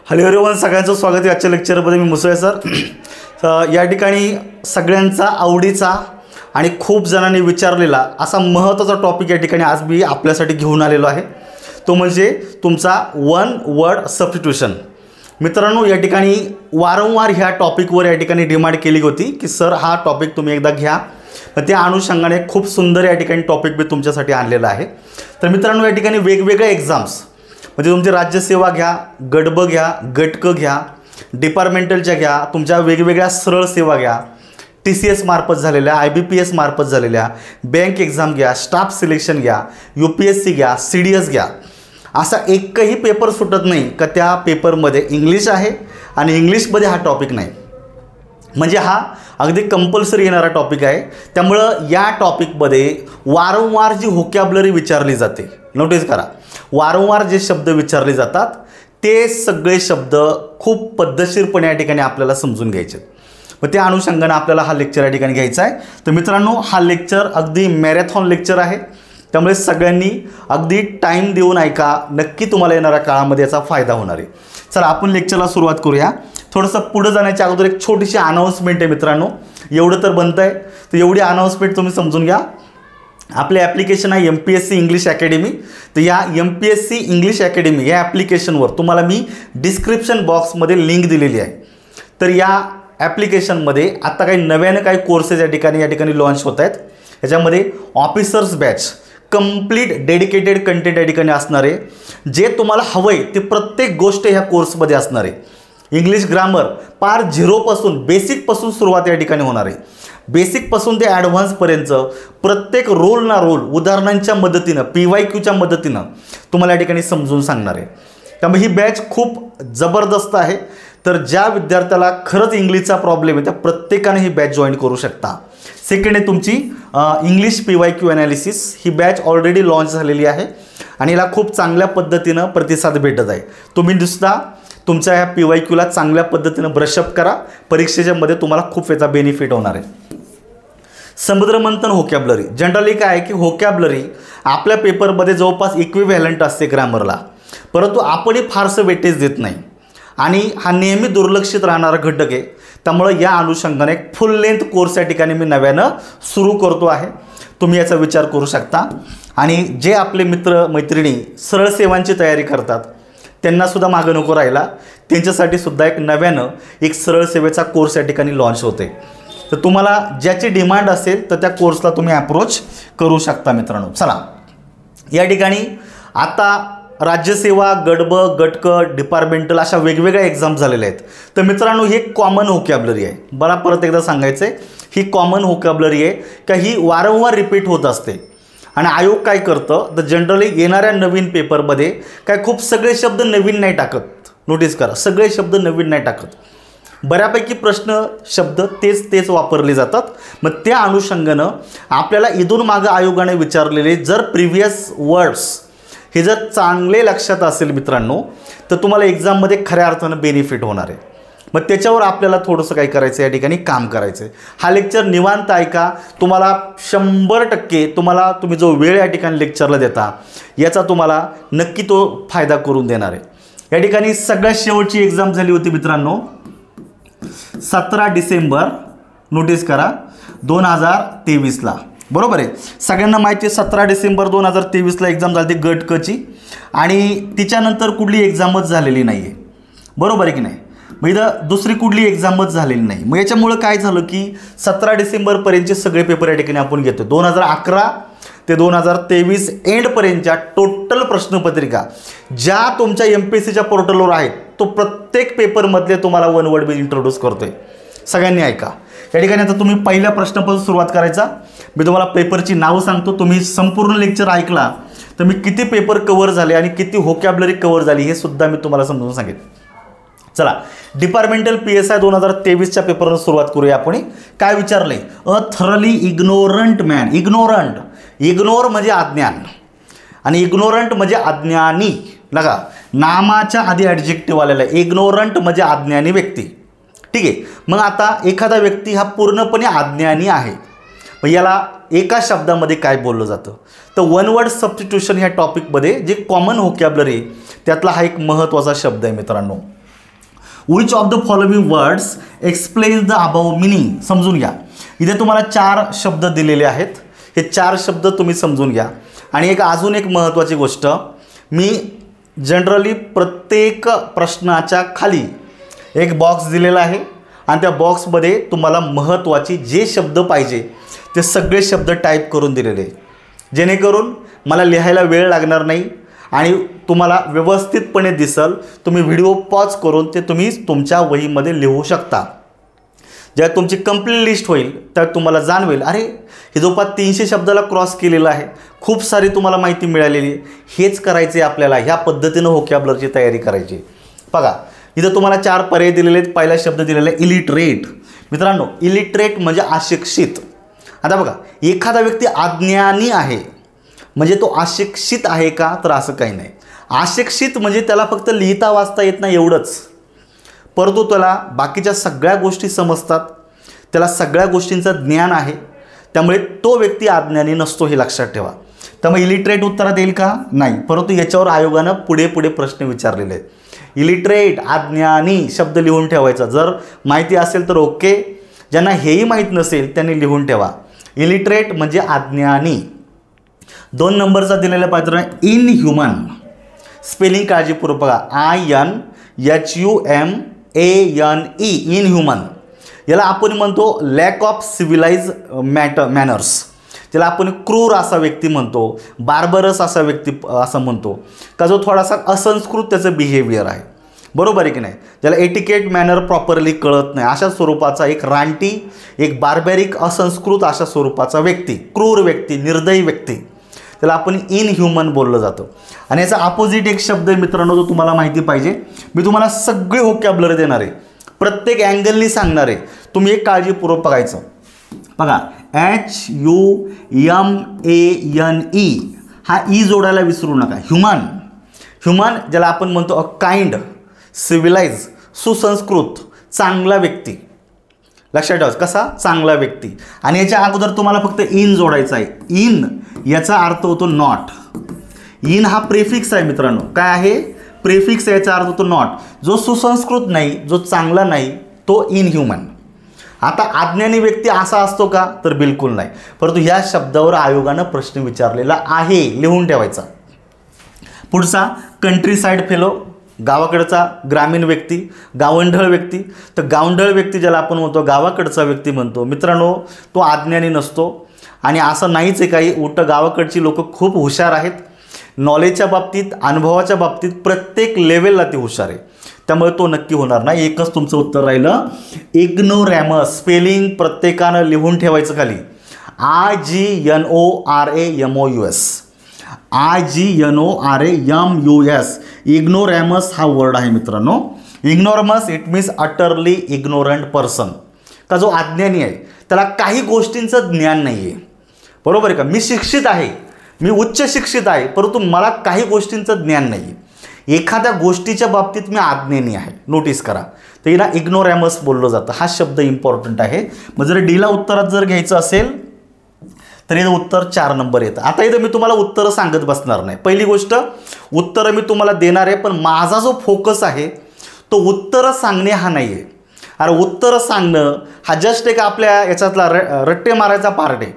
Hello everyone, सगळ्यांचं स्वागत आहे आजच्या लेक्चरमध्ये. मी मुसळे सर. या ठिकाणी सगळ्यांचा आवडीचा आणि खूप जणांनी विचारलेला असा महत्त्वाचा टॉपिक या ठिकाणी आज मी आपल्यासाठी घेऊन आलेलो आहे. तो म्हणजे तुमचा वन वर्ड सबस्टिट्यूशन. मित्रांनो, या ठिकाणी वारंवार ह्या टॉपिकवर या ठिकाणी डिमांड केली होती की सर हा टॉपिक तुम्ही एकदा घ्या. तर त्या अनुषंगाने खूप सुंदर या ठिकाणी टॉपिक मी तुमच्यासाठी आणलेला आहे. तर मित्रांनो, या ठिकाणी वेगवेगळे एक्झाम्स म्हणजे तुमची राज्यसेवा घ्या, गटब घ्या, गटक घ्या, डिपार्टमेंटलच्या घ्या, तुमच्या वेगवेगळ्या सरळ सेवा घ्या, TCS मार्फत झालेल्या, IBPS मार्फत झालेल्या, बँक एक्झाम घ्या, स्टाफ सिलेक्शन घ्या, UPSC घ्या, CDS घ्या, असा एकही पेपर सुटत नाही का त्या पेपरमध्ये इंग्लिश आहे आणि इंग्लिशमध्ये हा टॉपिक नाही. म्हणजे हा अगदी कंपल्सरी येणारा टॉपिक आहे. त्यामुळं या टॉपिकमध्ये वारंवार जी व्होकॅब्युलरी विचारली जाते, नोटीस करा, वारंवार जे शब्द विचारले जातात ते सगळे शब्द खूप पद्धतशीरपणे या ठिकाणी आपल्याला समजून घ्यायचे. मग त्या अनुषंगाने आपल्याला हा लेक्चर या ठिकाणी घ्यायचा आहे. तर मित्रांनो, हा लेक्चर अगदी मॅरेथॉन लेक्चर आहे. त्यामुळे सगळ्यांनी अगदी टाईम देऊन ऐका, नक्की तुम्हाला येणाऱ्या काळामध्ये याचा फायदा होणार आहे. चला आपण लेक्चरला सुरुवात करूया. थोडंसं पुढे जाण्याच्या अगोदर एक छोटीशी अनाऊन्समेंट आहे मित्रांनो. एवढं तर बनतं आहे, तर एवढी अनाऊन्समेंट तुम्ही समजून घ्या. आपले ॲप्लिकेशन आहे MPSC इंग्लिश अकॅडमी. तर या MPSC इंग्लिश अकॅडमी या ॲप्लिकेशनवर तुम्हाला मी डिस्क्रिप्शन बॉक्समध्ये लिंक दिलेली आहे. तर या ॲप्लिकेशनमध्ये आत्ता काही नव्यानं काही कोर्सेस या ठिकाणी लॉन्च होत आहेत. याच्यामध्ये officers batch complete dedicated content या ठिकाणी असणार आहे. जे तुम्हाला हवं आहे ते प्रत्येक गोष्ट ह्या कोर्समध्ये असणार आहे. इंग्लिश ग्रामर पार झिरोपासून बेसिकपासून सुरुवात या ठिकाणी होणार आहे. बेसिकपासून ते ॲडव्हान्सपर्यंत प्रत्येक रोल ना रोल उदाहरणांच्या मदतीनं, PYQच्या मदतीनं तुम्हाला या ठिकाणी समजून सांगणार आहे. त्यामुळे ही बॅच खूप जबरदस्त आहे. तर ज्या विद्यार्थ्याला खरंच इंग्लिशचा प्रॉब्लेम आहे त्या प्रत्येकाने ही बॅच जॉईन करू शकता. सेकंड आहे तुमची इंग्लिश PYQ ॲनालिसिस. ही बॅच ऑलरेडी लॉन्च झालेली आहे आणि याला खूप चांगल्या पद्धतीनं प्रतिसाद भेटत आहे. तुम्ही नुसता तुमच्या ह्या PYQला चांगल्या पद्धतीनं ब्रशअप करा. परीक्षेच्या मध्ये तुम्हाला खूप याचा बेनिफिट होणार आहे. समुद्रमंथन व्होकॅब्युलरी. जनरली काय आहे की व्होकॅब्युलरी आपल्या पेपरमध्ये जवळपास इक्विव्हॅलंट असते ग्रामरला, परंतु आपणही फारसं वेटेज देत नाही आणि हा नेहमी दुर्लक्षित राहणारा घटक आहे. त्यामुळं या अनुषंगाने एक फुल लेंथ कोर्स या ठिकाणी मी नव्यानं सुरू करतो आहे. तुम्ही याचा विचार करू शकता. आणि जे आपले मित्र मैत्रिणी सरळ सेवांची तयारी करतात त्यांनासुद्धा मागं नको राहिला. त्यांच्यासाठी सुद्धा एक नव्यानं एक सरळ सेवेचा कोर्स या ठिकाणी लॉन्च होते. तर तुम्हाला ज्याची डिमांड असेल तर त्या कोर्सला तुम्ही अप्रोच करू शकता मित्रांनो. चला, या ठिकाणी आता राज्यसेवा, गटब, गटक, डिपार्टमेंटल अशा वेगवेगळ्या एक्झाम झालेल्या आहेत. तर मित्रांनो, ही एक कॉमन व्होकॅब्युलरी आहे. मला परत एकदा सांगायचं आहे, ही कॉमन व्होकॅब्युलरी आहे का ही वारंवार रिपीट होत असते. आणि आयोग काय करतं तर जनरली येणाऱ्या नवीन पेपरमध्ये काय खूप सगळे शब्द नवीन नाही टाकत. नोटीस करा, सगळे शब्द नवीन नाही टाकत. बऱ्यापैकी प्रश्न शब्द तेच वापरले जातात. मग त्या अनुषंगानं आपल्याला इथून मागं आयोगाने विचारलेले जर प्रिव्हियस वर्ड्स हे जर चांगले लक्षात असेल मित्रांनो तर तुम्हाला एक्झाममध्ये खऱ्या अर्थानं बेनिफिट होणार आहे. मग त्याच्यावर आपल्याला थोडंसं काय करायचं, या ठिकाणी काम करायचं आहे. हा लेक्चर निवांत ऐका. तुम्हाला 100% तुम्ही जो वेळ या ठिकाणी लेक्चरला देता याचा तुम्हाला नक्की तो फायदा करून देणार आहे. या ठिकाणी सगळ्यात शेवटची एक्झाम झाली होती मित्रांनो 17 डिसेंबर, नोटीस करा, 2023ला. बरोबर आहे, सगळ्यांना माहिती आहे 17 डिसेंबर 2023ला एक्झाम झाली होती गटकची. आणि तिच्यानंतर कुठली एक्झामच झालेली नाही आहे. बरोबर आहे की नाही? मग इथं दुसरी कुठली एक्झामच झालेली नाही. मग याच्यामुळं काय झालं की 17 डिसेंबरपर्यंतचे सगळे पेपर या ठिकाणी आपण घेतो. 2011 ते 2023 एंडपर्यंतच्या टोटल प्रश्नपत्रिका ज्या तुमच्या MPSCच्या पोर्टलवर आहेत तो प्रत्येक पेपरमधले तुम्हाला वन वर्ड मी इंट्रोड्यूस करतोय. सगळ्यांनी ऐका. या ठिकाणी आता तुम्ही पहिल्या प्रश्नापासून सुरुवात करायचा. मी तुम्हाला पेपरची नावं सांगतो. तुम्ही संपूर्ण लेक्चर ऐकला तर मी किती पेपर कव्हर झाले आणि किती व्होकॅब्युलरी कव्हर झाली हे सुद्धा मी तुम्हाला समजून सांगेन. चला, डिपार्टमेंटल PSI 2023च्या पेपरनं सुरुवात करूया. आपण काय विचारले? अ थरली इग्नोरंट मॅन. इग्नोर म्हणजे अज्ञान आणि इग्नोरंट म्हणजे अज्ञानी. लगा, नामाच्या आधी ॲडजेक्टिव्ह आलेला आहे. इग्नोरंट म्हणजे अज्ञानी व्यक्ती. ठीक आहे. मग आता एखादा व्यक्ती हा पूर्णपणे अज्ञानी आहे. मग याला एका शब्दामध्ये काय बोललं जातं? तर वन वर्ड सबस्टिट्यूशन ह्या टॉपिकमध्ये जे कॉमन व्होकॅब्युलरी त्यातला हा एक महत्त्वाचा शब्द आहे मित्रांनो. Which of the following words explain the above meaning. समजून घ्या. इथे तुम्हाला 4 शब्द दिलेले आहेत. हे 4 शब्द तुम्ही समजून घ्या. आणि अजून एक महत्त्वाची गोष्ट, मी जनरली प्रत्येक प्रश्नाच्या खाली एक बॉक्स दिलेला आहे आणि त्या बॉक्समध्ये तुम्हाला महत्त्वाचे जे शब्द पाहिजे ते सगळे शब्द टाईप करून दिलेले, जेणेकरून मला लिहायला वेळ लागणार नाही आणि तुम्हाला व्यवस्थितपणे दिसेल. तुम्ही व्हिडिओ पॉज करून ते तुम्ही तुमच्या वहीमध्ये लिहू शकता. जेव्हा तुमची कंप्लीट लिस्ट होईल तर तुम्हाला जाणवेल, अरे हे जवळपास 300 शब्दाला क्रॉस केलेलं आहे, खूप सारी तुम्हाला माहिती मिळालेली आहे. हेच करायचे आपल्याला, ह्या पद्धतीनं व्होकॅब्युलरची तयारी करायची. बघा इथं तुम्हाला 4 पर्याय दिलेले आहेत. पहिला शब्द दिलेला आहे इलिटरेट. मित्रांनो, इलिटरेट म्हणजे अशिक्षित. आता बघा, एखादा व्यक्ती अज्ञानी आहे म्हणजे तो अशिक्षित आहे का, तर असं काही नाही. अशिक्षित म्हणजे त्याला फक्त लिहिता वाचता येत नाही एवढंच, परंतु त्याला बाकीच्या सगळ्या गोष्टी समजतात, त्याला सगळ्या गोष्टींचं ज्ञान आहे. त्यामुळे तो व्यक्ती अज्ञानी नसतो, हे लक्षात ठेवा. त्यामुळे इलिटरेट उत्तरात येईल का, नाही. परंतु याच्यावर आयोगानं पुढे प्रश्न विचारलेले आहेत. इलिटरेट अज्ञानी शब्द लिहून ठेवायचा. जर माहिती असेल तर ओके, ज्यांना हेही माहीत नसेल त्यांनी लिहून ठेवा. इलिटरेट म्हणजे अज्ञानी. 2 नंबरचा दिलेला पात्र आहे इनह्युमन. स्पेलिंग काळजीपूर्वक बघा, INHUMANE, इनह्युमन. याला आपण म्हणतो लॅक ऑफ सिव्हिलाइज मॅनर्स. ज्याला आपण क्रूर असा व्यक्ती म्हणतो, बार्बरस असा व्यक्ती असं म्हणतो, का जो थोडासा असंस्कृत त्याचं बिहेवियर आहे. बरोबर आहे की नाही. ज्याला एटिकेट मॅनर प्रॉपरली कळत नाही, अशा स्वरूपाचा एक रानटी, एक बार्बॅरिक असंस्कृत अशा स्वरूपाचा व्यक्ती, क्रूर व्यक्ती, निर्दयी व्यक्ती, त्याला आपण इनह्युमन बोललं जातं. आणि याचा अपोजिट एक शब्द मित्रांनो जो तुम्हाला माहिती पाहिजे, मी तुम्हाला सगळे व्होकॅब्युलरी देणार आहे, प्रत्येक अँगलनी सांगणार आहे. तुम्ही एक काळजीपूर्वक बघायचं. बघा HUMANE, हा ई जोडायला विसरू नका. ह्युमन, ह्युमन ज्याला आपण म्हणतो अ काइंड, सिव्हिलाइज, सुसंस्कृत, चांगला व्यक्ती. लक्षात ठेवा कसा, चांगला व्यक्ती. आणि याच्या अगोदर तुम्हाला फक्त इन जोडायचा आहे. इन याचा अर्थ होतो नॉट. इन हा प्रेफिक्स आहे मित्रांनो. काय आहे, प्रेफिक्स. याचा अर्थ होतो नॉट. जो सुसंस्कृत नाही, जो चांगला नाही, तो इनह्युमन. आता अज्ञानी व्यक्ती असा असतो का, तर बिलकुल नाही. परंतु ह्या शब्दावर आयोगानं प्रश्न विचारलेला आहे, लिहून ठेवायचा. पुढचा कंट्री साईड फेलो, गावाकडचा ग्रामीण व्यक्ती, गावंढळ व्यक्ती. तर गावंढळ व्यक्ती ज्याला आपण म्हणतो, गावाकडचा व्यक्ती म्हणतो मित्रांनो, तो अज्ञानी नसतो. आणि असं नाहीच आहे काही, उलटं गावाकडची लोक खूप हुशार आहेत. नॉलेजच्या बाबतीत, अनुभवाच्या बाबतीत प्रत्येक लेवलला ते हुशार आहे. त्यामुळे तो नक्की होणार नाही. एकच तुमचं उत्तर राहिलं इग्नोरॅमस. स्पेलिंग प्रत्येकानं लिहून ठेवायचं खाली. IGNORAMOUS, IGNORAMUS. इग्नोरॅमस हा वर्ड आहे मित्रांनो. Ignoramus it means utterly ignorant person. का जो अज्ञानी आहे, त्याला काही गोष्टींचं ज्ञान नाही आहे. बरोबर आहे का. मी शिक्षित आहे, मी उच्च शिक्षित आहे, परंतु मला काही गोष्टींचं ज्ञान नाही. एखाद्या गोष्टीच्या बाबतीत मी अज्ञानी आहे. नोटीस करा. तर हिला इग्नोरॅमस बोललं जातं. हा शब्द इम्पॉर्टंट आहे. मग जर डीला उत्तरात जर घ्यायचं असेल तर इथं उत्तर 4 नंबर येतं. आता इथं मी तुम्हाला उत्तरं सांगत बसणार नाही. पहिली गोष्ट, उत्तरं मी तुम्हाला देणार आहे, पण माझा जो फोकस आहे तो उत्तरं सांगणे हा नाही आहे. अरे उत्तरं सांगणं हा जस्ट एक आपल्या याच्यातला रट्टे मारायचा पार्ट आहे.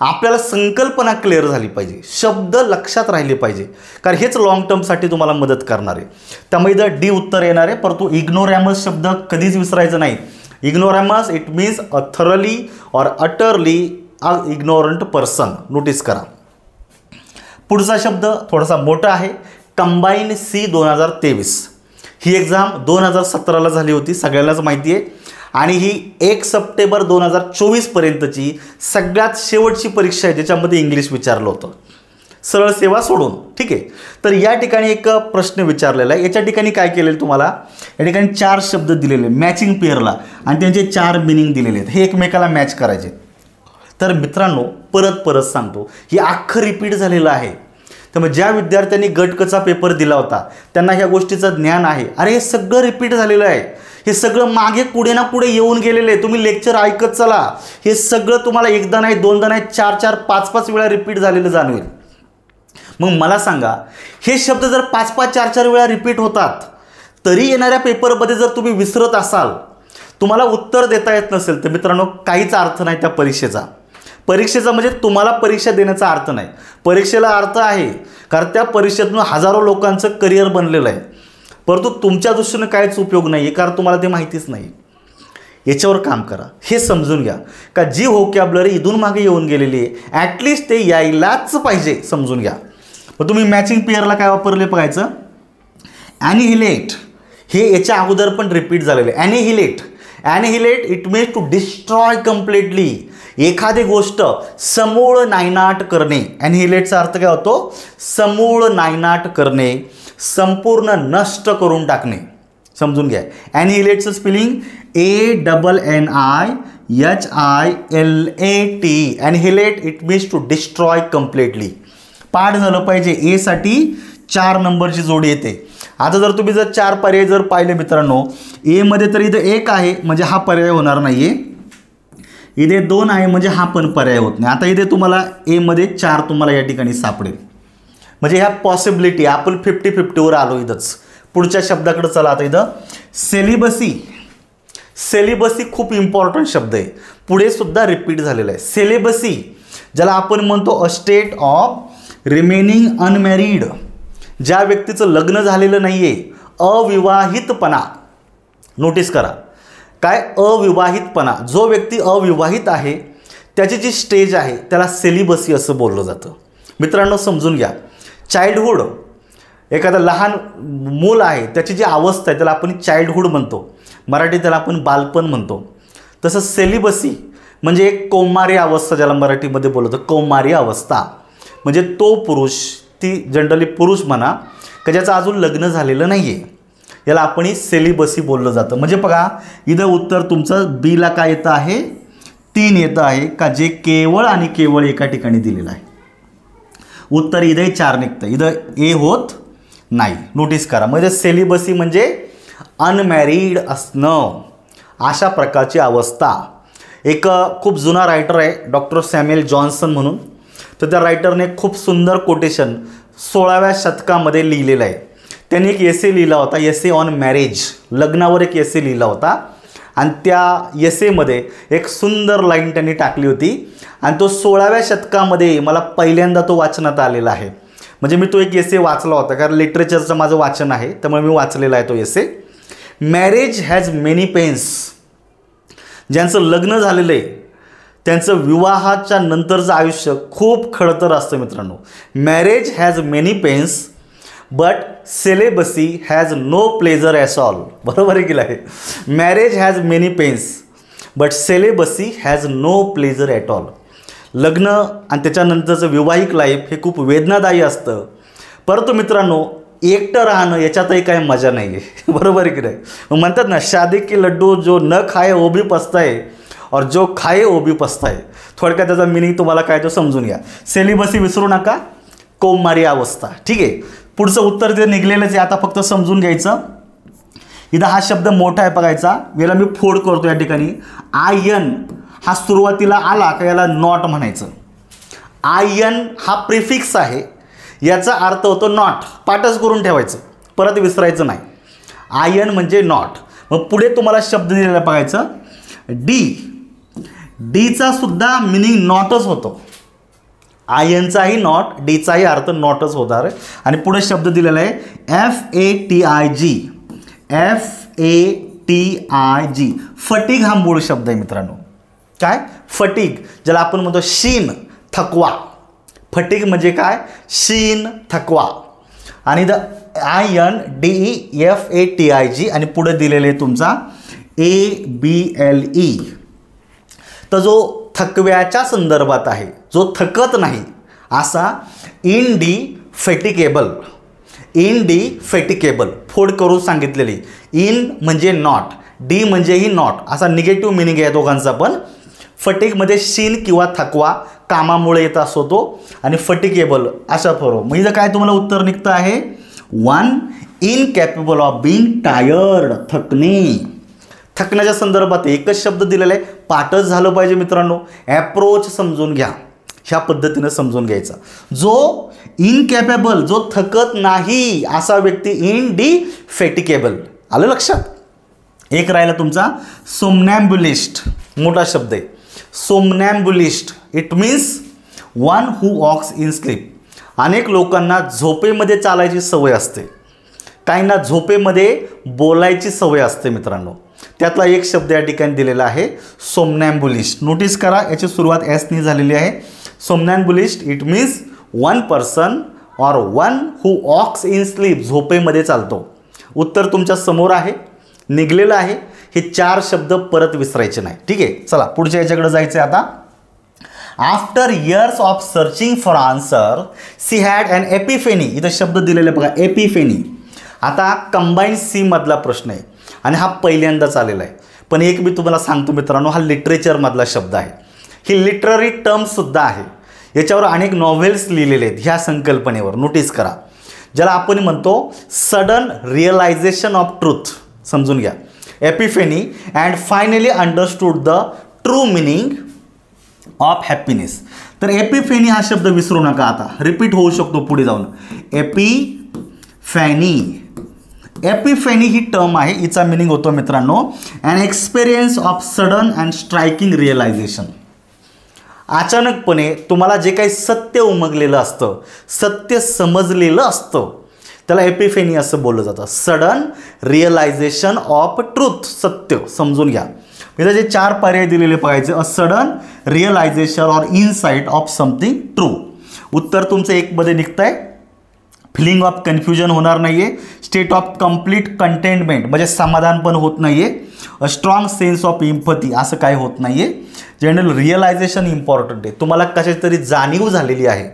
आपल्याला संकल्पना क्लिअर झाली पाहिजे, शब्द लक्षात राहिले पाहिजे, कारण हेच लॉंग टर्मसाठी तुम्हाला मदत करणार आहे. त्यामुळे इथं डी उत्तर येणार आहे. परंतु इग्नोरॅमस शब्द कधीच विसरायचं नाही. Ignoramus it means a thoroughly or utterly a ignorant person. Notice करा. पुढचा शब्द थोडासा मोठा आहे. Combine C 2023. ही एक्झाम 2017ला झाली होती, सगळ्यांनाच माहिती आहे. आणि ही 1 सप्टेंबर 2024 पर्यंतची सगळ्यात शेवटची परीक्षा आहे ज्याच्यामध्ये इंग्लिश विचारलं होतं, सरळ सेवा सोडून. ठीक आहे. तर या ठिकाणी एक प्रश्न विचारलेला आहे. याच्या ठिकाणी काय केलेलं तुम्हाला, या ठिकाणी 4 शब्द दिलेले मॅचिंग पेअरला आणि त्यांचे 4 मिनिंग दिलेले आहेत. हे एकमेकाला मॅच करायचे. तर मित्रांनो परत सांगतो, हे अख्खं रिपीट झालेलं आहे. त्यामुळे ज्या विद्यार्थ्यांनी गटकचा पेपर दिला होता त्यांना ह्या गोष्टीचं ज्ञान आहे. अरे हे सगळं रिपीट झालेलं आहे. हे सगळं मागे पुढे ना पुढे येऊन गेलेले आहे. तुम्ही लेक्चर ऐकत चला. हे सगळं तुम्हाला एकदा नाही, दोनदा नाही, 4-4, 5-5 वेळा रिपीट झालेलं जाणवेल. मग मला सांगा, हे शब्द जर 5-5, 4-4 वेळा रिपीट होतात तरी येणाऱ्या पेपरमध्ये जर तुम्ही विसरत असाल, तुम्हाला उत्तर देता येत नसेल, तर मित्रांनो काहीच अर्थ नाही त्या परीक्षेचा. परीक्षेचा म्हणजे तुम्हाला परीक्षा देण्याचा अर्थ नाही. परीक्षेला अर्थ आहे, कारण त्या परीक्षेतून हजारो लोकांचं करिअर बनलेलं आहे, परंतु तुमच्या दृष्टीनं काहीच उपयोग नाही आहे, कारण तुम्हाला ते माहितीच नाही. याच्यावर काम करा. हे समजून घ्या का जी व्होकॅब्युलरी इथून मागे येऊन गेलेली आहे, ॲटलिस्ट ते यायलाच पाहिजे, समजून घ्या. मग तुम्ही मॅचिंग पेअरला काय वापरले बघायचं. ॲनिहिलेट हे याच्या अगोदर पण रिपीट झालेलं आहे. Annihilate it means to destroy completely. एखादी गोष्ट समूळ नायनाट करणे. ॲनिहिलेटचा अर्थ काय होतो? समूळ नायनाट करणे, संपूर्ण नष्ट करून टाकणे. समजून घ्या. ॲनिहिलेटचं spelling ANNIHILAT. Annihilate it means to destroy completely. पाठ झालं पाहिजे. ए साठी 4 नंबरची जोडी येते. आता जर तुम्ही जर 4 पर्याय जर पाहिले मित्रांनो, ए मध्ये तर इथं 1 आहे म्हणजे हा पर्याय होणार नाहीये. इथे 2 आहे म्हणजे हा पण पर्याय होत नाही. आता इथे तुम्हाला ए मध्ये 4 तुम्हाला या ठिकाणी सापडेल. म्हणजे ह्या पॉसिबिलिटी आपण 50-50वर आलो. इथंच पुढच्या शब्दाकडे चला. आता इथं सेलिबसी खूप इम्पॉर्टंट शब्द आहे. पुढे सुद्धा रिपीट झालेला आहे. सेलिबसी ज्याला आपण म्हणतो a state of remaining unmarried. ज्या व्यक्तीचं लग्न झालेलं नाही आहे, अविवाहितपणा. नोटीस करा काय? अविवाहितपणा. जो व्यक्ती अविवाहित आहे त्याची जी स्टेज आहे त्याला सेलिबसी असं बोललं जातं. मित्रांनो समजून घ्या. चाइल्डहुड, एखादं लहान मूल आहे त्याची जी अवस्था आहे त्याला आपण चाइल्डहुड म्हणतो. मराठीत त्याला आपण बालपण म्हणतो. तसं सेलिबसी म्हणजे एक कौमारी अवस्था, ज्याला मराठीमध्ये बोलतो कौमारी अवस्था. म्हणजे तो पुरुष, ती जनरली पुरुष म्हणा, का ज्याचं अजून लग्न झालेलं नाही आहे, याला आपण सेलिबसी बोललं जातं. म्हणजे बघा इथं उत्तर तुमचं बीला काय येतं आहे? 3 येतं आहे का, जे केवळ आणि केवळ एका ठिकाणी दिलेलं आहे. उत्तर इथंही 4 निघतं, इथं ए होत नाही. नोटीस करा. म्हणजे सेलिबसी म्हणजे अनमॅरिड असणं, अशा प्रकारची अवस्था. एक खूप जुना रायटर आहे डॉक्टर सॅम्युएल जॉन्सन म्हणून. तर त्या रायटरने खूप सुंदर कोटेशन 16व्या शतकामध्ये लिहिलेलं आहे. त्यांनी एक एसे लिहिला होता, एसे ऑन मॅरेज. लग्नावर एक एसे लिहिला होता आणि त्या एसेमध्ये एक सुंदर लाईन त्यांनी टाकली होती आणि तो 16व्या शतकामध्ये मला पहिल्यांदा तो वाचनात आलेला आहे. म्हणजे मी तो एक एसे वाचला होता, कारण लिटरेचरचं माझं वाचन आहे त्यामुळे मी वाचलेला आहे तो essay. Marriage has many pains. ज्यांचं लग्न झालेलं आहे त्यांचं विवाहाच्या नंतरचं आयुष्य खूप खडतर असतं मित्रांनो. Marriage has many pains but celibacy has no pleasure at all. बरोबर आहे की आहे? Marriage has many pains but celibacy has no pleasure at all. लग्न आणि त्याच्यानंतरचं वैवाहिक लाईफ हे खूप वेदनादायी असतं. परंतु मित्रांनो एकटं राहणं याच्यातही काही मजा नाही आहे. बरोबर आहे की नाही? म्हणतात ना, शादी के लड्डू जो न खाए वो भी पछताए और जो खाए वो भी पछताए. थोडक्यात त्याचा मिनिंग तुम्हाला काय तो समजून घ्या. सेलिबसी विसरू नका, कौमारी अवस्था. ठीक आहे. पुढचं उत्तर ते निघलेलंच आहे. आता फक्त समजून घ्यायचं. इथं हा शब्द मोठा आहे बघायचा. याला मी फोड करतो या ठिकाणी. आयन हा सुरुवातीला आला का याला नॉट म्हणायचं. आयन हा प्रिफिक्स आहे, याचा अर्थ होतो नॉट. पाठच करून ठेवायचं, परत विसरायचं नाही. आयन म्हणजे नॉट. मग पुढे तुम्हाला शब्द दिलेला बघायचं. डीचा सुद्धा मिनिंग नॉटच होतो. आयनचाही नॉट, डीचाही अर्थ नॉटच होणार आहे. आणि पुढे शब्द दिलेला आहे FATIG. फटीग हा मूळ शब्द आहे मित्रांनो. काय? फटीग, ज्याला आपण म्हणतो शीन, थकवा. फटीग म्हणजे काय? शीन, थकवा. आणि INDEFATIG आणि पुढे दिलेले तुमचा ABLE. तर जो थकव्याच्या संदर्भात आहे, जो थकत नाही, असा इनडिफेटिकेबल. फोड करून सांगितलेली. इन म्हणजे नॉट, डी म्हणजेही नॉट, असा निगेटिव्ह मिनिंग आहे दोघांचा पण. फटीगमध्ये शीन किंवा थकवा कामामुळे येत असतो तो, आणि फटिकेबल अशा फरक. मग इथं काय तुम्हाला उत्तर निघतं आहे? 1 इनकॅपेबल ऑफ बीइंग टायर्ड. थकण्याच्या संदर्भात एकच शब्द दिलेला आहे. पाठच झालं पाहिजे मित्रांनो. ॲप्रोच समजून घ्या, ह्या पद्धतीनं समजून घ्यायचा. जो इनकॅपेबल जो थकत नाही असा व्यक्ती इनडिफेटिकेबल. आलं लक्षात. एक राहिला तुमचा सोमनॅम्बुलिस्ट. मोठा शब्द आहे somnambulist. It means one who walks in sleep. अनेक लोकांना झोपेमध्ये चालायची सवय असते, काहींना झोपेमध्ये बोलायची सवय असते मित्रांनो. त्यातला एक शब्द या ठिकाणी दिलेला आहे सोमनॅम्बुलिस्ट. नोटीस करा याची सुरुवात एसनी झालेली आहे. Somnambulist it means one person or one who walks in sleep. झोपेमध्ये चालतो. उत्तर तुमच्या समोर आहे, निघलेलं आहे. हे 4 शब्द परत विसरायचे नाही. ठीक आहे, चला पुढच्या याच्याकडे जायचं आहे आता. After years of searching for answer she had an epiphany. इथं शब्द दिलेले बघा एपिफेनी. आता कंबाईन सी मधला प्रश्न आहे आणि हा पहिल्यांदाच आलेला आहे. पण एक मी तुम्हाला सांगतो मित्रांनो, हा लिटरेचरमधला शब्द आहे. ही लिटररी टर्मसुद्धा आहे. याच्यावर अनेक नॉव्हेल्स लिहिलेले आहेत ह्या संकल्पनेवर. नोटीस करा. ज्याला आपण म्हणतो सडन रिअलायझेशन ऑफ ट्रूथ. समजून घ्या. Epiphany and finally understood the true meaning of happiness. तर एपिफेनी हा शब्द विसरू नका. आता रिपीट होऊ शकतो पुढे जाऊन. एपिफॅनी. एपिफॅनी ही टर्म आहे. हिचा मिनिंग होतो मित्रांनो an experience of sudden and striking realization. अचानकपणे तुम्हाला जे काही सत्य उमगलेलं असतं, सत्य समजलेलं असतं, त्याला एपिफेनी असं बोललं जातं. Sudden realization of truth. सत्य समजून घ्या. इथं जे 4 पर्याय दिलेले पाहिजे. A sudden realization or insight of something true. उत्तर तुमचं 1 मध्ये निघतं आहे. फिलिंग ऑफ कन्फ्युजन होणार नाही आहे. स्टेट ऑफ कम्प्लीट कंटेनमेंट म्हणजे समाधान पण होत नाही आहे. A strong sense of empathy असं काय होत नाही आहे. जनरल रिअलायझेशन इम्पॉर्टंट आहे. तुम्हाला कशाची तरी जाणीव झालेली आहे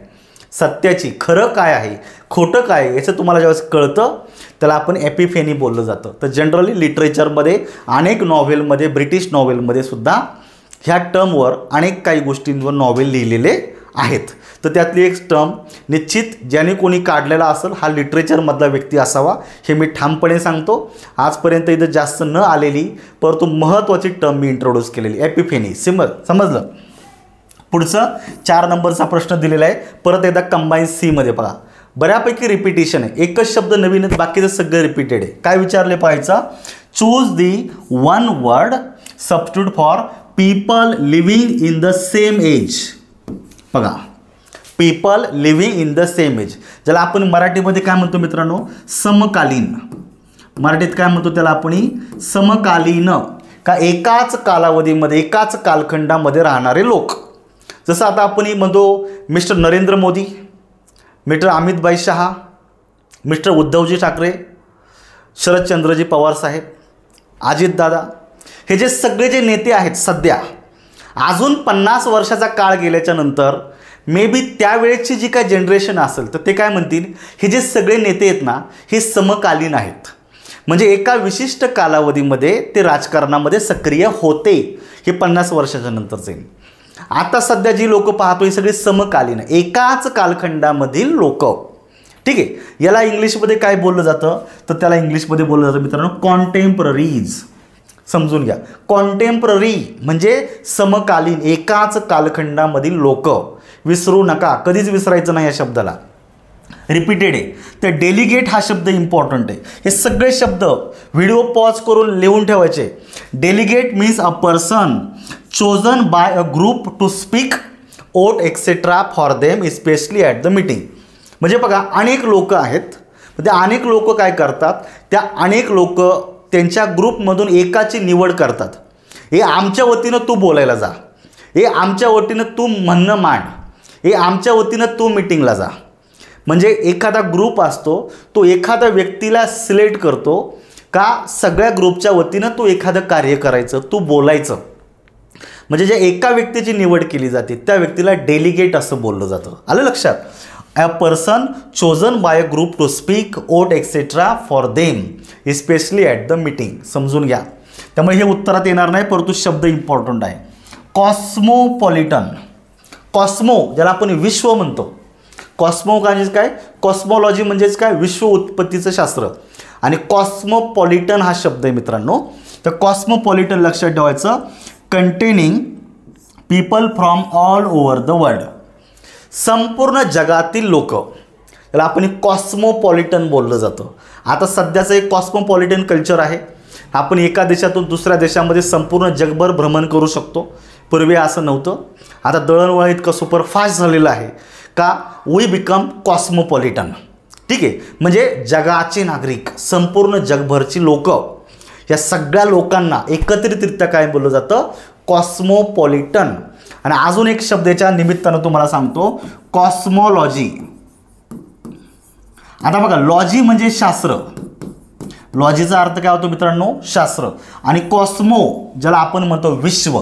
सत्याची. खरं काय आहे, खोटं काय आहे याचं तुम्हाला ज्यावेळेस कळतं त्याला आपण एपिफेनी बोललं जातं. तर जनरली लिटरेचरमध्ये अनेक नॉव्हेलमध्ये, ब्रिटिश नॉव्हेलमध्ये सुद्धा ह्या टर्मवर अनेक काही गोष्टींवर नॉव्हेल लिहिलेले आहेत. तर त्यातली एक टर्म निश्चित ज्याने कोणी काढलेला असेल हा लिटरेचरमधला व्यक्ती असावा हे मी ठामपणे सांगतो. आजपर्यंत इथं जास्त न आलेली परंतु महत्त्वाची टर्म मी इंट्रोड्यूस केलेली एपिफेनी. समजलं. पुढचं 4 नंबरचा प्रश्न दिलेला आहे. परत एकदा कंबाईन सी मध्ये बघा. बऱ्यापैकी रिपिटेशन आहे. एकच शब्द नवीन आहे, बाकीचं सगळं रिपीटेड आहे. काय विचारले पाहायचं. Choose the one word substitute for people living in the same age. बघा people living in the same age ज्याला आपण मराठीमध्ये काय म्हणतो मित्रांनो समकालीन. मराठीत काय म्हणतो त्याला आपण समकालीन. का एकाच कालावधीमध्ये एकाच कालखंडामध्ये राहणारे लोक. जसं आता आपण म्हणतो mister Narendra Modi, mister Amitbhai Shah, mister Uddhavji Thackeray, Sharadchandraji Pawar साहेब, अजितदादा, हे जे सगळे जे नेते आहेत सध्या अजून 50 वर्षाचा काळ गेल्याच्या नंतर मे बी त्यावेळेची जी काय जनरेशन असेल तर ते काय म्हणतील हे जे सगळे नेते आहेत ना हे समकालीन आहेत. म्हणजे एका विशिष्ट कालावधीमध्ये ते राजकारणामध्ये सक्रिय होते. हे 50 वर्षाच्या नंतरचे. आता सध्या जी लोक पाहतो ही सगळी समकालीन एकाच कालखंडामधील लोक. ठीक आहे. याला इंग्लिशमध्ये काय बोललं जातं तर त्याला इंग्लिशमध्ये बोललं जातं मित्रांनो कॉन्टेम्पररीज. समजून घ्या. कॉन्टेम्पररी म्हणजे समकालीन एकाच कालखंडामधील लोक. विसरू नका, कधीच विसरायचं नाही या शब्दाला. रिपीटेड आहे. तर डेलिगेट हा शब्द इम्पॉर्टंट आहे. हे सगळे शब्द व्हिडिओ पॉज करून लिहून ठेवायचे. Delegate means a person chosen by a group to speak vote etcetera for them specially at the meeting. म्हणजे बघा अनेक लोक आहेत. ते अनेक लोक काय करतात त्या अनेक लोक त्यांच्या ग्रुपमधून एकाची निवड करतात. हे आमच्या वतीनं तू बोलायला जा, हे आमच्या वतीनं तू म्हणणं मांड, हे आमच्या वतीनं तू मीटिंगला जा. म्हणजे एखादा ग्रुप असतो तो एखाद्या व्यक्तीला सिलेक्ट करतो का सगळ्या ग्रुपच्या वतीनं तू एखादं कार्य करायचं, तू बोलायचं. म्हणजे ज्या एका व्यक्तीची निवड केली जाते त्या व्यक्तीला डेलिगेट असं बोललं जातं. आलं लक्षात. A person chosen by a group to speak vote etcetera for them specially at the meeting. समजून घ्या. त्यामुळे हे उत्तरात येणार नाही परंतु शब्द इम्पॉर्टंट आहे. कॉस्मोपॉलिटन. कॉस्मो ज्याला आपण विश्व म्हणतो. कॉस्मो म्हणजे काय कॉस्मॉलॉजी म्हणजेच काय विश्व उत्पत्तीचं शास्त्र. आणि कॉस्मोपॉलिटन हा शब्द आहे मित्रांनो. तर कॉस्मोपॉलिटन लक्षात ठेवायचं containing people from all over the world. संपूर्ण जगातील लोक. याला आपण कॉस्मोपॉलिटन बोललं जातं. आता सध्याचं एक कॉस्मोपॉलिटन कल्चर आहे. आपण एका देशातून दुसऱ्या देशामध्ये संपूर्ण जगभर भ्रमण करू शकतो. पूर्वी असं नव्हतं. आता दळणवळण इतकं सुपरफास्ट झालेलं आहे का वी बिकम कॉस्मोपॉलिटन. ठीक आहे, म्हणजे जगाचे नागरिक, संपूर्ण जगभरची लोक, या सगळ्या लोकांना एकत्रितरित्या काय बोललं जातं, कॉस्मोपॉलिटन. आणि अजून एक शब्दाच्या निमित्तानं तुम्हाला सांगतो, कॉस्मोलॉजी. आता बघा, लॉजी म्हणजे शास्त्र, लॉजीचा अर्थ काय होतो मित्रांनो, शास्त्र. आणि कॉस्मो ज्याला आपण म्हणतो विश्व,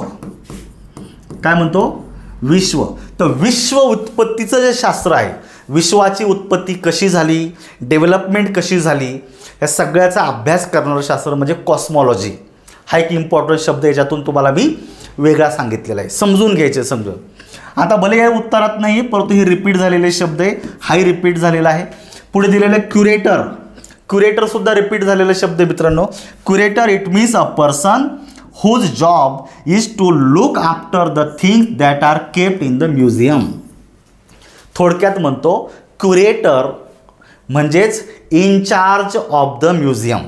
काय म्हणतो, विश्व. तर विश्व उत्पत्तीचं जे शास्त्र आहे, विश्वाची उत्पत्ती कशी झाली, डेव्हलपमेंट कशी झाली, या सगळ्याचा अभ्यास करणारं शास्त्र म्हणजे कॉस्मॉलॉजी. हा एक इम्पॉर्टंट शब्द याच्यातून तुम्हाला मी वेगळा सांगितलेला आहे, समजून घ्यायचे समजून. आता भले या उत्तरात नाही, परंतु ही रिपीट झालेले शब्द आहे, हाही रिपीट झालेला आहे. पुढे दिलेलं क्युरेटर, क्युरेटर सुद्धा रिपीट झालेला शब्द मित्रांनो. Curator it means a person whose job is to look after the things that are kept in the museum. थोडक्यात म्हणतो, क्युरेटर म्हणजेच इनचार्ज ऑफ द म्युझियम.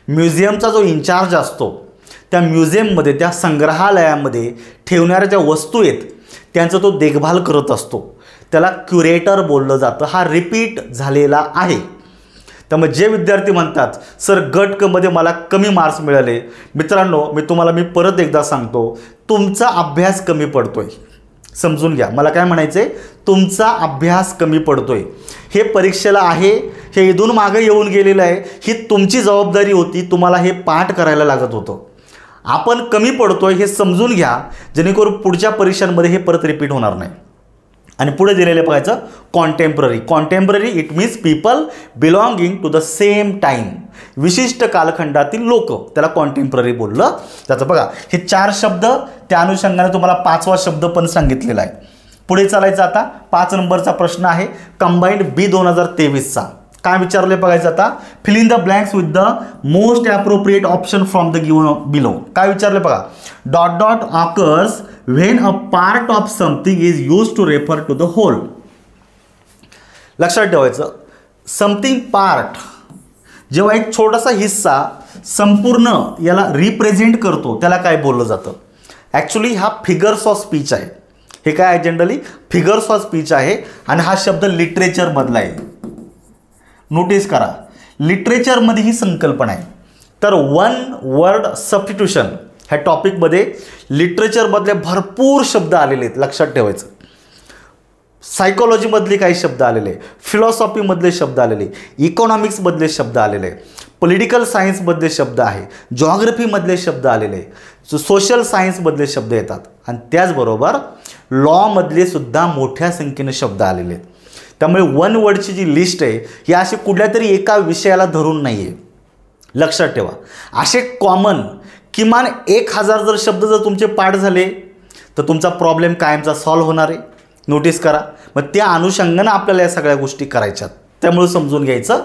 म्युझियमचा जो इन्चार्ज असतो, त्या म्युझियममध्ये, त्या संग्रहालयामध्ये ठेवणाऱ्या ज्या वस्तू आहेत त्यांचं तो देखभाल करत असतो, त्याला क्युरेटर बोललं जातं. हा रिपीट झालेला आहे. त्यामुळे जे विद्यार्थी म्हणतात सर गट क मध्ये मला कमी मार्क्स मिळाले, मित्रांनो मी परत एकदा सांगतो, तुमचा अभ्यास कमी पडतोय. समजून घ्या, मला काय म्हणायचंय, तुमचा अभ्यास कमी पडतोय. हे परीक्षेला आहे, हे इथून मागे येऊन गेलेलं आहे, ही तुमची जबाबदारी होती, तुम्हाला हे पाठ करायला लागत होतं. आपण कमी पडतोय हे समजून घ्या, जेणेकरून पुढच्या परीक्षांमध्ये हे परत रिपीट होणार नाही. आणि पुढे दिलेले बघायचं contemporary. Contemporary it means people belonging to the same time, विशिष्ट कालखंडातील लोक, त्याला कॉन्टेम्पररी बोललं जातं. बघा, हे 4 शब्द, त्या अनुषंगाने तुम्हाला 5वा शब्द पण सांगितलेला आहे. पुढे चालायचं. आता 5 नंबरचा प्रश्न आहे कंबाईंड बी 2023चा. काय विचारले बघायचं आता, fill in the blanks with the most appropriate option from the given below. काय विचारले बघा, dot dot occurs when a part of something is used to refer to the whole. लक्षात ठेवायचं, समथिंग पार्ट जेव्हा एक छोटासा हिस्सा संपूर्ण याला रिप्रेझेंट करतो त्याला काय बोललं जातं. ॲक्च्युली हा फिगर्स ऑफ स्पीच आहे. हे काय आहे, जनरली फिगर्स ऑफ स्पीच आहे. आणि हा शब्द लिटरेचरमधला आहे. नोटीस करा, लिटरेचरमध्ये ही संकल्पना आहे. तर वन वर्ड सबस्टिट्यूशन ह्या टॉपिकमध्ये लिटरेचरमधले भरपूर शब्द आलेले आहेत, लक्षात ठेवायचं. सायकोलॉजीमधले काही शब्द आलेले, फिलॉसॉफीमधले शब्द आलेले, इकॉनॉमिक्समधले शब्द आलेले, पॉलिटिकल सायन्समधले शब्द आहे, जॉग्रफीमधले शब्द आलेले, सोशल सायन्समधले शब्द येतात. आणि त्याचबरोबर लॉमधले सुद्धा मोठ्या संख्येने शब्द आलेले आहेत. त्यामुळे वन वर्डची जी लिस्ट आहे ही अशी कुठल्या तरी एका विषयाला धरून नाही आहे, लक्षात ठेवा. असे कॉमन किमान 1000 जर शब्द जर तुमचे पाठ झाले तर तुमचा प्रॉब्लेम कायमचा सॉल्व्ह होणार आहे. नोटीस करा, मग त्या अनुषंगानं आपल्याला या सगळ्या गोष्टी करायच्यात. त्यामुळे समजून घ्यायचं,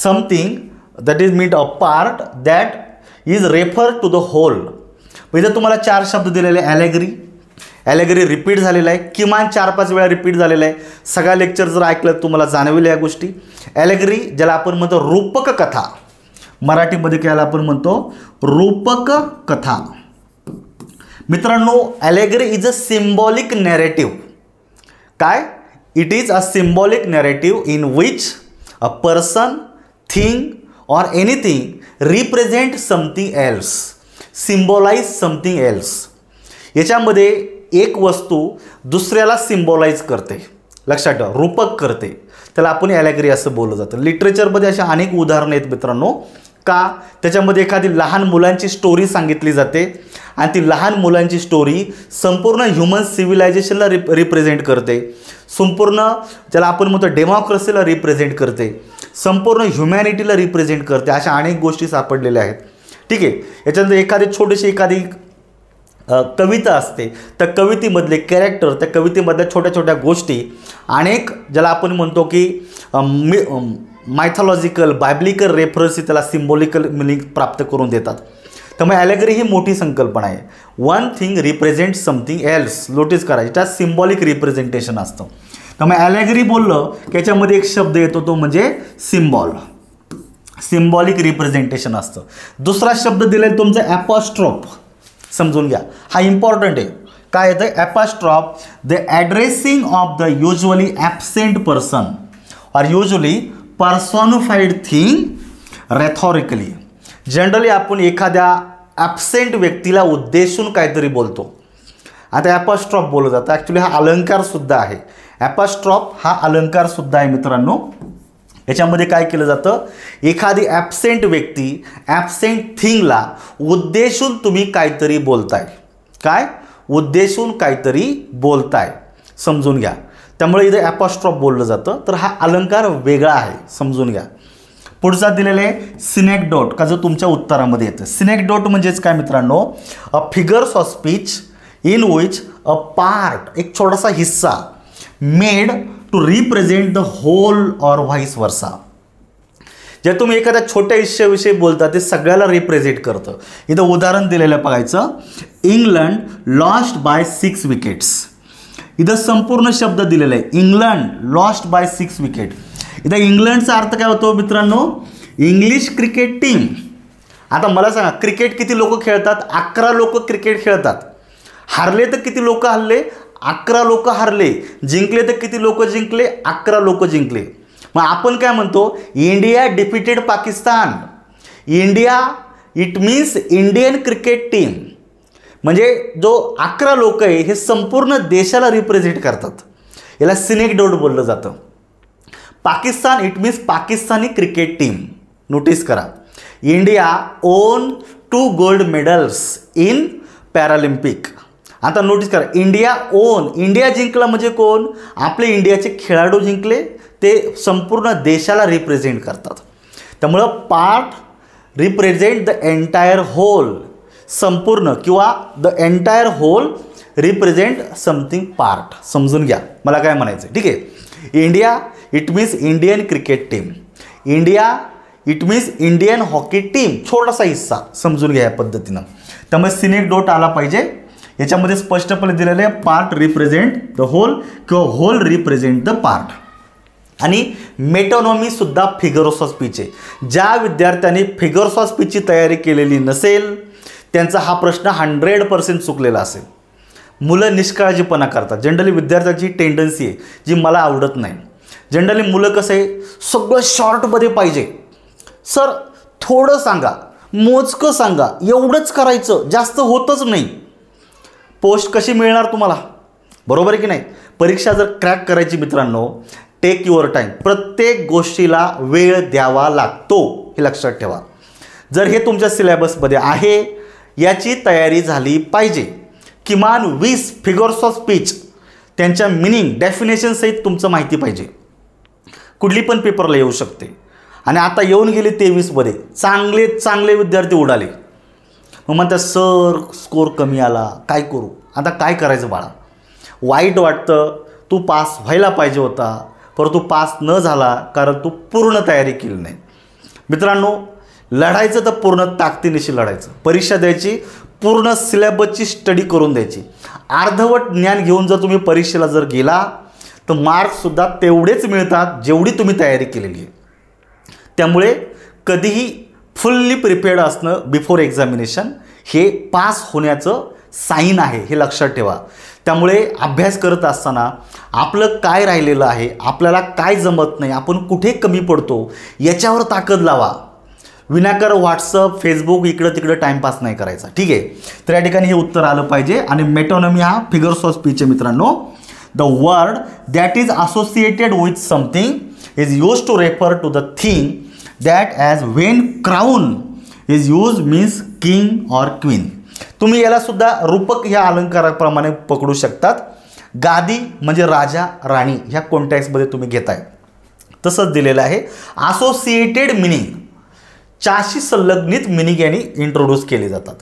something that is meant a part that is refer to the whole. इथं तुम्हाला 4 शब्द दिलेले. ॲलेगरी रिपीट झालेला आहे, किमान 4-5 वेळा रिपीट झालेला आहे. सगळ्या लेक्चर जर ऐकलं तुम्हाला जाणवेल या गोष्टी. ॲलेगरी ज्याला आपण म्हणतो रूपक कथा, मराठीमध्ये काय आपण म्हणतो रूपक कथा. मित्रांनो, allegory is a symbolic narrative. काय, it is a symbolic narrative in which a person, thing or anything represent something else, symbolize something else. याच्यामध्ये एक वस्तू दुसऱ्याला सिम्बॉलाइज करते, लक्षात ठेवा, रूपक करते, त्याला आपण ॲलेगरी असं बोललं जातं. लिटरेचरमध्ये अशा अनेक उदाहरणं आहेत मित्रांनो. का, त्याच्यामध्ये एखादी लहान मुलांची स्टोरी सांगितली जाते आणि ती लहान मुलांची स्टोरी संपूर्ण ह्युमन सिव्हिलायझेशनला रिप्रेझेंट करते, संपूर्ण ज्याला आपण म्हणतो डेमोक्रेसीला रिप्रेझेंट करते, संपूर्ण ह्युमॅनिटीला रिप्रेझेंट करते. अशा अनेक गोष्टी सापडलेल्या आहेत. ठीक आहे. याच्यानंतर एखादी कविता असते, त्या कवितेमधले कॅरेक्टर, त्या कवितेमधल्या छोट्या छोट्या गोष्टी अनेक ज्याला आपण म्हणतो की मायथॉलॉजिकल बायब्लिकल रेफरन्स त्याला सिम्बॉलिकल मिनिंग प्राप्त करून देतात. त्यामुळे ॲलेगरी ही मोठी संकल्पना आहे. One thing represent something else. Notice करा, इट सिम्बॉलिक रिप्रेझेंटेशन असतं. त्यामुळे ॲलेगरी बोललं की याच्यामध्ये एक शब्द येतो तो म्हणजे सिम्बॉल, सिम्बॉलिक रिप्रेझेंटेशन असतं. दुसरा शब्द दिला आहे तुमचा ॲपॉस्ट्रॉफ. समजून घ्या, हा इम्पॉर्टंट आहे. काय येतं? Apostrophe the addressing of the usually absent person or usually personified thing rhetorically. Generally आपण एखाद्या ॲबसेंट व्यक्तीला उद्देशून काहीतरी बोलतो. आता ॲपॉस्ट्रॉफ बोललं जातं. ॲक्च्युली हा अलंकारसुद्धा आहे. ॲपॉस्ट्रॉफ हा अलंकारसुद्धा आहे मित्रांनो. याच्यामध्ये काय केलं जातं? एखादी ॲबसेंट व्यक्ती, ॲबसेंट थिंगला उद्देशून तुम्ही काहीतरी बोलताय. काय? उद्देशून काहीतरी बोलताय. समजून घ्या. त्यामुळे इथे ॲपॉस्ट्रॉफ बोललं जातं. तर हा अलंकार वेगळा आहे, समजून घ्या. पुढचा दिलेला आहे सिनेक्डोट, का जो तुमच्या उत्तरामध्ये येतं. सिनेक्डोट म्हणजेच काय मित्रांनो? A figures of speech in which a part, एक छोटासा हिस्सा made to represent the whole or vice versa. जे तुम्ही एखाद्या छोट्या हिस्साविषयी बोलता ते सगळ्याला रिप्रेझेंट करतं. इथं उदाहरण दिलेलं बघायचं. England lost by 6 wickets. इथं संपूर्ण शब्द दिलेला आहे. England lost by 6 wicket. इथं इंग्लंडचा अर्थ काय होतो मित्रांनो? English cricket team. आता मला सांगा, क्रिकेट किती लोक खेळतात? 11 लोक क्रिकेट खेळतात. हारले तर किती लोक हरले? 11 लोक हारले. जिंकले तर किती लोक जिंकले? 11 लोक जिंकले. मग आपण काय म्हणतो? India defeated Pakistan. India it means Indian cricket team. म्हणजे जो 11 लोक आहे हे संपूर्ण देशाला रिप्रेझेंट करतात. याला सिनेक्डोट बोललं जातं. Pakistan it means Pakistani cricket team. Notice करा. India won 2 gold medals in Paralympic. आता नोटीस करा, इंडिया ओन, इंडिया जिंकला म्हणजे कोण? आपले इंडियाचे खेळाडू जिंकले. ते संपूर्ण देशाला रिप्रेझेंट करतात. त्यामुळं part represent the entire whole. संपूर्ण किंवा the entire whole represent something part. समजून घ्या मला काय म्हणायचं. ठीक आहे. India it means Indian cricket team. India it means Indian hockey team. छोटासा हिस्सा. समजून घ्या या पद्धतीनं. त्यामुळे सिनेक्डोट आला पाहिजे. याच्यामध्ये स्पष्टपणे दिलेलं आहे पार्ट रिप्रेझेंट द होल किंवा होल रिप्रेझेंट द पार्ट. आणि मेटोनॉमी सुद्धा फिगर्स ऑफ स्पीच आहे. ज्या विद्यार्थ्यांनी फिगर्स ऑफ स्पीचची तयारी केलेली नसेल त्यांचा हा प्रश्न 100% चुकलेला असेल. मुलं निष्काळजीपणा करतात. जनरली विद्यार्थ्यांची टेंडन्सी आहे जी मला आवडत नाही. जनरली मुलं कसं आहे, सगळं शॉर्टमध्ये पाहिजे. सर थोडं सांगा, मोजकं सांगा, एवढंच करायचं, जास्त होतच नाही. पोस्ट कशी मिळणार तुम्हाला? बरोबर आहे की नाही? परीक्षा जर क्रॅक करायची मित्रांनो, टेक युअर टाईम. प्रत्येक गोष्टीला वेळ द्यावा लागतो, हे लक्षात ठेवा. जर हे तुमच्या सिलेबसमध्ये आहे, याची तयारी झाली पाहिजे. किमान 20 फिगर्स ऑफ स्पीच, त्यांच्या मिनिंग डेफिनेशनसहित तुमचं माहिती पाहिजे. कुठली पण पेपरला येऊ शकते. आणि आता येऊन गेले 23मध्ये चांगले चांगले विद्यार्थी उडाले. मग म्हणतात सर स्कोर कमी आला, काय करू? आता काय करायचं बाळा? वाईट वाटतं. तू पास व्हायला पाहिजे होता, परंतु पास न झाला कारण तू पूर्ण तयारी केली नाही. मित्रांनो, लढायचं तर पूर्ण ताकदीनिशी लढायचं. परीक्षा द्यायची, पूर्ण सिलेबसची स्टडी करून द्यायची. अर्धवट ज्ञान घेऊन जर तुम्ही परीक्षेला जर गेला तर मार्क्ससुद्धा तेवढेच मिळतात जेवढी तुम्ही तयारी केलेली आहे. त्यामुळे कधीही फुल्ली प्रिपेअर्ड असणं बिफोर एक्झामिनेशन हे पास होण्याचं साईन आहे, हे लक्षात ठेवा. त्यामुळे अभ्यास करत असताना आपलं काय राहिलेलं आहे, आपल्याला काय जमत नाही, आपण कुठे कमी पडतो याच्यावर ताकद लावा. विनाकर व्हॉट्सअप फेसबुक इकडं तिकडं टाईमपास नाही करायचा. ठीक आहे. तर या ठिकाणी हे उत्तर आलं पाहिजे. आणि मेटोनॉमी हा फिगर्स ऑफ स्पीच आहे मित्रांनो. The word that is associated with something is use to refer to the thing that as when crown is use means king or queen. तुम्ही याला सुद्धा रूपक ह्या अलंकाराप्रमाणे पकडू शकतात. गादी म्हणजे राजा राणी ह्या कॉन्टेक्स्टमध्ये तुम्ही घेताय तसंच दिलेलं आहे. असोसिएटेड मिनिंग, चारशी संलग्नित मिनिंग यांनी इंट्रोड्यूस केले जातात.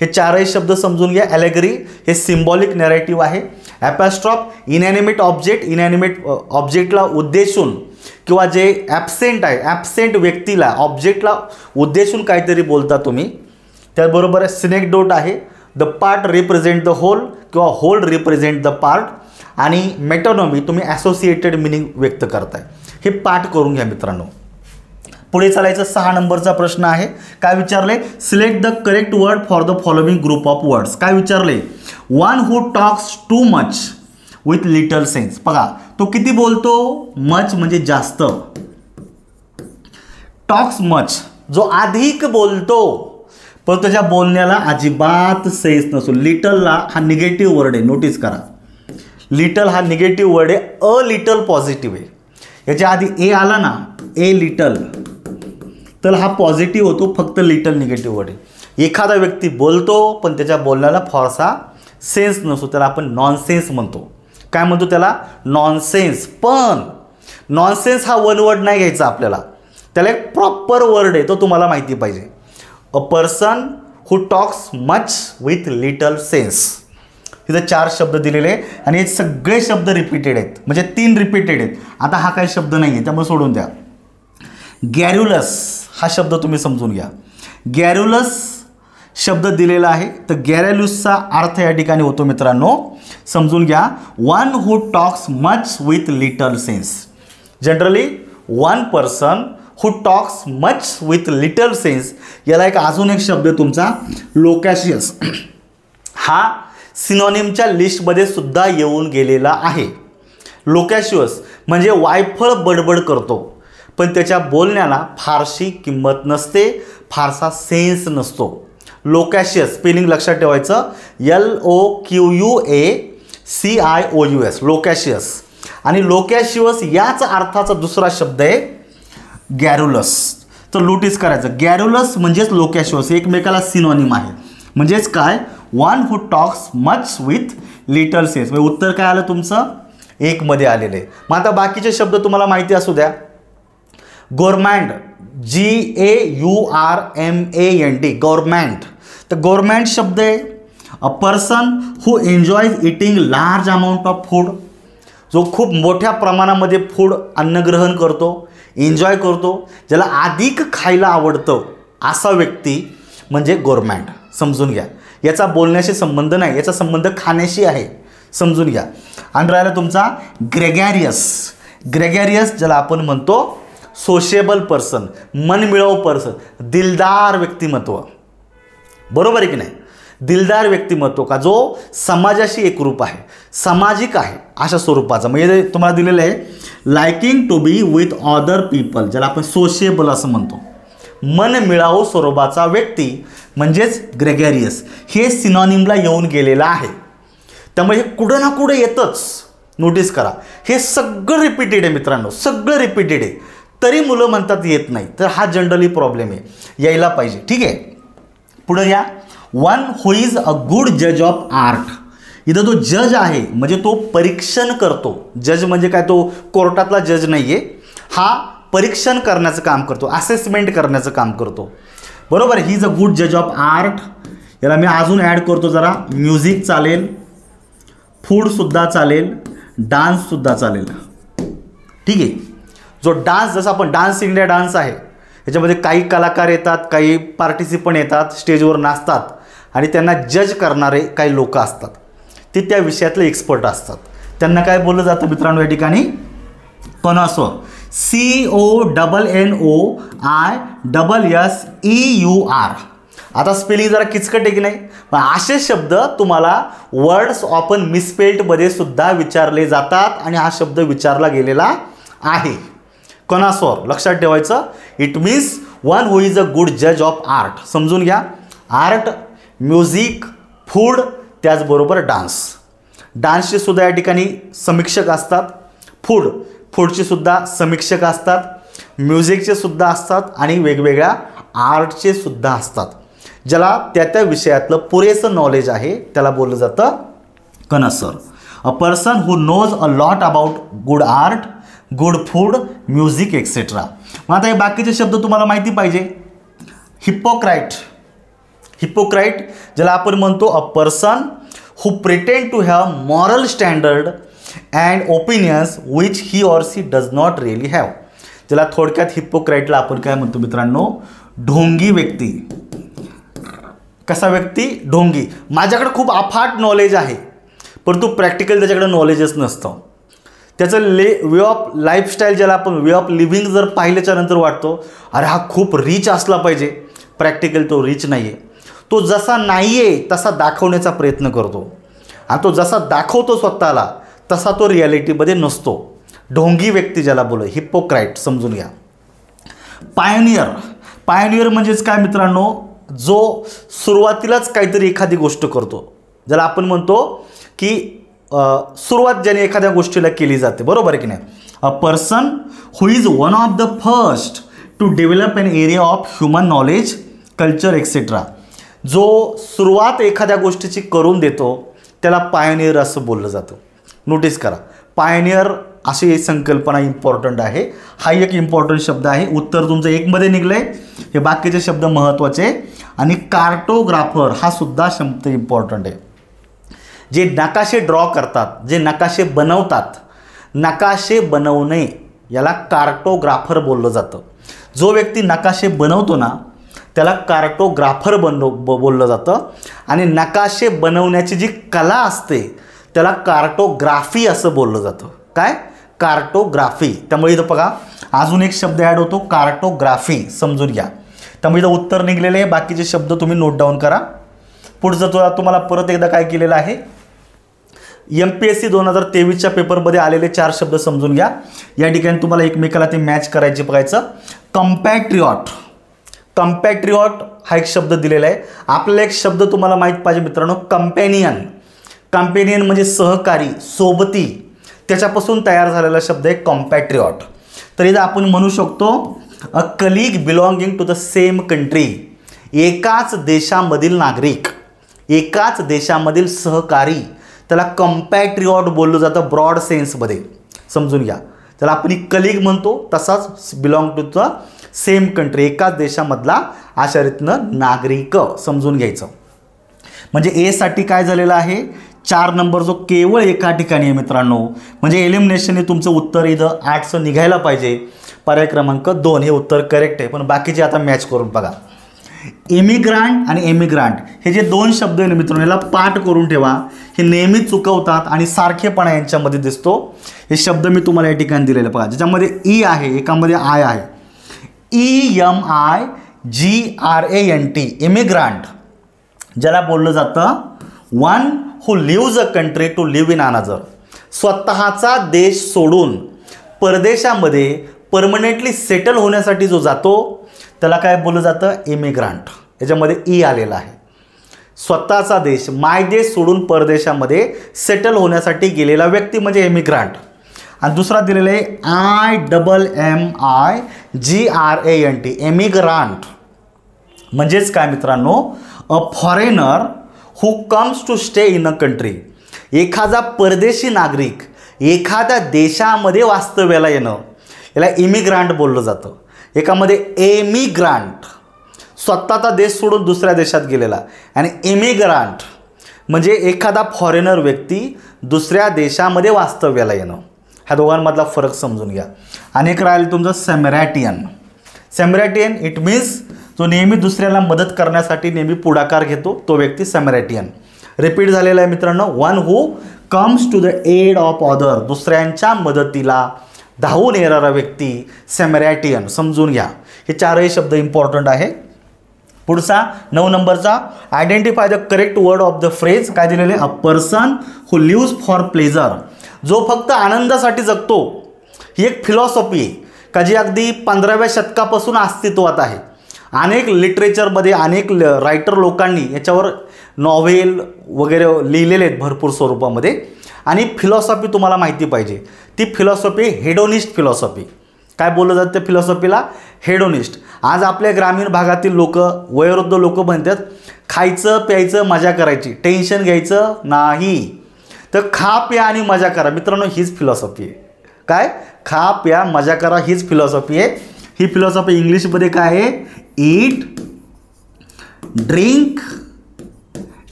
हे चारही शब्द समजून घ्या. ॲलेगरी हे सिम्बॉलिक नॅरेटिव्ह आहे. ॲपॉस्ट्रॉफ इनॅनिमेट ऑब्जेक्ट, इनॅनिमेट ऑब्जेक्टला उद्देशून किंवा जे ॲबसेंट आहे ॲबसेंट व्यक्तीला ऑब्जेक्टला उद्देशून काहीतरी बोलता तुम्ही. त्याचबरोबर सिनेक्डोट आहे the part represent the whole किंवा होल रिप्रेझेंट द पार्ट. आणि मेटोनॉमी तुम्ही ॲसोसिएटेड मिनिंग व्यक्त करताय. हे पाठ करून घ्या मित्रांनो. पुढे चालायचं 6 नंबरचा प्रश्न आहे. काय विचारले? Select the correct word for the following group of words. काय विचारले? One who talks too much with little sense. बघा तो किती बोलतो? मच म्हणजे जास्त. टॉक्स मच जो अधिक बोलतो पण त्याच्या बोलण्याला अजिबात सेन्स नसतो. लिटलला हा निगेटिव्ह वर्ड आहे, नोटीस करा. लिटल हा निगेटिव्ह वर्ड आहे, अ लिटल पॉझिटिव्ह आहे. याच्या आधी ए आला ना, ए लिटल, तर हा पॉझिटिव्ह होतो, फक्त लिटल निगेटिव्ह वर्ड आहे. एखादा व्यक्ती बोलतो पण त्याच्या बोलण्याला फारसा सेन्स नसतो, त्याला आपण नॉनसेन्स म्हणतो. काय म्हणतो त्याला? नॉनसेन्स. पण नॉनसेन्स हा वन वर्ड नाही घ्यायचा आपल्याला, त्याला एक प्रॉपर वर्ड आहे, तो तुम्हाला माहिती पाहिजे. अ person who talks much with little sense. तिथे 4 शब्द दिलेले आहे आणि हे सगळे शब्द रिपीटेड आहेत, म्हणजे 3 रिपीटेड आहेत. आता हा काही शब्द नाही आहे त्यामुळे सोडून द्या. गॅरुलस हा शब्द तुम्ही समजून घ्या. गॅरुलस शब्द दिलेला आहे, तर गॅरुलसचा अर्थ या ठिकाणी होतो मित्रांनो, समजून घ्या. One who talks much with little sense. Generally one person who talks much with little sense. याला एक अजून एक शब्द तुमचा लोकॅशियस, हा सिनॉनिमच्या लिस्टमध्ये सुद्धा येऊन गेलेला आहे. लोकॅशियस म्हणजे वायफळ बडबड करतो पण त्याच्या बोलण्याला फारशी किंमत नसते, फारसा सेन्स नसतो. लोकॅशियस स्पेलिंग लक्षात ठेवायचं, LOQUACIOUS, लोकॅशियस. आणि लोकॅशियस याच अर्थाचा दुसरा शब्द आहे गॅरुलस. तर नोटीस करायचं, गॅरुलस म्हणजेच लोकॅशियस एकमेकाला सिनॉनिम आहे. म्हणजेच काय? One who talks much with little sense. म्हणजे उत्तर काय आलं तुमचं? 1 मध्ये आलेलं आहे. मग आता बाकीचे शब्द तुम्हाला माहिती असू द्या. Government, GAURMANT, government. तर गव्हर्नमेंट शब्द आहे. A person who enjoys eating large amount of food, जो खूप मोठ्या प्रमाणामध्ये फूड अन्नग्रहण करतो, एन्जॉय करतो, ज्याला अधिक खायला आवडतं, असा व्यक्ती म्हणजे गव्हर्नमेंट. समजून घ्या. याचा बोलण्याशी संबंध नाही, याचा संबंध खाण्याशी आहे, समजून घ्या. आणि राहिला तुमचा ग्रेगॅरियस. ग्रेगॅरियस ज्याला आपण म्हणतो सोशेबल पर्सन, मनमिळाऊ पर्सन, दिलदार व्यक्तिमत्व. बरोबर आहे की नाही? दिलदार व्यक्तिमत्व का जो समाजाशी एकरूप आहे, सामाजिक आहे, अशा स्वरूपाचा. म्हणजे तुम्हाला दिलेलं आहे liking to be with other people, ज्याला आपण सोशेबल असं म्हणतो. मनमिळाऊ स्वरूपाचा व्यक्ती म्हणजेच ग्रेगॅरियस. हे सिनॉनिमला येऊन गेलेलं आहे, त्यामुळे हे कुठं ना कुठं येतच. नोटीस करा, हे सगळं रिपीटेड आहे मित्रांनो, सगळं रिपीटेड आहे, तरी मुलं म्हणतात येत नाही. तर हा जनरली प्रॉब्लेम आहे, यायला पाहिजे. ठीक आहे, पुढे या. One who is a good जज ऑफ आर्ट. इथं तो जज आहे म्हणजे तो परीक्षण करतो. जज म्हणजे काय? तो कोर्टातला जज नाही आहे, हा परीक्षण करण्याचं काम करतो, असेसमेंट करण्याचं काम करतो. बरोबर. ही इज अ गुड जज ऑफ आर्ट. याला मी अजून ॲड करतो जरा. म्युझिक चालेल, फूडसुद्धा चालेल, डान्ससुद्धा चालेल. ठीक आहे. जो डान्स, जसं आपण डान्स इंडिया डान्स आहे, याच्यामध्ये काही कलाकार येतात, काही पार्टिसिपंट येतात, स्टेजवर नाचतात आणि त्यांना जज करणारे काही लोक असतात, ते त्या विषयातले एक्सपर्ट असतात. त्यांना काय बोललं जातं मित्रांनो या ठिकाणी? कॉनॉसर. CONNOISSEUR. आता स्पेलिंग जरा किचकट आहे की नाही? पण असे शब्द तुम्हाला वर्ड्स ऑफन मिसस्पेल्डमध्ये सुद्धा विचारले जातात आणि हा शब्द विचारला गेलेला आहे. कॉनॉसर लक्षात ठेवायचं. It means one who is a good जज ऑफ आर्ट. समजून घ्या. आर्ट, म्युझिक, फूड, त्याचबरोबर डान्स. डान्सचे सुद्धा या ठिकाणी समीक्षक असतात, फूडचे सुद्धा समीक्षक असतात, म्युझिकचे सुद्धा असतात आणि वेगवेगळ्या आर्टचे सुद्धा असतात. ज्याला त्या त्या विषयातलं पुरेसं नॉलेज आहे त्याला बोललं जातं connoisseur. A person who knows a lot about good art, good food, music etcetera. मग आता हे बाकीचे शब्द तुम्हाला माहिती पाहिजे. हिपोक्राईट. हिपोक्राईट ज्याला आपण म्हणतो a person who pretend to have moral standard and opinions which he or she does not really have. ज्याला थोडक्यात हिपोक्राईटला आपण काय म्हणतो मित्रांनो? ढोंगी व्यक्ती. कसा व्यक्ती? ढोंगी. माझ्याकडे खूप अफाट नॉलेज आहे परंतु प्रॅक्टिकल त्याच्याकडे नॉलेजच नसतं. त्याचं वे ऑफ लाईफस्टाईल ज्याला आपण वे ऑफ लिव्हिंग जर पाहिल्याच्या नंतर वाटतो अरे हा खूप रिच असला पाहिजे. प्रॅक्टिकल तो रिच नाही आहे. तो जसा नाही आहे तसा दाखवण्याचा प्रयत्न करतो आणि तो जसा दाखवतो स्वतःला तसा तो रिॲलिटीमध्ये नसतो. ढोंगी व्यक्ती ज्याला बोल, हिपोक्राईट समजून घ्या. पायनियर म्हणजेच काय मित्रांनो, जो सुरुवातीलाच काहीतरी एखादी गोष्ट करतो, ज्याला आपण म्हणतो की सुरुवात ज्याने एखाद्या गोष्टीला केली जाते, बरोबर आहे की नाही. A person who is one of the first to develop an area of human knowledge, culture etcetera. जो सुरुवात एखाद्या गोष्टीची करून देतो त्याला पायनियर असं बोललं जातं. नोटीस करा, पायनियर अशी संकल्पना इम्पॉर्टंट आहे. हा एक इम्पॉर्टंट शब्द आहे. उत्तर तुमचं एकमध्ये निघलं आहे. हे बाकीचे शब्द महत्त्वाचे. आणि कार्टोग्राफर हा सुद्धा शब्द इम्पॉर्टंट आहे. जे नकाशे ड्रॉ करतात, जे नकाशे बनवतात, नकाशे बनवणे याला कार्टोग्राफर बोललं जातं. जो व्यक्ती नकाशे बनवतो ना त्याला कार्टोग्राफर बोललं जातं. आणि नकाशे बनवण्याची जी कला असते त्याला कार्टोग्राफी असं बोललं जातं. काय? कार्टोग्राफी. त्यामुळे इथं बघा अजून एक शब्द ॲड होतो, कार्टोग्राफी. समजून घ्या. त्यामुळे इथं उत्तर निघलेले आहे. बाकीचे शब्द तुम्ही नोट डाऊन करा. पुढचं तुम्हाला परत एकदा काय केलेलं आहे, MPSC 2023च्या पेपरमध्ये आलेले 4 शब्द समजून घ्या. या ठिकाणी तुम्हाला एकमेकाला ते मॅच करायचे बघायचं. कम्पॅट्रिऑट हा एक शब्द दिलेला आहे. आपल्याला एक शब्द तुम्हाला माहीत पाहिजे मित्रांनो, कंपॅनियन म्हणजे सहकारी, सोबती, त्याच्यापासून तयार झालेला शब्द आहे कम्पॅट्रिऑट. तर इथं आपण म्हणू शकतो a colleague belonging to the same country. एकाच देशामधील नागरिक, एकाच देशामधील सहकारी, त्याला कम्पॅट्रिऑट बोललं जातं ब्रॉड सेन्समध्ये. समजून घ्या. त्याला आपण कलीग म्हणतो, तसाच belong to the same country, एकाच देशामधला अशा रीतीनं नागरिक समजून घ्यायचं. म्हणजे ए साठी काय झालेलं आहे, 4 नंबर जो केवळ एका ठिकाणी आहे मित्रांनो. म्हणजे एलिमिनेशन हे तुमचं उत्तर इथं 8चं निघायला पाहिजे. पर्याय क्रमांक 2 हे उत्तर करेक्ट आहे. पण बाकीचे आता मॅच करून बघा. इमिग्रांट आणि एमिग्रांट हे जे 2 शब्द आहे मित्रांनो, याला पाठ करून ठेवा. हे नेहमी चुकवतात आणि सारखेपणा यांच्यामध्ये दिसतो. हे शब्द मी तुम्हाला या ठिकाणी दिलेले बघा. ज्याच्यामध्ये ई आहे, एकामध्ये आय आहे. EMIGRANT, इमिग्रांट, ज्याला बोललं जातं one who lives a country to live in another. स्वतःचा देश सोडून परदेशामध्ये परमनेंटली सेटल होण्यासाठी जो जातो त्याला काय बोललं जातं, इमिग्रांट. याच्यामध्ये ई आलेला आहे. स्वतःचा देश, माय देश सोडून परदेशामध्ये सेटल होण्यासाठी गेलेला व्यक्ती म्हणजे इमिग्रांट. आणि दुसरा दिलेला आहे IMMIGRANT, एमिग्रांट. म्हणजेच काय मित्रांनो, a foreigner who comes to stay in a country. एखादा परदेशी नागरिक एखाद्या देशामध्ये वास्तव्याला येणं याला इमिग्रांट बोललं जातं. एकामध्ये एमिग्रांट, स्वतःचा देश सोडून दुसऱ्या देशात गेलेला. आणि इमिग्रांट म्हणजे एखादा फॉरेनर व्यक्ती दुसऱ्या देशामध्ये वास्तव्याला येणं. ह्या दोघांमधला फरक समजून घ्या. आणि एक राहील तुमचं सॅमरॅटियन. सॅमरॅटियन इट मीन्स जो नेहमी दुसऱ्याला मदत करण्यासाठी नेहमी पुढाकार घेतो तो व्यक्ती सॅमरॅटियन. रिपीट झालेला आहे मित्रांनो, one who comes to the aid of other, दुसऱ्यांच्या मदतीला धावून येणारा व्यक्ती सॅमरॅटियन. समजून घ्या. हे 4ही शब्द इम्पॉर्टंट आहे. पुढचा 9 नंबरचा, identify the correct word of the phrase. काय दिलेले, a person who lives for pleasure, जो फक्त आनंदासाठी जगतो. ही एक फिलॉसॉफी आहे का जी अगदी 15व्या शतकापासून अस्तित्वात आहे. अनेक लिटरेचरमध्ये अनेक रायटर लोकांनी याच्यावर नॉव्हेल वगैरे लिहिलेले आहेत भरपूर स्वरूपामध्ये. आणि फिलॉसॉफी तुम्हाला माहिती पाहिजे, ती फिलॉसॉफी हेडोनिस्ट फिलॉसॉफी. काय बोललं जातं त्या फिलॉसॉफीला, हेडोनिस्ट. आज आपल्या ग्रामीण भागातील लोक, वयोवृद्ध लोक म्हणतात खायचं प्यायचं मजा करायची, टेन्शन घ्यायचं नाही. तर खा प्या आणि मजा करा मित्रांनो, हीच फिलॉसॉफी आहे. काय, खा प्या मजा करा हीच फिलॉसॉफी आहे. ही फिलॉसॉफी इंग्लिशमध्ये काय आहे, eat drink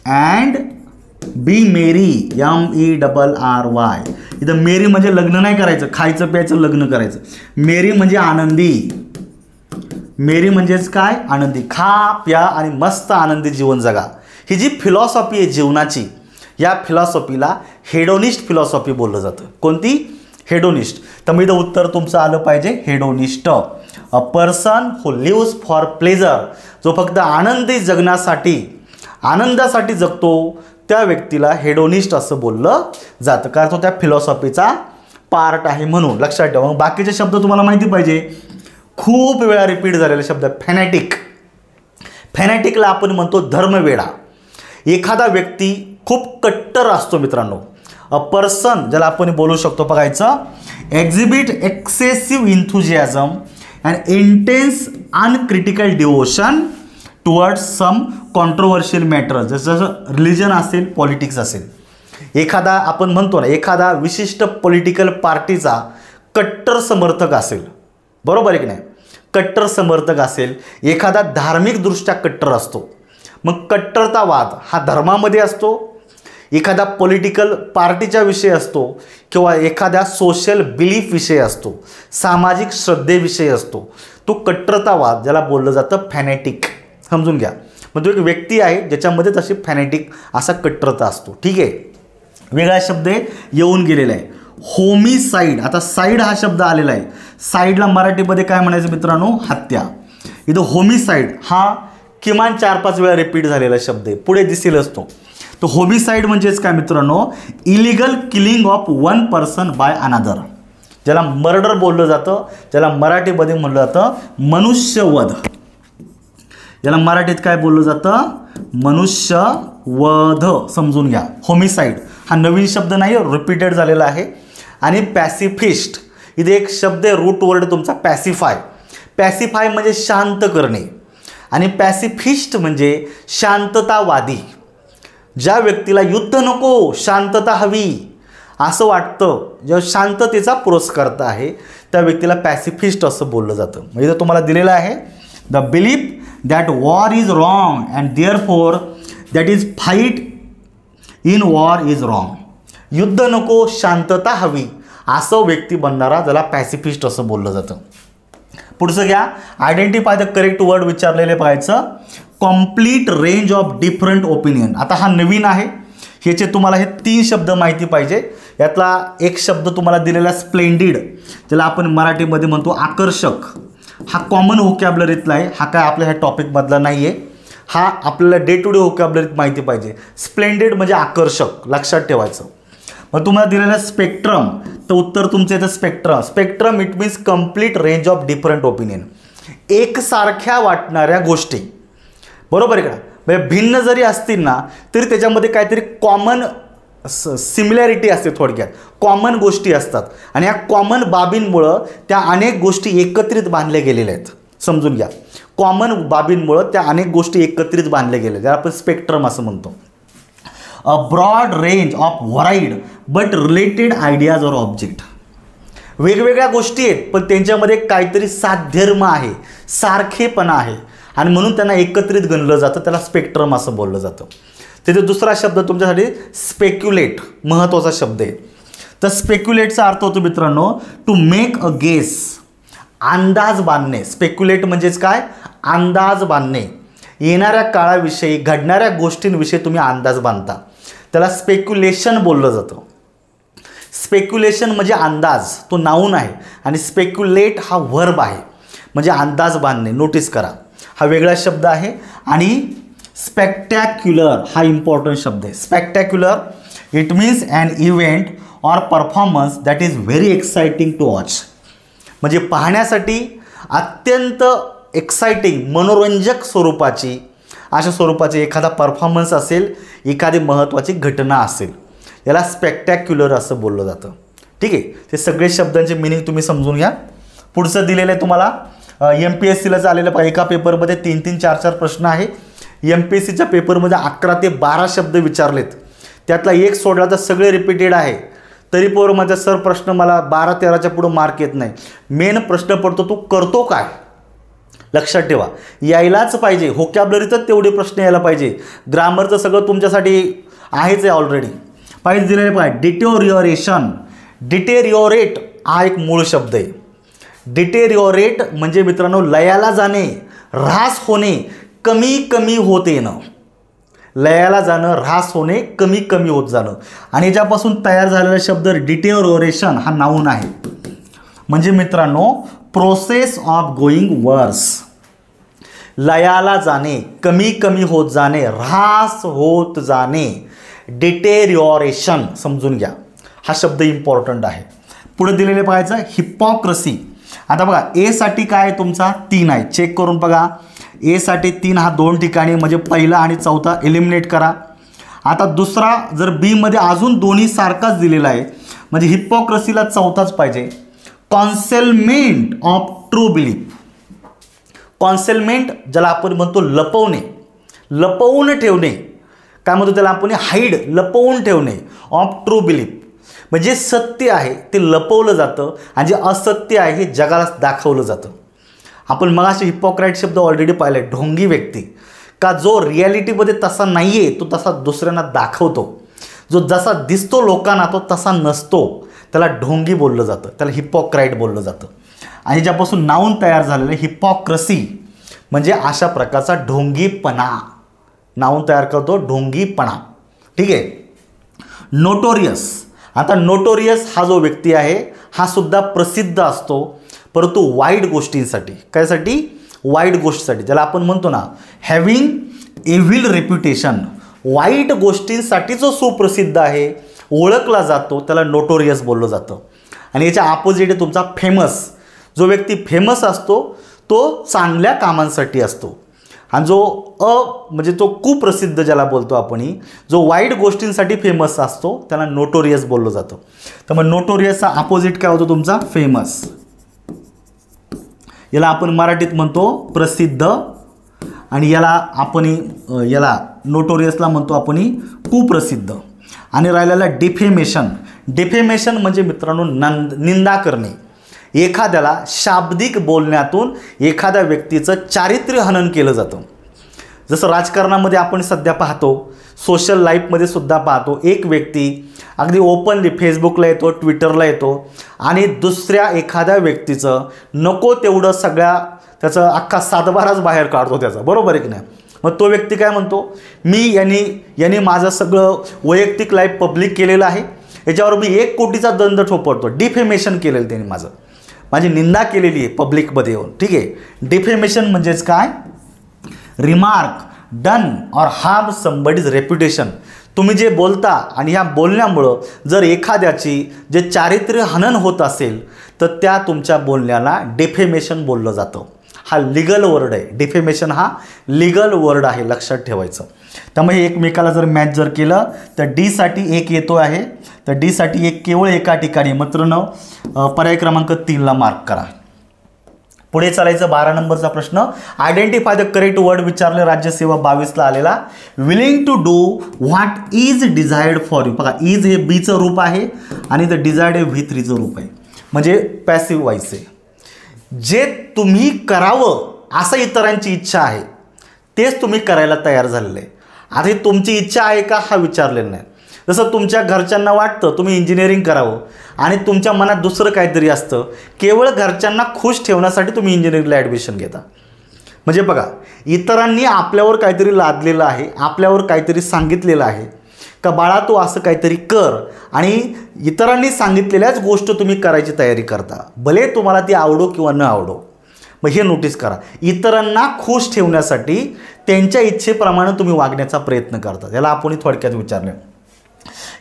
and be merry, MERRY. इथं मेरी म्हणजे लग्न नाही करायचं, खायचं प्यायचं लग्न करायचं. मेरी म्हणजे आनंदी. मेरी म्हणजेच काय, आनंदी. खा प्या आणि मस्त आनंदी जीवन जगा. ही जी फिलॉसॉफी आहे जीवनाची, या फिलॉसॉफीला हेडोनिस्ट फिलॉसॉफी बोललं जातं. कोणती? हेडोनिस्ट. तर मी इथं उत्तर तुमचं आलं पाहिजे hedonist. A person who lives for pleasure, जो फक्त आनंदी जगण्यासाठी आनंदासाठी जगतो त्या व्यक्तीला हेडोनिस्ट असं बोललं जातं, कारण तो त्या फिलॉसॉफीचा पार्ट आहे म्हणून. लक्षात ठेवा. मग बाकीचे शब्द तुम्हाला माहिती पाहिजे. खूप वेळा रिपीट झालेले शब्द फॅनॅटिक. फॅनॅटिकला आपण म्हणतो धर्मवेडा. एखादा व्यक्ती खूप कट्टर असतो मित्रांनो. अ पर्सन ज्याला आपण बोलू शकतो बघायचं, exhibit excessive enthusiasm and intense uncritical devotion towards some controversial matter, जसं रिलिजन असेल, पॉलिटिक्स असेल. एखादा आपण म्हणतो ना, एखादा विशिष्ट पॉलिटिकल पार्टीचा कट्टर समर्थक असेल, बरोबर आहे की नाही, कट्टर समर्थक असेल, एखादा धार्मिकदृष्ट्या कट्टर असतो. मग कट्टरतावाद हा धर्मामध्ये असतो, एखादा पॉलिटिकल पार्टीच्या विषयी असतो, किंवा एखाद्या सोशल बिलीफ विषयी असतो, सामाजिक श्रद्धेविषयी असतो. तो कट्टरतावाद ज्याला बोललं जातं फॅनेटिक. समजून घ्या. मग तो एक व्यक्ती आहे ज्याच्यामध्ये तशी फॅनेटिक असा कट्टरता असतो. ठीक आहे. वेगळा शब्द येऊन गेलेला आहे होमिसाईड. आता साईड हा शब्द आलेला आहे. साईडला मराठीमध्ये काय म्हणायचं मित्रांनो? हत्या. इथं होमिसाईड हा किमान 4-5 वेळा रिपीट झालेला शब्द आहे, पुढे दिसेलच तो. तर होमिसाईड म्हणजेच काय मित्रांनो? Illegal killing of one person by another, ज्याला मर्डर बोललं जातं, ज्याला मराठीमध्ये म्हणलं जातं मनुष्यवध. याला मराठीत काय बोललं जातं? मनुष्यवध. समजून घ्या. होमिसाईड हा नवीन शब्द नाही, रिपीटेड झालेला आहे. आणि पॅसिफिस्ट, इथे एक शब्द आहे, रूट वर्ड तुमचा पॅसिफाय. पॅसिफाय म्हणजे शांत करणे, आणि पॅसिफिस्ट म्हणजे शांततावादी. ज्या व्यक्तीला युद्ध नको, शांतता हवी असं वाटतं, जो शांततेचा पुरस्कर्ता आहे, त्या व्यक्तीला पॅसिफिस्ट असं बोललं जातं. म्हणजे तुम्हाला दिलेलं आहे the belief that war is wrong and therefore that is fight in war is wrong. युद्ध नको, शांतता हवी असं व्यक्ती बनणारा ज्याला पॅसिफिस्ट असं बोललं जातं. पुढचं घ्या. आयडेंटिफाय द करेक्ट वर्ड विचारलेले पाहायचं. Complete range of different opinion. आता हा नवीन आहे, ह्याचे तुम्हाला हे 3 शब्द माहिती पाहिजे. यातला एक शब्द तुम्हाला दिलेला स्प्लेंडिड, ज्याला आपण मराठीमध्ये म्हणतो आकर्षक. हा कॉमन व्होकॅब्युलरीतला आहे, हा काय आपल्या ह्या टॉपिकमधला नाही आहे. हा आपल्याला डे टू डे व्होकॅब्युलरीत माहिती पाहिजे. स्प्लेंडिड म्हणजे आकर्षक, लक्षात ठेवायचं. मग तुम्हाला दिलेलं स्पेक्ट्रम, तर उत्तर तुमचं येतं spectrum. Spectrum it means complete range of different opinion, एकसारख्या वाटणाऱ्या गोष्टी. बरोबर आहे का? म्हणजे भिन्न जरी असतील ना तरी त्याच्यामध्ये काहीतरी कॉमन सिमिलॅरिटी असते. थोडक्यात कॉमन गोष्टी असतात, आणि या कॉमन बाबींमुळं त्या अनेक गोष्टी एकत्रित बांधल्या गेलेल्या आहेत. समजून घ्या. कॉमन बाबींमुळं त्या अनेक गोष्टी एकत्रित बांधल्या गेल्या, ज्याला आपण स्पेक्ट्रम असं म्हणतो. A broad range of varied but related ideas or object. वेगवेगळ्या गोष्टी आहेत पण त्यांच्यामध्ये काहीतरी साधर्म्य आहे, सारखेपणा आहे, आणि म्हणून त्यांना एकत्रित गणलं जातं, त्याला स्पेक्ट्रम असं बोललं जातं. तिथे दुसरा शब्द तुमच्यासाठी स्पेक्युलेट, महत्त्वाचा शब्द आहे. तर स्पेक्युलेटचा अर्थ होतो मित्रांनो टू मेक अ गेस, अंदाज बांधणे. स्पेक्युलेट म्हणजेच काय? अंदाज बांधणे. येणाऱ्या काळाविषयी, घडणाऱ्या गोष्टींविषयी तुम्ही अंदाज बांधता, त्याला स्पेक्युलेशन बोललं जातं. स्पेक्युलेशन म्हणजे अंदाज, तो नाऊन आहे, आणि स्पेक्युलेट हा व्हर्ब आहे, म्हणजे अंदाज बांधणे. नोटीस करा, हा वेगळा शब्द आहे. आणि स्पेक्टॅक्युलर हा इम्पॉर्टंट शब्द आहे. Spectacular it means an event or performance that is very exciting to watch. म्हणजे पाहण्यासाठी अत्यंत एक्साइटिंग, मनोरंजक स्वरूपाची, अशा स्वरूपाची एखादा परफॉर्मन्स असेल, एखादी महत्त्वाची घटना असेल, याला स्पेक्टॅक्युलर असं बोललं जातं. ठीक आहे. ते सगळे शब्दांचे मिनिंग तुम्ही समजून घ्या. पुढचं दिलेलं आहे तुम्हाला MPSCला झालेलं पाहिजे. एका पेपरमध्ये 3-3, 4-4 प्रश्न आहे. MPSCच्या पेपरमध्ये 11 ते 12 शब्द विचारलेत, त्यातला एक सोडला तर सगळे रिपीटेड आहे. तरी पोर माझा सर प्रश्न मला 12-13च्या पुढं मार्क येत नाही. मेन प्रश्न पडतो तू करतो काय. लक्षात ठेवा, यायलाच पाहिजे. व्होकॅब्युलरीतच तेवढे प्रश्न यायला पाहिजे. ग्रामरचं सगळं तुमच्यासाठी आहेच आहे ऑलरेडी. पाहिजे दिलेलं पाहिजे. डिटेरिओरेशन, डिटेरिओरेट हा एक मूळ शब्द आहे. डिटेरिओरेट म्हणजे मित्रांनो लयाला जाणे, ऱ्हास होणे, कमी कमी होत येणं. लयाला जाणं, ऱ्हास होणे, कमी कमी होत जाणं. आणि याच्यापासून तयार झालेला शब्द डिटेरिओरेशन हा नाऊन आहे. म्हणजे मित्रांनो प्रोसेस ऑफ गोईंग वर्स, लयाला जाणे, कमी कमी होत जाणे, ऱ्हास होत जाणे, डिटेरिओरेशन समजून घ्या. हा शब्द इम्पॉर्टंट आहे. पुढे दिलेले बघायचं हिपॉक्रेसी. आता बघा ए साठी काय आहे तुमचा 3 आहे, चेक करून बघा. ए साठी 3 हा 2 ठिकाणी, म्हणजे पहिला आणि चौथा एलिमिनेट करा. आता दुसरा जर बी मध्ये अजून दोन्ही सारखाच दिलेला आहे, म्हणजे हिपॉक्रेसीला चौथाच पाहिजे. कॉन्सेलमेंट ऑफ ट्रू बिलीफ, कॉन्सेलमेंट ज्याला आपण म्हणतो लपवणे, लपवून ठेवणे, काय म्हणतो त्याला आपण हाईड, लपवून ठेवणे ऑफ ट्रू बिलीफ. म्हणजे सत्य आहे ते लपवलं जातं आणि जे असत्य आहे हे जगाला दाखवलं जातं. आपण मगाशी हिपॉक्राईट शब्द ऑलरेडी पाहिला आहे, ढोंगी व्यक्ती, का जो रिॲलिटीमध्ये तसा नाही आहे तो तसा दुसऱ्यांना दाखवतो, जो जसा दिसतो लोकांना तो तसा नसतो, त्याला ढोंगी बोललं जातं, त्याला हिपॉक्राईट बोललं जातं. आणि ज्यापासून नाऊन तयार झालेलं हिपॉक्रेसी म्हणजे अशा प्रकारचा ढोंगीपणा, नाऊन तयार करतो ढोंगीपणा. ठीक आहे. नोटोरियस, आता नोटोरियस हा जो व्यक्ती आहे हा सुद्धा प्रसिद्ध असतो, परंतु वाईट गोष्टींसाठी. कायसाठी? वाईट गोष्टीसाठी, ज्याला आपण म्हणतो ना हॅव्हिंग एव्हिल रेप्युटेशन, वाईट गोष्टींसाठी जो सुप्रसिद्ध आहे, ओळखला जातो, त्याला नोटोरियस बोललं जातं. आणि याच्या ऑपोजिट आहे तुमचा फेमस. जो व्यक्ती फेमस असतो तो चांगल्या कामांसाठी असतो, आणि जो म्हणजे तो कुप्रसिद्ध ज्याला बोलतो आपण, जो वाईट गोष्टींसाठी फेमस असतो त्याला नोटोरियस बोललं जातं. तर मग नोटोरियसचा अपोजिट काय होतो तुमचा? फेमस. याला आपण मराठीत म्हणतो प्रसिद्ध, आणि याला आपण याला नोटोरियसला म्हणतो आपण कुप्रसिद्ध. आणि राहिलेला डिफेमेशन. डिफेमेशन म्हणजे मित्रांनो निंदा करणे, एखाद्याला शाब्दिक बोलण्यातून एखाद्या व्यक्तीचं चारित्र्य हनन केलं जातं. जसं राजकारणामध्ये आपण सध्या पाहतो, सोशल लाईफमध्ये सुद्धा पाहतो, एक व्यक्ती अगदी ओपनली फेसबुकला येतो, ट्विटरला येतो आणि दुसऱ्या एखाद्या व्यक्तीचं नको तेवढं सगळ्या त्याचं अख्खा सातबाराच बाहेर काढतो त्याचा, बरोबर आहे की नाही? मग तो व्यक्ती काय म्हणतो, मी यांनी माझं सगळं वैयक्तिक लाईफ पब्लिक केलेलं आहे, याच्यावर मी 1 कोटीचा दंड ठोपवतो. डिफेमेशन केलेलं त्यांनी, माझी निंदा केलेली आहे पब्लिकमध्ये येऊन. ठीक आहे. डिफेमेशन म्हणजेच काय? Remark done or harm somebody's reputation. तुम्ही जे बोलता आणि ह्या बोलण्यामुळं जर एखाद्याची जे चारित्र्य हनन होत असेल तर त्या तुमच्या बोलण्याला डिफेमेशन बोललं जातं. हा लिगल वर्ड आहे. डिफेमेशन हा लिगल वर्ड आहे, लक्षात ठेवायचं. त्यामुळे एकमेकाला जर मॅच जर केलं तर डी साठी 1 येतो आहे, तर डी साठी 1 केवळ एका ठिकाणी, मित्रांनो पर्याय क्रमांक 3ला मार्क करा. पुढे चालायचं 12 नंबरचा प्रश्न. आयडेंटिफाय द करेक्ट वर्ड विचारले, राज्यसेवा 22ला आलेला. Willing to do what is desired for you. बघा इज हे बीचं रूप आहे आणि द डिझायर्ड हे V3चं रूप आहे, म्हणजे पॅसिव्ह व्हॉइस आहे. जे तुम्ही करावं असं इतरांची इच्छा आहे तेच तुम्ही करायला तयार झालेले. आता ही तुमची इच्छा आहे का हा विचारलेला नाही. जसं तुमच्या घरच्यांना वाटतं तुम्ही इंजिनिअरिंग करावं आणि तुमच्या मनात दुसरं काहीतरी असतं, केवळ घरच्यांना खुश ठेवण्यासाठी तुम्ही इंजिनिअरिंगला ॲडमिशन घेता. म्हणजे बघा इतरांनी आपल्यावर काहीतरी लादलेलं आहे, आपल्यावर काहीतरी सांगितलेलं आहे का बाळा तू असं काहीतरी कर, आणि इतरांनी सांगितलेल्याच गोष्ट तुम्ही करायची तयारी करता, भले तुम्हाला ती आवडो किंवा न आवडो. मग हे नोटीस करा, इतरांना खुश ठेवण्यासाठी त्यांच्या इच्छेप्रमाणे तुम्ही वागण्याचा प्रयत्न करता. याला आपण थोडक्यात विचारले.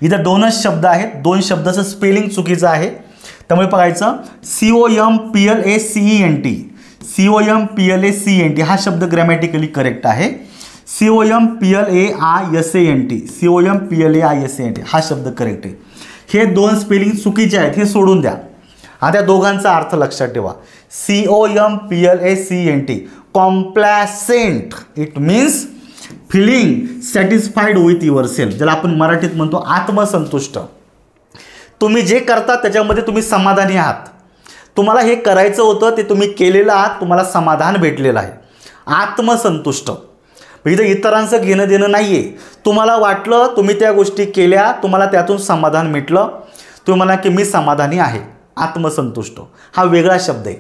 इथं 2च शब्द आहेत, 2 शब्दाचं स्पेलिंग चुकीचं आहे, त्यामुळे बघायचं COMPLACENT. COMPLACENT हा शब्द ग्रॅमॅटिकली करेक्ट आहे. COMPLAISANT हा शब्द करेक्ट आहे. हे 2 स्पेलिंग चुकीचे आहेत, हे सोडून द्या. आता दोघांचा अर्थ लक्षात ठेवा. COMPLACENT complacent, it means feeling satisfied with your self, ज्याला आपण मराठीत म्हणतो आत्मसंतुष्ट. तुम्ही जे करता त्याच्यामध्ये तुम्ही समाधानी आहात. तुम्हाला हे करायचं होतं ते तुम्ही केलेलं आहात, तुम्हाला समाधान भेटलेलं आहे, आत्मसंतुष्ट. इथं इतरांचं घेणं देणं नाही आहे. तुम्हाला वाटलं तुम्ही त्या गोष्टी केल्या, तुम्हाला त्यातून समाधान मिळलं, तुम्ही म्हणा की मी समाधानी आहे, आत्मसंतुष्ट. हा वेगळा शब्द आहे.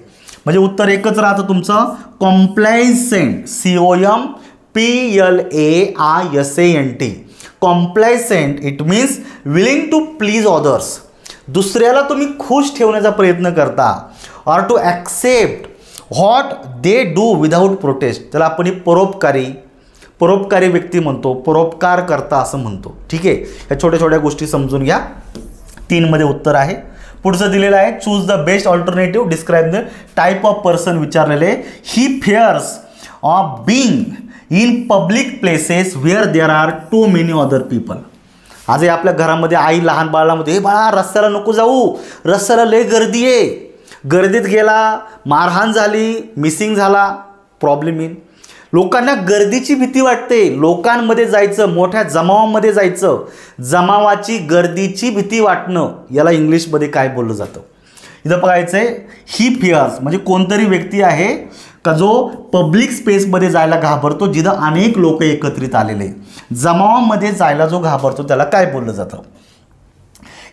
म्हणजे उत्तर एकच राहतं तुमचं complacent. PLAISANT. Complaisant it means willing to please others. दुसऱ्याला तुम्ही खुश ठेवण्याचा प्रयत्न करता. Or to accept what they do without protest. त्याला आपण परोपकारी व्यक्ती म्हणतो, परोपकार करता असं म्हणतो. ठीक आहे, या छोट्या छोट्या गोष्टी समजून घ्या. 3 मध्ये उत्तर आहे. पुढचं दिलेलं आहे choose the best alternative, describe the type of person विचारलेले. He fears of being in public places where there are too many other people. आजही आपल्या घरामध्ये आई लहान बाळामध्ये, हे बाळा रस्त्याला नको जाऊ, रस्त्याला लय गर्दी आहे. गर्दीत गेला, मारहाण झाली, मिसिंग झाला, प्रॉब्लेम येईल. लोकांना गर्दीची भीती वाटते. लोकांमध्ये जायचं, मोठ्या जमावामध्ये जायचं, जमावाची गर्दीची भीती वाटणं, याला इंग्लिशमध्ये काय बोललं जातं. इथं बघायचं आहे ही फिअर्स म्हणजे कोणतरी व्यक्ती आहे का जो पब्लिक स्पेसमध्ये जायला घाबरतो, जिथं अनेक लोक एकत्रित आलेले. जमावामध्ये जायला जो घाबरतो त्याला काय बोललं जातं.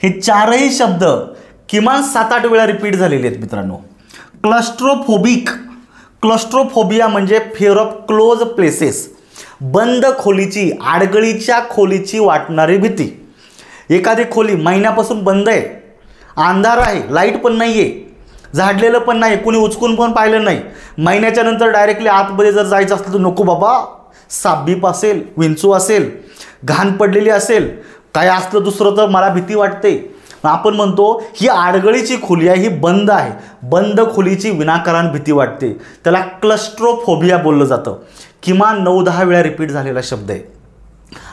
हे 4ही शब्द किमान 7-8 वेळा रिपीट झालेले आहेत मित्रांनो. क्लस्ट्रोफोबिया म्हणजे फिअर ऑफ क्लोज प्लेसेस, बंद खोलीची, आडगळीच्या खोलीची वाटणारी भीती. एखादी खोली महिन्यापासून बंद आहे, अंधार आहे, लाईट पण नाही आहे, झाडलेलं पण नाही, कोणी उचकून पण पाहिलं नाही, महिन्याच्या नंतर डायरेक्टली आतमध्ये जर जायचं असलं तर नको बाबा, सापबीप असेल, विंचू असेल, घाण पडलेली असेल, काय असलं दुसरं तर मला भीती वाटते. आपण म्हणतो ही आडगळीची खोली आहे, ही बंद आहे, बंद खोलीची विनाकारण भीती वाटते, त्याला क्लस्ट्रोफोबिया बोललं जातं. किमान 9-10 वेळा रिपीट झालेला शब्द आहे.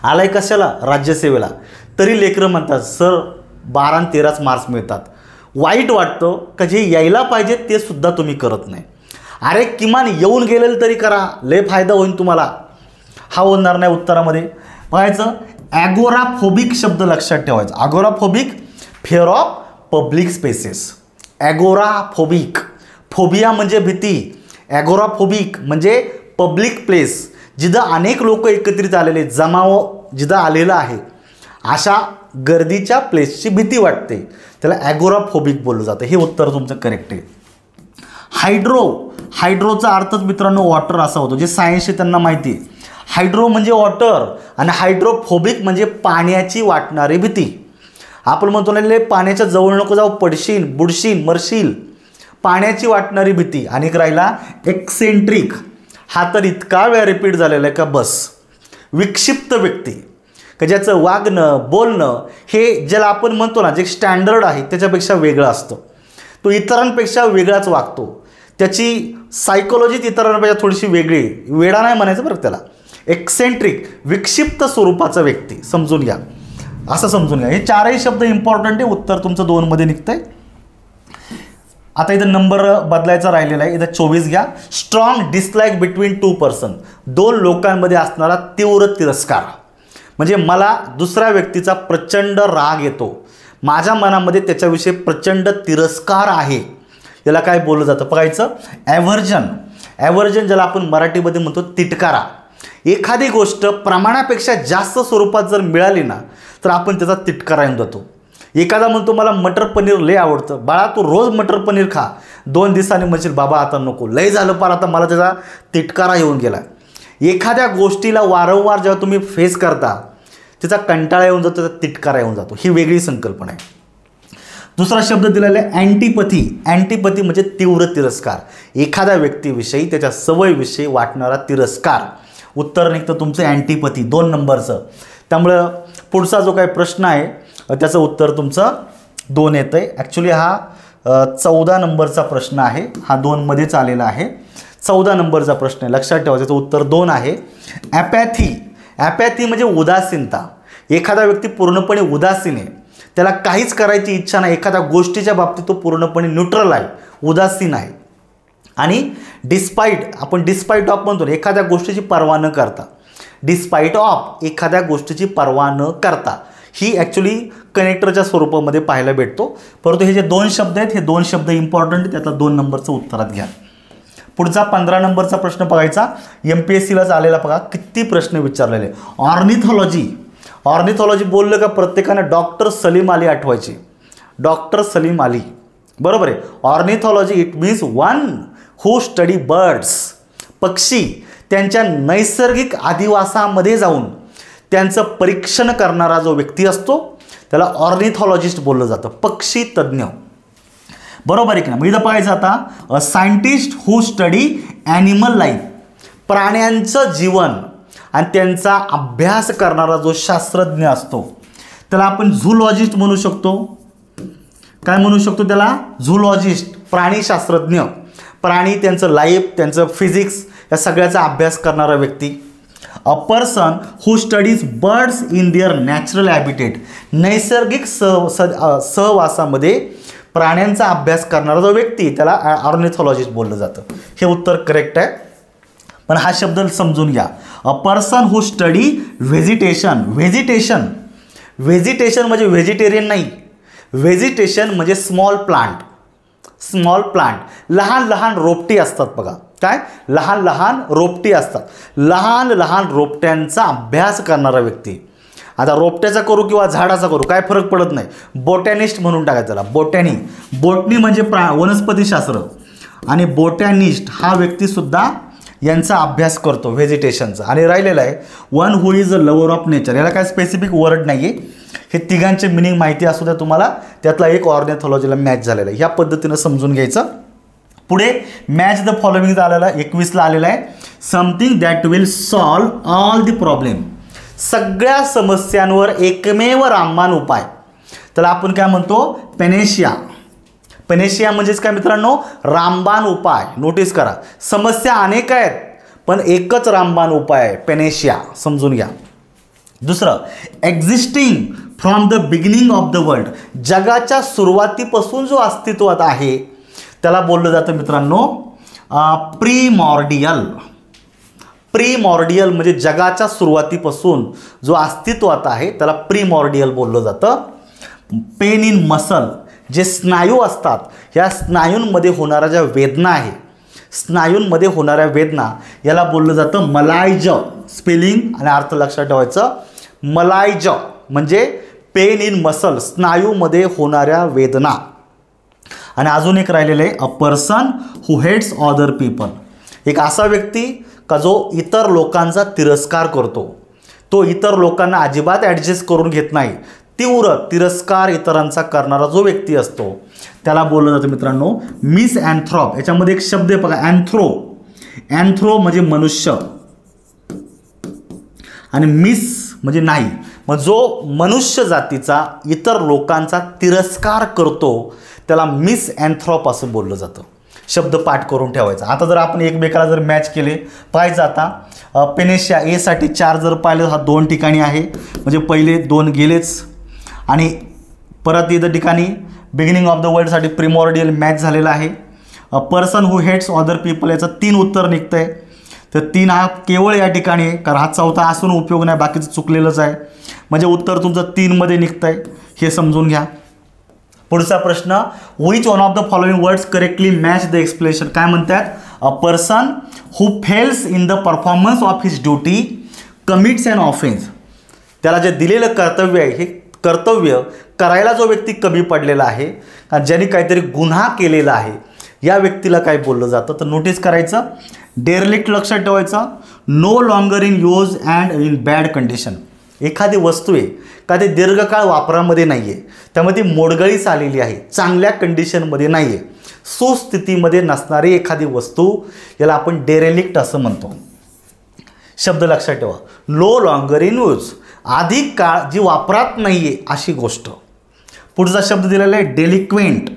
आलाय कशाला? राज्यसेवेला. तरी लेकरं म्हणतात सर 12 आणि 13च मार्क्स मिळतात. वाईट वाटतं का जे यायला पाहिजे ते सुद्धा तुम्ही करत नाही. अरे किमान येऊन गेलेलं तरी करा, लय फायदा होईल तुम्हाला. हा होणार नाही उत्तरामध्ये. बघायचं ॲगोराफोबिक शब्द लक्षात ठेवायचा. Agoraphobic fear of public spaces. Agoraphobic, phobia म्हणजे भीती, ॲगोराफोबिक म्हणजे पब्लिक प्लेस, जिथं अनेक लोक एकत्रित आलेले, जमाव जिथं आलेलं आहे, अशा गर्दीच्या प्लेसची भीती वाटते, त्याला ॲगोराफोबिक बोललं जातं. हे उत्तर तुमचं करेक्ट आहे. हायड्रोचा अर्थच मित्रांनो वॉटर असा होतो, जे सायन्सशी त्यांना माहिती आहे. हायड्रो म्हणजे वॉटर आणि हायड्रोफोबिक म्हणजे पाण्याची वाटणारी भीती. आपण म्हणतो ना पाण्याच्या जवळ नको जाऊ, पडशील, बुडशील, मरशील, पाण्याची वाटणारी भीती. आणि राहिला एक्सेंट्रिक, हा तर इतका वेळा रिपीट झालेला आहे का बस. विक्षिप्त व्यक्ती का ज्याचं वागणं बोलणं हे ज्याला आपण म्हणतो ना जे स्टँडर्ड आहे त्याच्यापेक्षा वेगळं असतं. तो इतरांपेक्षा वेगळाच वागतो, त्याची सायकोलॉजी इतरांपेक्षा थोडीशी वेगळी, वेडा नाही म्हणायचं बरं त्याला. एक्सेंट्रिक विक्षिप्त स्वरूपाचा व्यक्ती समजून घ्या, असं समजून घ्या. हे 4ही शब्द इम्पॉर्टंट आहे. उत्तर तुमचं 2 मध्ये निघतंय. आता इथं नंबर बदलायचा राहिलेला आहे. इथं 24 घ्या. स्ट्रॉंग डिसलाईक बिटवीन 2 पर्सन, 2 लोकांमध्ये असणारा तीव्र तिरस्कार. म्हणजे मला दुसऱ्या व्यक्तीचा प्रचंड राग येतो, माझ्या मनामध्ये त्याच्याविषयी प्रचंड तिरस्कार आहे, याला काय बोललं जातं बघायचं. ॲव्हर्जन ज्याला आपण मराठीमध्ये म्हणतो तिटकारा. एखादी गोष्ट प्रमाणापेक्षा जास्त स्वरूपात जर मिळाली ना तर आपण त्याचा तिटकारा येऊन जातो. एखादा म्हणतो मला मटर पनीर लय आवडतं, बाळा तू रोज मटर पनीर खा, 2 दिवसांनी म्हणशील बाबा आता नको, लय झालं पार आता मला त्याचा तिटकारा येऊन गेला. एखाद्या गोष्टीला वारंवार जेव्हा तुम्ही फेस करता त्याचा कंटाळा येऊन जातो, त्याचा तिटकारा येऊन जातो. ही वेगळी संकल्पना आहे. दुसरा शब्द दिलेला आहे अँटिपथी. अँटिपथी म्हणजे तीव्र तिरस्कार, एखाद्या व्यक्तीविषयी त्याच्या सवयीविषयी वाटणारा तिरस्कार. उत्तर निघतं तुमचं अँटिपथी 2 नंबरचं. त्यामुळं पुढचा जो काही प्रश्न आहे त्याचं उत्तर तुमचं 2 येतं आहे. ॲक्च्युली हा 14 नंबरचा प्रश्न आहे, हा 2 मध्येच आलेला आहे. 14 नंबरचा प्रश्न आहे, लक्षात ठेवा, त्याचं उत्तर 2 आहे. ॲपॅथी म्हणजे उदासीनता. एखादा व्यक्ती पूर्णपणे उदासीन आहे, त्याला काहीच करायची इच्छा नाही, एखाद्या गोष्टीच्या बाबतीत तो पूर्णपणे न्यूट्रल आहे, उदासीन आहे. आणि डिस्पाईट ऑफ म्हणतो, एखाद्या गोष्टीची पर्वा न करता, डिस्पाईट ऑफ एखाद्या गोष्टीची पर्वा न करता, ही ॲक्च्युली कनेक्टरच्या स्वरूपामध्ये पाहायला भेटतो. परंतु हे जे 2 शब्द आहेत, हे 2 शब्द इम्पॉर्टंट, त्यातला 2 नंबरचं उत्तरात घ्या. पुढचा 15 नंबरचा प्रश्न बघायचा. MPSCलाच आलेला बघा, किती प्रश्न विचारलेले. ऑर्निथॉलॉजी बोललं का प्रत्येकानं डॉक्टर सलीम अली आठवायचे. डॉक्टर सलीम अली, बरोबर आहे. Ornithology it means one who study birds. पक्षी, त्यांच्या नैसर्गिक अधिवासामध्ये जाऊन त्यांचं परीक्षण करणारा जो व्यक्ती असतो त्याला ऑर्निथॉलॉजिस्ट बोललं जातं, पक्षी तज्ज्ञ. बरोबर आहे की ना. मग इथं पाहायचं आता, अ सायंटिस्ट हू स्टडी ॲनिमल लाईफ, प्राण्यांचं जीवन आणि त्यांचा अभ्यास करणारा जो शास्त्रज्ञ असतो त्याला आपण झूलॉजिस्ट म्हणू शकतो. काय म्हणू शकतो त्याला? झूलॉजिस्ट, प्राणीशास्त्रज्ञ. प्राणी, त्यांचं लाईफ, त्यांचं फिजिक्स या सगळ्याचा अभ्यास करणारा व्यक्ती. अ person who studies birds in their natural habitat, नैसर्गिक सहवासामध्ये प्राण्यांचा अभ्यास करणारा जो व्यक्ती त्याला ऑर्निथॉलॉजिस्ट बोललं जातं. हे उत्तर करेक्ट आहे. पण हा शब्द समजून घ्या. अ पर्सन हू स्टडी व्हेजिटेशन, व्हेजिटेशन म्हणजे व्हेजिटेरियन नाही, व्हेजिटेशन म्हणजे स्मॉल प्लांट, लहान लहान रोपटी असतात बघा. काय? लहान लहान रोपटी असतात. लहान लहान रोपट्यांचा अभ्यास करणारा व्यक्ती. आता रोपट्याचा करू किंवा झाडाचा करू काय फरक पडत नाही, बोटॅनिस्ट म्हणून टाकायचं त्याला. बोटनी म्हणजे वनस्पतीशास्त्र, आणि बोटॅनिस्ट हा व्यक्तीसुद्धा यांचा अभ्यास करतो व्हेजिटेशनचा. आणि राहिलेला आहे one who is a lover of nature. याला काय स्पेसिफिक वर्ड नाही आहे, हे तिघांचे मिनिंग माहिती असू द्या तुम्हाला, त्यातला एक ऑर्निथॉलॉजीला मॅच झालेला आहे. ह्या पद्धतीनं समजून घ्यायचं. पुढे मॅच द फॉलोइंग आलेला 21ला आलेला आहे. Something that will solve all the problem, सगळ्या समस्यांवर एकमेव रामबाण उपाय, त्याला आपण काय म्हणतो? पेनेशिया. पेनेशिया म्हणजेच काय मित्रांनो? रामबाण उपाय. नोटीस करा, समस्या अनेक आहेत पण एकच रामबाण उपाय आहे, पेनेशिया. समजून घ्या. दुसरं, existing from the beginning of the world, जगाच्या सुरुवातीपासून जो अस्तित्वात आहे त्याला बोललं जातं मित्रांनो प्रीमॉर्डियल. प्रीमॉर्डियल म्हणजे जगाच्या सुरुवातीपासून जो अस्तित्वात आहे त्याला प्रीमॉर्डियल बोललं जातं. पेन इन मसल, जे स्नायू असतात, ह्या स्नायूंमध्ये होणाऱ्या ज्या वेदना आहे, स्नायूंमध्ये होणाऱ्या वेदना याला बोललं जातं मलायज. स्पेलिंग आणि अर्थ लक्षात ठेवायचं. मलायज म्हणजे पेन इन मसल, स्नायूमध्ये होणाऱ्या वेदना. आणि अजून एक राहिलेलं आहे, a person who hates other people, एक असा व्यक्ती का जो इतर लोकांचा तिरस्कार करतो. तो इतर लोकांना अजिबात ॲडजस्ट करून घेत नाही. तीव्र तिरस्कार इतरांचा करणारा जो व्यक्ती असतो त्याला बोललं जातं मित्रांनो मिसअँथ्रोप. याच्यामध्ये एक शब्द आहे बघा, अँथ्रो म्हणजे मनुष्य आणि मिस म्हणजे नाही. मग जो मनुष्य जातीचा इतर लोकांचा तिरस्कार करतो त्याला मिसअँथ्रोप असं बोललं जातं. शब्द पाठ करून ठेवायचा. आता जर आपण एकमेकाला जर मॅच केले पाहिजे, आता पेनेशिया एसाठी 4 जर पाहिलं, हा 2 ठिकाणी आहे म्हणजे पहिले 2 गेलेच. आणि परत इथं ठिकाणी बिगिनिंग ऑफ द वर्ल्डसाठी प्रिमॉर्डियल मॅच झालेला आहे. Person who hates other people याचं 3 उत्तर निघतं आहे. तर 3 हा केवळ या ठिकाणी आहे, कारण हा 4था असून उपयोग नाही, बाकीचं चुकलेलंच आहे. म्हणजे उत्तर तुमचं 3मध्ये निघतं आहे, हे समजून घ्या. पुढचा प्रश्न, which one of the following words correctly match the explanation. काय म्हणतात? A person who fails in the performance of his duty commits an offence. त्याला जे दिलेलं कर्तव्य आहे, हे कर्तव्य करायला जो व्यक्ती कमी पडलेला आहे, ज्याने काहीतरी गुन्हा केलेला आहे, या व्यक्तीला काय बोललं जातं? तर नोटीस करायचं. डेरलिक्ट लक्षात ठेवायचं. No longer in use and in bad condition. एखादी वस्तू आहे का ते दीर्घकाळ वापरामध्ये नाही आहे, त्यामुळे ती मोडगळीस आलेली आहे, चांगल्या कंडिशनमध्ये नाही आहे, सुस्थितीमध्ये नसणारी एखादी वस्तू, याला आपण डेरेलिक्ट असं म्हणतो. शब्द लक्षात ठेवा. नो लॉंगर इन यूज, अधिक काळ जी वापरात नाही आहे अशी गोष्ट. पुढचा शब्द दिलेला आहे डेलिक्वेंट.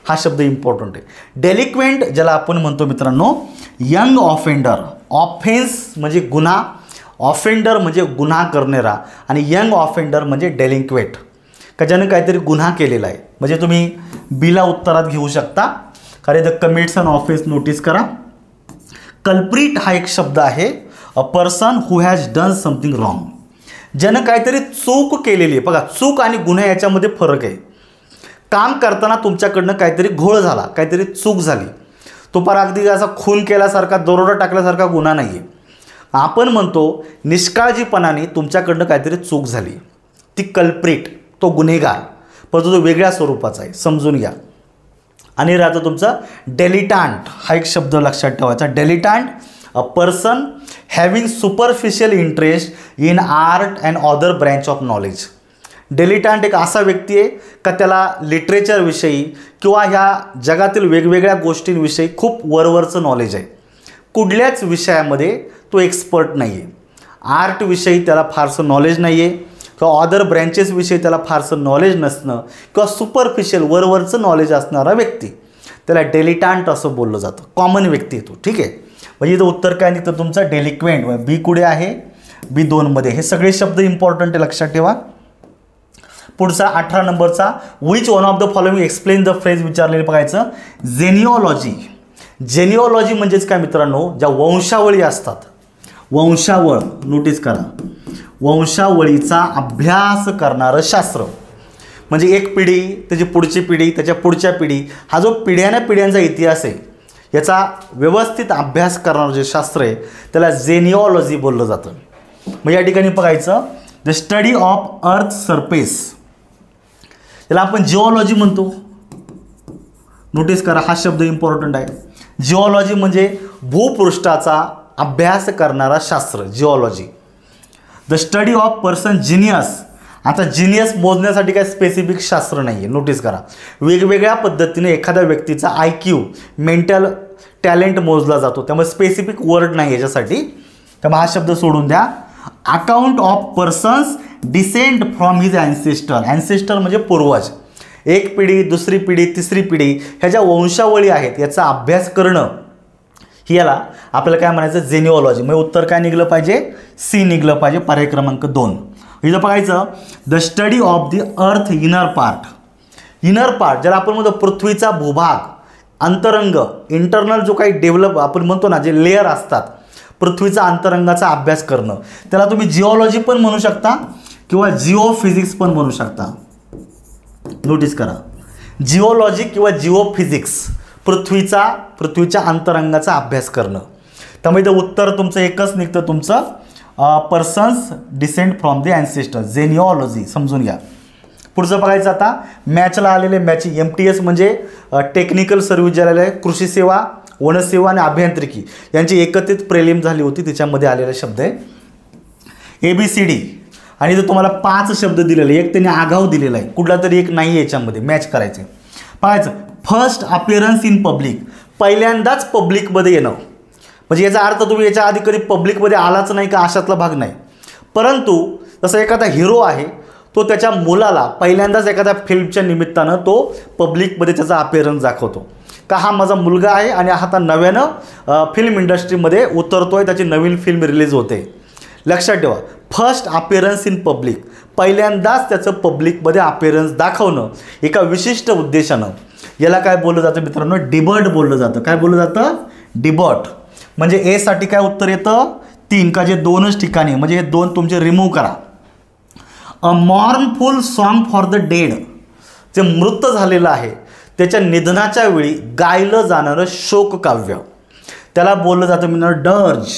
हा शब्द इम्पॉर्टंट आहे. डेलिक्वेंट ज्याला आपण म्हणतो मित्रांनो यंग ऑफेंडर. ऑफेन्स म्हणजे गुन्हा, ऑफेंडर म्हणजे गुन्हा करणारा, आणि यंग ऑफेंडर म्हणजे डेलिक्वेंट का ज्याने काहीतरी गुन्हा केलेला आहे. म्हणजे तुम्ही बिला उत्तरात घेऊ शकता. कारण the commits an offence notice करा. कल्प्रिट हा एक शब्द आहे. A person who has done something wrong, ज्यानं काहीतरी चूक केलेली आहे. बघा, चूक आणि गुन्हा याच्यामध्ये फरक आहे. काम करताना तुमच्याकडनं काहीतरी घोळ झाला, काहीतरी चूक झाली, तो पर अगदी असा खून केल्यासारखा, दरोडा टाकल्यासारखा गुन्हा नाही आहे. आपण म्हणतो निष्काळजीपणाने तुमच्याकडनं काहीतरी चूक झाली, ती कल्प्रिट, तो गुन्हेगार, परंतु तो वेगळ्या स्वरूपाचा आहे, समजून घ्या. आणि राहतं तुमचं डेलिटांट. हा एक शब्द लक्षात ठेवायचा. Dilettante, a person having superficial interest in art and other branch of knowledge. Dilettante एक असा व्यक्ती आहे का त्याला लिटरेचरविषयी किंवा ह्या जगातील वेगवेगळ्या गोष्टींविषयी खूप वरवरचं नॉलेज आहे. कुठल्याच विषयामध्ये तो एक्सपर्ट नाही आहे. आर्टविषयी त्याला फारसं नॉलेज नाही आहे किंवा अदर ब्रँचेसविषयी त्याला फारसं नॉलेज नसणं किंवा सुपरफिशियल वरवरचं नॉलेज असणारा व्यक्ती त्याला डिलिटंट असं बोललं जातं. कॉमन व्यक्ती येतो. ठीक आहे. म्हणजे इथं उत्तर काय निघतं तुमचं डेलिक्वेंट. बी कुठे आहे? B2मध्ये. हे सगळे शब्द इम्पॉर्टंट आहे, लक्षात ठेवा. पुढचा 18 नंबरचा which one of the following explain the phrase विचारलेलं बघायचं. जेनिओलॉजी. जेनिओलॉजी म्हणजेच काय मित्रांनो, ज्या वंशावळी असतात, वंशावळ नोटीस करा, वंशावळीचा अभ्यास करणारं शास्त्र. म्हणजे एक पिढी, त्याची पुढची पिढी, त्याच्या पुढच्या पिढी, हा जो पिढ्यानपिढ्यांचा इतिहास आहे याचा व्यवस्थित अभ्यास करणारं जे शास्त्र आहे त्याला जेनिओलॉजी बोललं जातं. मग या ठिकाणी बघायचं the study of earth surface, याला आपण जिओलॉजी म्हणतो. नोटीस करा, हा शब्द इम्पॉर्टंट आहे. जिओलॉजी म्हणजे भूपृष्ठाचा अभ्यास करणारा शास्त्र, geology. The study of person genius. आता जिनियस मोजण्यासाठी काय स्पेसिफिक शास्त्र नाही आहे. नोटीस करा, वेगवेगळ्या पद्धतीने एखाद्या व्यक्तीचा IQ मेंटल टॅलेंट मोजला जातो, त्यामुळे स्पेसिफिक वर्ड नाही याच्यासाठी, त्यामुळे हा शब्द सोडून द्या. Account of persons descend from his ancestor. Ancestor म्हणजे पूर्वज. एक पिढी, दुसरी पिढी, तिसरी पिढी, ह्या ज्या वंशावळी आहेत याचा अभ्यास करणं, ही याला आपल्याला काय म्हणायचं, जेनिओलॉजी. म्हणजे उत्तर काय निघलं पाहिजे? C निघलं पाहिजे, पर्याय क्रमांक 2. इथं बघायचं the study of the earth inner part. Inner part ज्याला आपण म्हणतो पृथ्वीचा भूभाग, अंतरंग, इंटरनल जो काही डेव्हलप आपण म्हणतो ना, जे लेअर असतात, पृथ्वीचा अंतरंगाचा अभ्यास करणं, त्याला तुम्ही जिओलॉजी पण म्हणू शकता किंवा जिओफिजिक्स पण म्हणू शकता. नोटीस करा, जिओलॉजी किंवा जिओफिजिक्स, पृथ्वीच्या अंतरंगाचा अभ्यास करणं. त्यामुळे इथं उत्तर तुमचं एकच निघतं, तुमचं पर्सन्स डिसेंड फ्रॉम द ॲन्सेस्टर, जेनिओलॉजी. समजून घ्या. पुढचं बघायचं आता मॅचला आलेले मॅचिंग. MTS म्हणजे टेक्निकल सर्व्हिस झालेलं आहे, कृषी सेवा, वनसेवा आणि अभियांत्रिकी यांची एकत्रित प्रेलिम झाली होती, त्याच्यामध्ये आलेला शब्द आहे ABCD. आणि इथं तुम्हाला 5 शब्द दिलेले, एक त्यांनी आगाऊ दिलेला आहे, कुठला तरी एक नाही याच्यामध्ये मॅच करायचे. पाहायचं फर्स्ट अपिअरन्स इन पब्लिक, पहिल्यांदाच पब्लिकमध्ये येणं. म्हणजे याचा अर्थ तुम्ही याच्या आधी कधी पब्लिकमध्ये आलाच नाही का, अशातला भाग नाही. परंतु जसं एखादा हिरो आहे, तो त्याच्या मुलाला पहिल्यांदाच एखाद्या फिल्मच्या निमित्तानं तो पब्लिकमध्ये त्याचा अपिअरन्स दाखवतो का हा माझा मुलगा आहे आणि हा आता नव्यानं फिल्म इंडस्ट्रीमध्ये उतरतोय, त्याची नवीन फिल्म रिलीज होते. लक्षात ठेवा, फर्स्ट अपिअरन्स इन पब्लिक, पहिल्यांदाच त्याचं पब्लिकमध्ये अपिअरन्स दाखवणं एका विशिष्ट उद्देशानं, याला काय बोललं जातं मित्रांनो, डिबर्ट बोललं जातं. काय बोललं जातं? डिबर्ट. म्हणजे A साठी काय उत्तर येतं? 3 का जे 2च ठिकाणी, म्हणजे हे 2 तुमचे रिमूव्ह करा. A mournful song for the dead, जे मृत झालेलं आहे त्याच्या निधनाच्या वेळी गायलं जाणारं शोककाव्य, त्याला बोललं जातं मित्रांनो डर्ज.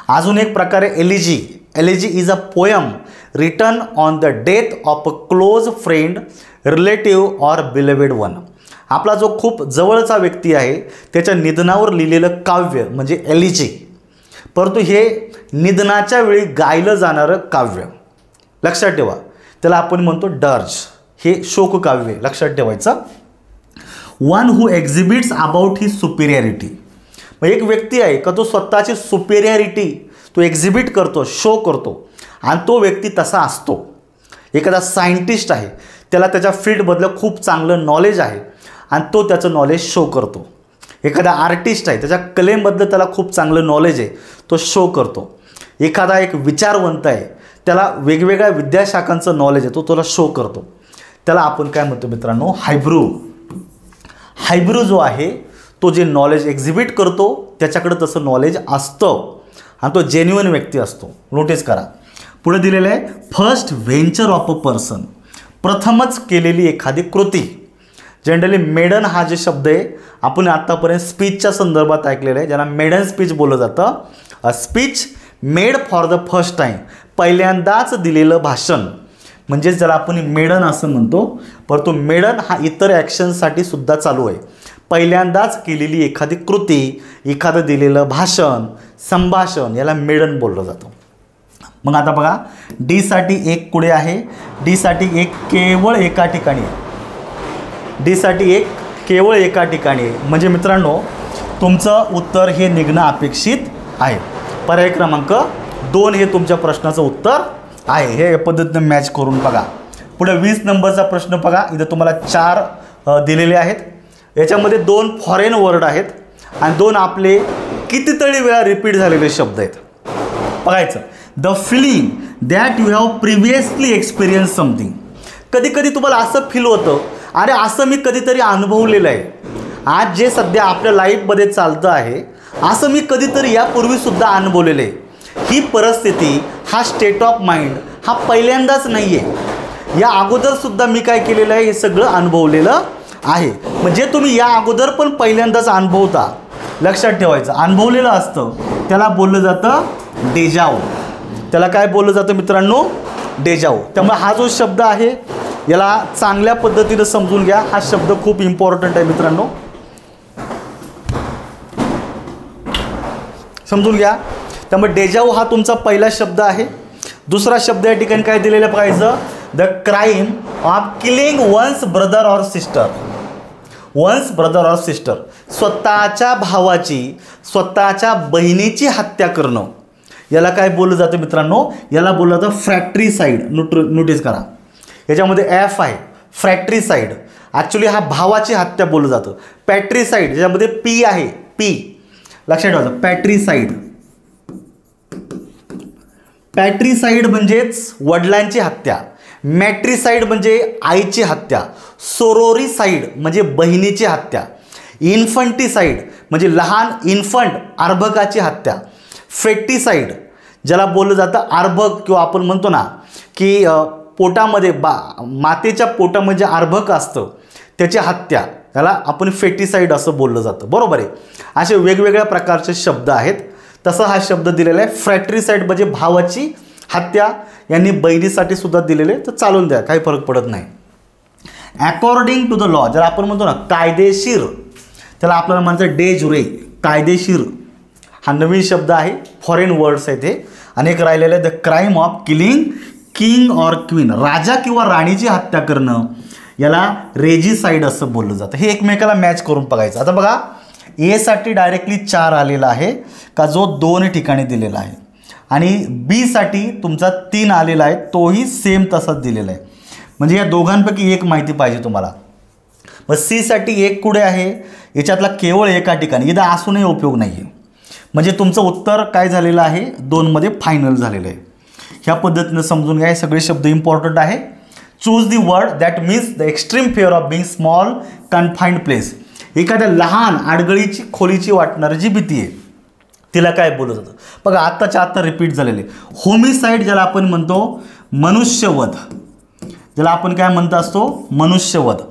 अजून एक प्रकारे elegy. Elegy is a poem written on the death of a close friend, relative or beloved one. आपला जो खूप जवळचा व्यक्ती आहे त्याच्या निधनावर लिहिलेलं काव्य म्हणजे एलिजी. परंतु हे निधनाच्या वेळी गायलं जाणारं काव्य, लक्षात ठेवा, त्याला आपण म्हणतो डर्ज. हे शोककाव्य लक्षात ठेवायचं. One who एक्झिबिट्स about his superiority, मग एक व्यक्ती आहे का तो स्वतःची सुपिरियरिटी तो एक्झिबिट करतो, शो करतो, आणि तो व्यक्ती तसा असतो. एखादा सायंटिस्ट आहे, त्याला त्याच्या फील्डमधलं खूप चांगलं नॉलेज आहे आणि तो त्याचं नॉलेज शो करतो. एखादा आर्टिस्ट आहे, त्याच्या कलेमधलं त्याला खूप चांगलं नॉलेज आहे, तो शो करतो. एखादा एक विचारवंत आहे, त्याला वेगवेगळ्या विद्याशाखांचं नॉलेज आहे, तो त्याला शो करतो. त्याला आपण काय म्हणतो मित्रांनो, हायब्रू. हायब्रू जो आहे तो जे नॉलेज एक्झिबिट करतो त्याच्याकडे तसं नॉलेज असतं आणि तो जेन्युइन व्यक्ती असतो. नोटीस करा, पुढे दिलेलं आहे first venture of a person, प्रथमच केलेली एखादी कृती. जनरली मेडन हा जे शब्द आहे आपण आत्तापर्यंत स्पीचच्या संदर्भात ऐकलेलं आहे, ज्याला मेडन स्पीच बोललं जातं. A speech made for the first time, पहिल्यांदाच दिलेलं भाषण, म्हणजेच ज्याला आपण मेडन असं म्हणतो. परंतु मेडन हा इतर ॲक्शनसाठी सुद्धा चालू आहे. पहिल्यांदाच केलेली एखादी कृती, एखादं दिलेलं भाषण, संभाषण, याला मेडन बोललं जातं. मग आता बघा, डी साठी 1 कुठे आहे? डी साठी 1 केवळ एका ठिकाणी आहे. डी साठी 1 केवळ एका ठिकाणी आहे. म्हणजे मित्रांनो, तुमचं उत्तर हे निघणं अपेक्षित आहे. पर्याय क्रमांक 2 हे तुमच्या प्रश्नाचं उत्तर आहे. हे पद्धतीने मॅच करून बघा. पुढे 20 नंबरचा प्रश्न बघा. इथं तुम्हाला 4 दिलेले आहेत. याच्यामध्ये 2 फॉरेन वर्ड आहेत आणि 2 आपले कितीतरी वेळा रिपीट झालेले शब्द आहेत. बघायचं, the feeling that you have previously experience something. कधी कधी तुम्हाला असं फील होतं, अरे असं मी कधीतरी अनुभवलेलं आहे. आज जे सध्या आपल्या लाईफमध्ये चालतं आहे, असं मी कधीतरी यापूर्वीसुद्धा अनुभवलेलं आहे. ही परिस्थिती, हा स्टेट ऑफ माइंड हा पहिल्यांदाच नाही आहे. या अगोदरसुद्धा मी काय केलेलं आहे, हे सगळं अनुभवलेलं आहे. म्हणजे तुम्ही या अगोदर पण पहिल्यांदाच अनुभवता. लक्षात ठेवायचं, अनुभवलेलं असतं त्याला बोललं जातं डेजाऊ. त्याला काय बोललं जातं मित्रांनो? डेजाऊ. त्यामुळे हा जो शब्द आहे याला चांगल्या पद्धतीने समजून घ्या. हा शब्द खूप इम्पॉर्टंट आहे मित्रांनो, समजून घ्या. त्यामुळे डेजाऊ हा तुमचा पहिला शब्द आहे. दुसरा शब्द या ठिकाणी काय दिलेलं पाहिजे? The crime of killing one's brother or sister. One's brother or sister, स्वतःच्या भावाची, स्वतःच्या बहिणीची हत्या करणं, याला काय बोललं जातं मित्रांनो? याला बोललं जातं फ्रॅक्ट्रीसाईड. नोटीस करा, याच्यामध्ये एफ आहे, फ्रॅक्ट्रीसाईड. ॲक्च्युली हा भावाची हत्या बोललं जातं. पॅट्रीसाईड, ज्याच्यामध्ये पी आहे, पी. लक्षात ठेवायचं, पॅट्रीसाईड. पॅट्रीसाईड म्हणजेच वडिलांची हत्या. मॅट्रीसाईड म्हणजे आईची हत्या. सोरोरीसाईड म्हणजे बहिणीची हत्या. इन्फंटीसाईड म्हणजे लहान इन्फंट अर्भकाची हत्या. फेटिसाईड ज्याला बोललं जातं अर्भक, किंवा आपण म्हणतो ना की पोटामध्ये मातेच्या पोटामध्ये जे अर्भक असतं त्याची हत्या, त्याला आपण फेटिसाईड असं बोललं जातं. बरोबर आहे. असे वेगवेगळ्या प्रकारचे शब्द आहेत. तसा हा शब्द दिलेला आहे. फ्रॅक्ट्रीसाईड म्हणजे भावाची हत्या. यांनी बहिणीसाठी सुद्धा दिलेले, तर चालून द्या, काही फरक पडत नाही. अकॉर्डिंग टू द लॉ, ज्याला आपण म्हणतो ना कायदेशीर, त्याला आपल्याला म्हणतं डे जुरे, कायदेशीर. हा नवीन शब्द आहे. फॉरेन वर्ड्स आहेत हे. अनेक राहिलेले आहेत. The crime of killing king or queen, राजा किंवा राणीची हत्या करणं, याला रेजिसाईड असं बोललं जातं. हे एकमेकाला मॅच करून बघायचं. आता बघा, ए साठी डायरेक्टली 4 आलेला आहे का, जो 2 ठिकाणी दिलेला आहे. आणि बी साठी तुमचा 3 आलेला आहे, तोही सेम तसाच दिलेला आहे. म्हणजे या दोघांपैकी एक माहिती पाहिजे तुम्हाला. मग सी साठी 1 कुठे आहे? याच्यातला केवळ एका ठिकाणी. इथं असूनही उपयोग नाही आहे. म्हणजे तुमचं उत्तर काय झालेलं आहे? 2 मध्ये फायनल झालेलं आहे. ह्या पद्धतीनं समजून घ्या. हे सगळे शब्द इम्पॉर्टंट आहे. Choose the word that means the extreme fear of being small confined place. एखाद्या लहान आडगळीची खोलीची वाटणारी जी भीती आहे तिला काय बोललं जातं? बघा, आत्ताच्या आत्ता रिपीट झालेले. होमिसाईड ज्याला आपण म्हणतो मनुष्यवध, ज्याला आपण काय म्हणत असतो? मनुष्यवध.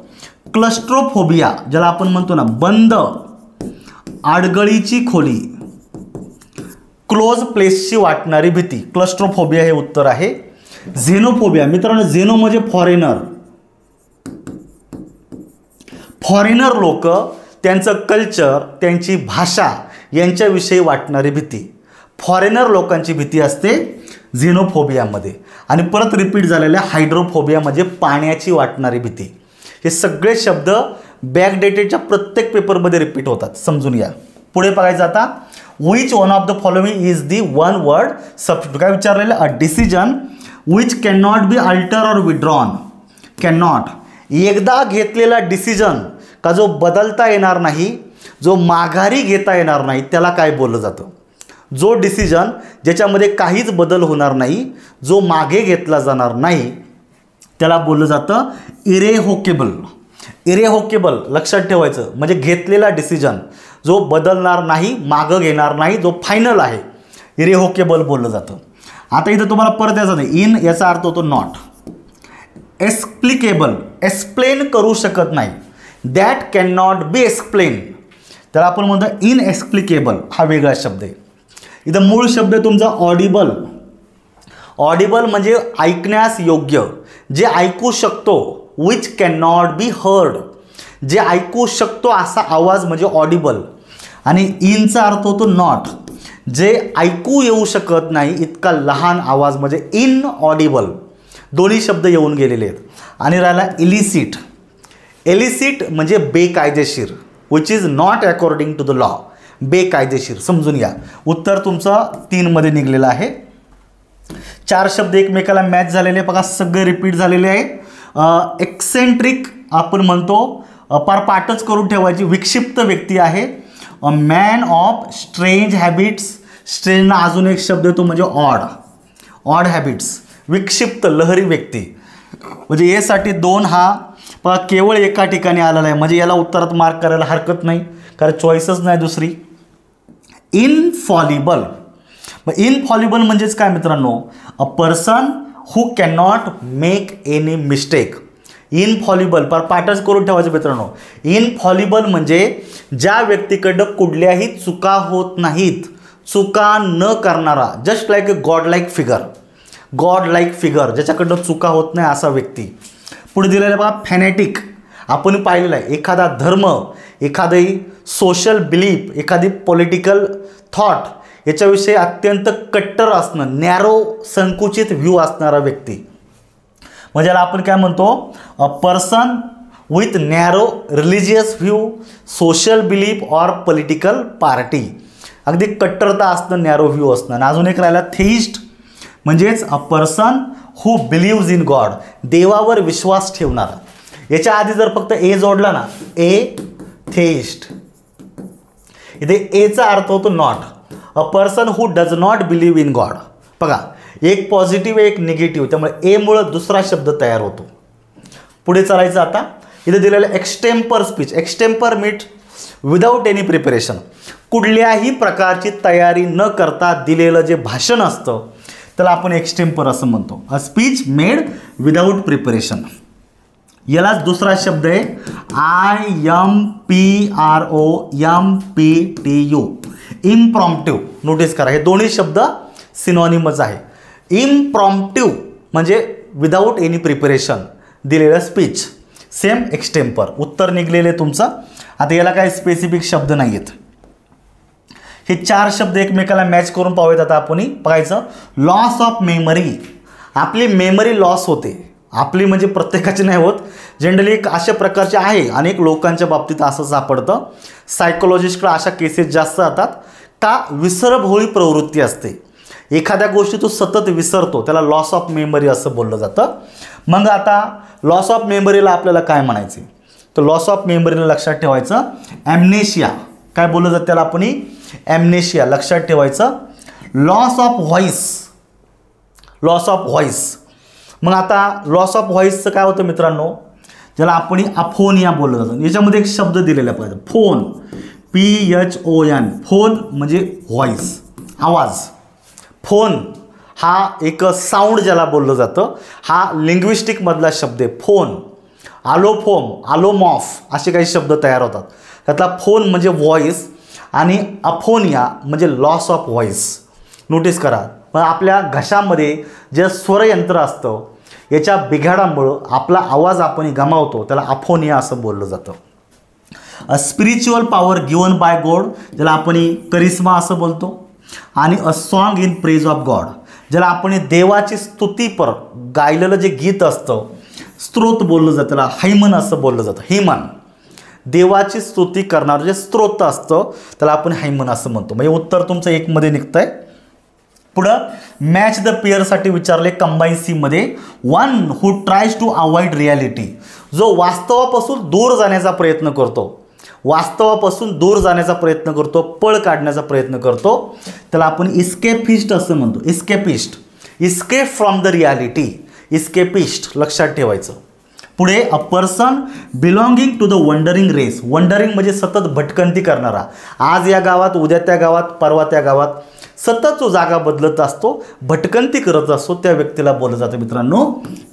क्लस्ट्रोफोबिया ज्याला आपण म्हणतो ना बंद आडगळीची खोली, क्लोज प्लेसची वाटणारी भीती, क्लस्ट्रोफोबिया हे उत्तर आहे. झेनोफोबिया मित्रांनो, झेनो म्हणजे फॉरेनर. फॉरेनर लोक, त्यांचं कल्चर, त्यांची भाषा यांच्याविषयी वाटणारी भीती, फॉरेनर लोकांची भीती असते झेनोफोबियामध्ये. आणि परत रिपीट झालेल्या हायड्रोफोबिया म्हणजे पाण्याची वाटणारी भीती. हे सगळे शब्द बॅकडेटेडच्या प्रत्येक पेपरमध्ये रिपीट होतात, समजून घ्या. पुढे बघायचं आता, which one of the following is the one word substitute. काय विचारलेलं? A decision which can not B alter or withdrawn. Can not, एकदा घेतलेला डिसिजन का जो बदलता येणार नाही, जो माघारी घेता येणार नाही, त्याला काय बोललं जातं? जो डिसिजन ज्याच्यामध्ये काहीच बदल होणार नाही, जो मागे घेतला जाणार नाही, त्याला बोललं जातं इरेव्होकेबल. इरेव्होकेबल लक्षात ठेवायचं, म्हणजे घेतलेला डिसिजन जो बदलणार नाही, मागं घेणार नाही, जो फायनल आहे, इरेव्होकेबल बोललं जातं. आता इथं तुम्हाला परत यायचं नाही. इन याचा अर्थ होतो नॉट. एक्सप्लिकेबल, एक्सप्लेन करू शकत नाही. That can not B explain, त्याला आपण म्हणतो इनएक्सप्लिकेबल. हा वेगळा शब्द आहे. इथं मूळ शब्द आहे तुमचा ऑडिबल. ऑडिबल म्हणजे ऐकण्यास योग्य, जे ऐकू शकतो. Which can not be heard, जे ऐकू शकतो असा आवाज म्हणजे ऑडिबल. आणि इनचा अर्थ होतो नॉट, जे ऐकू येऊ शकत नाही इतका लहान आवाज म्हणजे इनऑडिबल, दोन्ही शब्द येऊन गेलेले आहेत. आणि राहिला इलिसिट. इलिसिट म्हणजे बेकायदेशीर, which is not according to the law. बेकायदेशीर समजून घ्या. उत्तर तुमचं 3 मध्ये निघलेलं आहे. 4 शब्द एकमेकाला मॅच झालेले बघा, सगळे रिपीट झालेले आहे. एक्सेंट्रिक आपण म्हणतो, पार पाठच करून ठेवायची. विक्षिप्त व्यक्ती आहे. A man of strange habits. स्ट्रेंजना अजून एक शब्द येतो म्हणजे ऑड. ऑड हॅबिट्स, विक्षिप्त लहरी व्यक्ती. म्हणजे यासाठी 2 हा केवळ एका ठिकाणी आलेला आहे, म्हणजे याला उत्तरात मार्क करायला हरकत नाही, कारण चॉईसच नाही दुसरी. इनफॉलिबल. मग इनफॉलिबल म्हणजेच काय मित्रांनो? A person who can not make any mistake. Infallible, पर पाठच करून ठेवायचं मित्रांनो. इनफॉलिबल म्हणजे ज्या व्यक्तीकडं कुठल्याही चुका होत नाहीत, चुका न करणारा, just like a god like figure. God like figure, ज्याच्याकडं चुका होत नाही असा व्यक्ती. पुढे दिलेलं आहे बघा फॅनेटिक. आपण पाहिलेलं आहे एखादा धर्म, एखादी सोशल बिलीफ, एखादी पॉलिटिकल थॉट याच्याविषयी अत्यंत कट्टर असणं, नॅरो संकुचित व्ह्यू असणारा व्यक्ती. म्हणजे याला आपण काय म्हणतो? A person with narrow religious view, social belief or political party. अगदी कट्टरता असणं, नॅरो व्ह्यू असणं. आणि अजून एक राहिला थेइस्ट, म्हणजेच अ पर्सन हू बिलीव्ज इन गॉड. देवावर विश्वास ठेवणारा. याच्या आधी जर फक्त ए जोडला ना, ए थेइस्ट, इथे एचा अर्थ होतो not. A person who does not believe in God. बघा, एक पॉझिटिव्ह एक निगेटिव्ह, त्यामुळे ए मुळे दुसरा शब्द तयार होतो. पुढे चालायचं आता. इथे दिलेलं extempore speech. Extempore meant without any preparation. कुठल्याही प्रकारची तयारी न करता दिलेलं जे भाषण असतं त्याला आपण एक्सटेम्पर असं म्हणतो. A speech made without preparation. यालाच दुसरा शब्द आहे IMPROMPTU, इम्प्रॉम्प्टिव्ह. नोटीस करा, हे दोन्ही शब्द सिनॉनिमच आहे. इम्प्रॉम्प्टिव्ह म्हणजे विदाऊट एनी प्रिपरेशन दिलेलं स्पीच, सेम एक्सटेम्पर. उत्तर निघलेले तुमचं. आता याला काही स्पेसिफिक शब्द नाही आहेत. हे 4 शब्द एकमेकाला मॅच करून पाहूयात. आता आपण बघायचं लॉस ऑफ मेमरी. आपली मेमरी लॉस होते. आपली म्हणजे प्रत्येकाची नाही होत, जनरली एक अशा प्रकारचे आहे, अनेक लोकांच्या बाबतीत असं सापडतं. सायकोलॉजिस्टकडे अशा केसेस जास्त जातात का विसरभोळी प्रवृत्ती असते. एखाद्या गोष्टी तो सतत विसरतो, त्याला लॉस ऑफ मेमरी असं बोललं जातं. मग आता लॉस ऑफ मेमरीला आपल्याला काय म्हणायचे? तर लॉस ऑफ मेमरीला लक्षात ठेवायचं ॲम्नेशिया. काय बोललं जातं त्याला आपण? ॲम्नेशिया. लक्षात ठेवायचं. Loss of voice. Loss of voice. मग आता लॉस ऑफ व्हॉइसचं काय होतं मित्रांनो? ज्याला आपण अफोनिया बोललं जातं. याच्यामध्ये एक शब्द दिलेला पाहिजे, फोन. PHON. फोन म्हणजे व्हॉइस, आवाज. फोन हा एक साऊंड ज्याला बोललं जातं, हा लिंग्विस्टिकमधला शब्द आहे. फोन, आलोफोम, आलोमॉफ असे काही शब्द तयार होतात. त्यातला फोन म्हणजे व्हॉइस आणि अफोनिया म्हणजे लॉस ऑफ व्हॉइस. नोटीस करा, पण आपल्या घशामध्ये जे स्वरयंत्र असतं याच्या बिघाडामुळं आपला आवाज आपण गमावतो, त्याला अफोनिया असं बोललं जातं. A spiritual power given by god, ज्याला आपण करिश्मा असं बोलतो. आणि a song in praise of god, ज्याला आपण देवाची स्तुतीपर गायलेलं जे गीत असतं, स्तोत्र बोललं जातं, त्याला हैमन असं बोललं जातं. हैमन, देवाची स्तुती करणारं जे स्तोत्र असतं त्याला आपण हैमन असं म्हणतो. म्हणजे उत्तर तुमचं 1 मध्ये निघतंय. पुढं मॅच द पेअरसाठी विचारले कंबाईन सी मध्ये. One who tries to avoid reality, जो वास्तवापासून दूर जाण्याचा प्रयत्न करतो, वास्तवापासून दूर जाण्याचा प्रयत्न करतो, पळ काढण्याचा प्रयत्न करतो, त्याला आपण इस्केपिस्ट असं म्हणतो. Escapist, escape from the reality, escapist. लक्षात ठेवायचं. पुढे a person belonging to the wandering race. Wandering म्हणजे सतत भटकंती करणारा. आज या गावात, उद्या त्या गावात, परवा त्या गावात, सतत जो जागा बदलत असतो, भटकंती करत असतो, त्या व्यक्तीला बोललं जातं मित्रांनो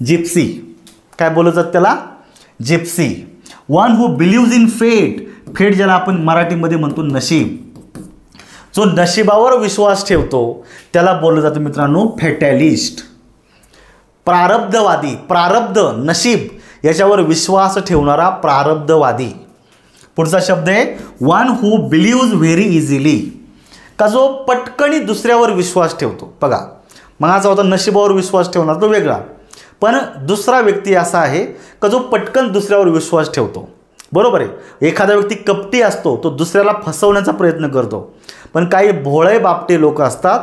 जिप्सी. काय बोललं जातं त्याला? जिप्सी. वन हू बिलीव्ज इन फेट. फेट ज्याला आपण मराठीमध्ये म्हणतो नशीब. जो नशिबावर विश्वास ठेवतो त्याला बोललं जातं मित्रांनो फॅटॅलिस्ट. प्रारब्धवादी, प्रारब्ध, नशीब याच्यावर विश्वास ठेवणारा प्रारब्धवादी. पुढचा शब्द आहे वन हू बिलीव्ज व्हेरी इझिली. का जो पटकनी दुसऱ्यावर विश्वास ठेवतो. बघा, मगाचा होता नशिबावर विश्वास ठेवणार, तो वेगळा. पण दुसरा व्यक्ती असा आहे का जो पटकन दुसऱ्यावर विश्वास ठेवतो. बरोबर आहे. एखादा व्यक्ती कपटी असतो, तो दुसऱ्याला फसवण्याचा प्रयत्न करतो. पण काही भोळे बापटे लोक असतात,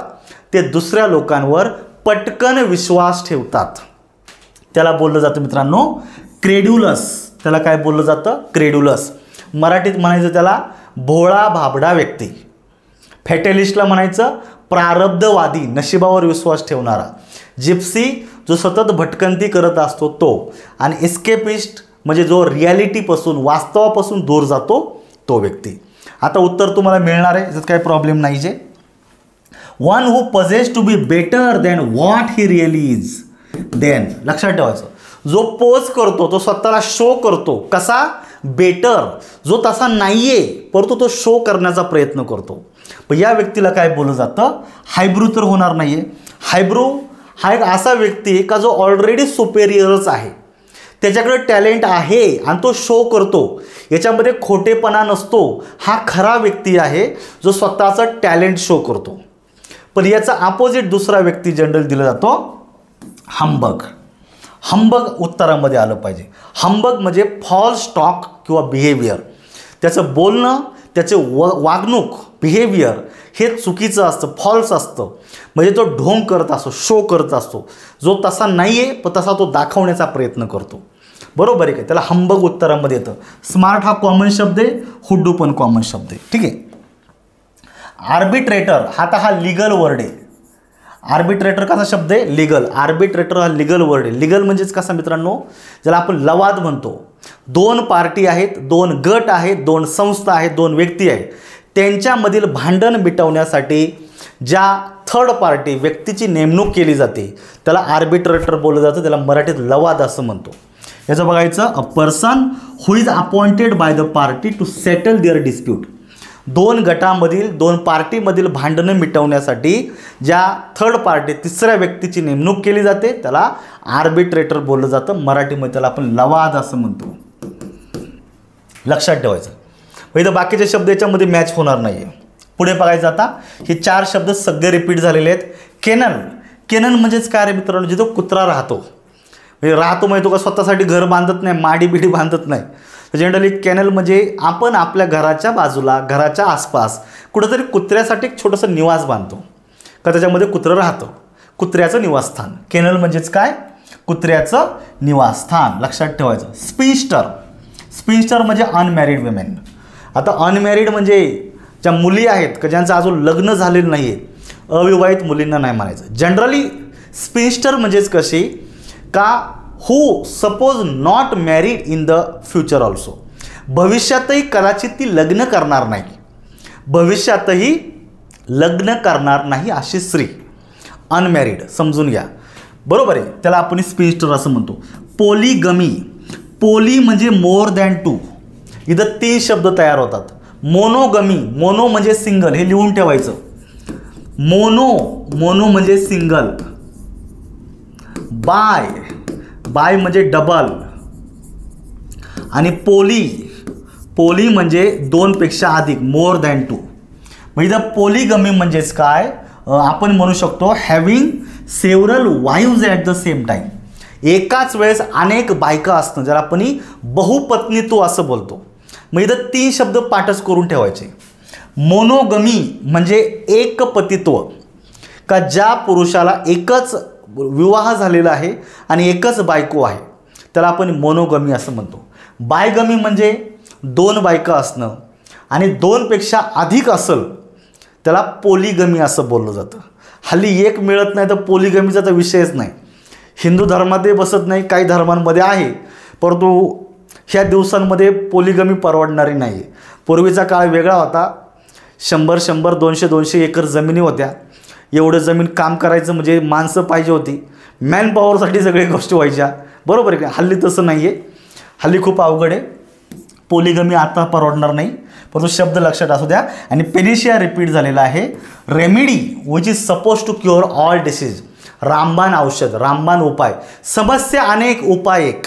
ते दुसऱ्या लोकांवर पटकन विश्वास ठेवतात. त्याला बोललं जातं मित्रांनो क्रेड्युलस. त्याला काय बोललं जातं? क्रेड्युलस. मराठीत म्हणायचं त्याला भोळा भाबडा व्यक्ती. फॅटलिस्टला म्हणायचं प्रारब्धवादी, नशिबावर विश्वास ठेवणारा. जिप्सी जो सतत भटकंती करत असतो तो. आणि एस्केपिस्ट म्हणजे जो रिॲलिटीपासून, वास्तवापासून दूर जातो तो व्यक्ती. आता उत्तर तुम्हाला मिळणार आहे, याच्यात काही प्रॉब्लेम नाही. जे one who poses to be better than what he really is. Then लक्षात ठेवायचं, जो पोज करतो, तो स्वतःला शो करतो. कसा? बेटर. जो तसा नाही आहे, परंतु तो शो करण्याचा प्रयत्न करतो. पण या व्यक्तीला काय बोललं जातं? हायब्रू तर होणार नाही आहे. हायब्रू हा एक असा व्यक्ती आहे का जो ऑलरेडी सुपेरियरच आहे, त्याच्याकडे टॅलेंट आहे आणि तो शो करतो. याच्यामध्ये खोटेपणा नसतो. हा खरा व्यक्ती आहे जो स्वतःचं टॅलेंट शो करतो. पण याचा अपोजिट दुसरा व्यक्ती जनरल दिला जातो हंबग. हंबग उत्तरामध्ये आलं पाहिजे. हंबग म्हणजे फॉल्स टॉक किंवा बिहेवियर. त्याचं बोलणं, त्याचे वागणूक, बिहेवियर हे चुकीचं असतं, फॉल्स असतं. म्हणजे तो ढोंग करत असतो, शो करत असतो. जो तसा नाही आहे पण तसा तो दाखवण्याचा प्रयत्न करतो. बरोबर आहे का? त्याला हंबग उत्तरामध्ये येतं. स्मार्ट हा कॉमन शब्द आहे, हुड्डू पण कॉमन शब्द आहे. ठीक आहे. आर्बिट्रेटर हा लिगल वर्ड आहे. आर्बिट्रेटर कसा शब्द आहे? लिगल. आर्बिट्रेटर हा लिगल वर्ड आहे. लिगल म्हणजेच कसा मित्रांनो, ज्याला आपण लवाद म्हणतो. दोन पार्टी आहेत, दोन गट आहेत, दोन संस्था आहेत, दोन व्यक्ती आहेत, त्यांच्यामधील भांडण मिटवण्यासाठी ज्या थर्ड पार्टी व्यक्तीची नेमणूक केली जाते त्याला आर्बिट्रेटर बोललं जातं. त्याला मराठीत लवाद असं म्हणतो. याचं बघायचं, a person who is appointed by the party to settle their dispute. दोन गटामधील, दोन पार्टीमधील भांडणं मिटवण्यासाठी ज्या थर्ड पार्टी, तिसऱ्या व्यक्तीची नेमणूक केली जाते त्याला आर्बिट्रेटर बोललं जातं. मराठीमध्ये त्याला आपण लवाद असं म्हणतो. लक्षात ठेवायचं. इथं बाकीचे शब्द याच्यामध्ये मॅच होणार नाही आहे. पुढे बघायचं आता, हे 4 शब्द सगळे रिपीट झालेले आहेत. केनन. केनन म्हणजेच काय रे मित्रांनो? जिथं कुत्रा राहतो. म्हणजे राहतो म्हणजे तो का स्वतःसाठी घर बांधत नाही, माडी बिडी बांधत नाही. जनरली कॅनल म्हणजे आपण आपल्या घराच्या बाजूला, घराच्या आसपास कुठंतरी कुत्र्यासाठी एक छोटंसं निवास बांधतो का त्याच्यामध्ये कुत्रं राहतं. कुत्र्याचं निवासस्थान. केनल म्हणजेच काय? कुत्र्याचं निवासस्थान. लक्षात ठेवायचं. स्पिंस्टर. स्पिंस्टर म्हणजे अनमॅरिड विमेन. आता अनमॅरिड म्हणजे ज्या मुली आहेत का ज्यांचं अजून लग्न झालेलं नाही आहे, अविवाहित मुलींना नाही म्हणायचं. जनरली स्पिंस्टर म्हणजेच कशी का who suppose not married in the future also. भविष्यातही कदाचित ती लग्न करणार नाही. भविष्यातही लग्न करणार नाही अशी स्त्री अनमॅरिड समजून घ्या. बरोबर आहे. त्याला आपण स्पिंस्टर असं म्हणतो. पोलीगमी. पोली म्हणजे मोर दॅन 2. इथं 3 शब्द तयार होतात. मोनोगमी. मोनो म्हणजे सिंगल, हे लिहून ठेवायचं. मोनो म्हणजे सिंगल. बाय. बाय म्हणजे डबल. आणि पोली म्हणजे 2 पेक्षा अधिक, मोर दॅन 2. म्हणजे पोलीगमी म्हणजेच काय? आपण म्हणू शकतो having several wives at the same time. एकाच वेळेस अनेक बायका असणं, ज्याला आपण बहुपत्नीत्व असं बोलतो. मग इथं 3 शब्द पाठच करून ठेवायचे. मोनोगमी म्हणजे एकपतित्व, का ज्या पुरुषाला एकच विवाह झालेला आहे आणि एकच बायको आहे त्याला आपण मोनोगमी असं म्हणतो. बायगमी म्हणजे 2 बायका असणं आणि 2 पेक्षा अधिक असेल त्याला पोलीगमी असं बोललं जातं. हल्ली एक मिळत नाही तर पोलीगमीचा तर विषयच नाही. हिंदू धर्मामध्ये बसत नाही, काही धर्मांमध्ये आहे, परंतु ह्या दिवसांमध्ये पोलीगमी परवडणारी नाही आहे. पूर्वीचा काळ वेगळा होता. 100-100, 200-200 एकर जमिनी होत्या. एवढं जमीन काम करायचं म्हणजे माणसं पाहिजे होती. मॅन पॉवरसाठी सगळ्या गोष्टी व्हायच्या. बरोबर आहे का? हल्ली तसं नाही आहे. हल्ली खूप अवघड आहे. पोलीगमी आता परवडणार नाही, परंतु शब्द लक्षात असू द्या. आणि पेनिशिया रिपीट झालेला आहे. Remedy which is suppose to cure all disease. रामबाण औषध, रामबाण उपाय. समस्या अनेक, उपाय एक.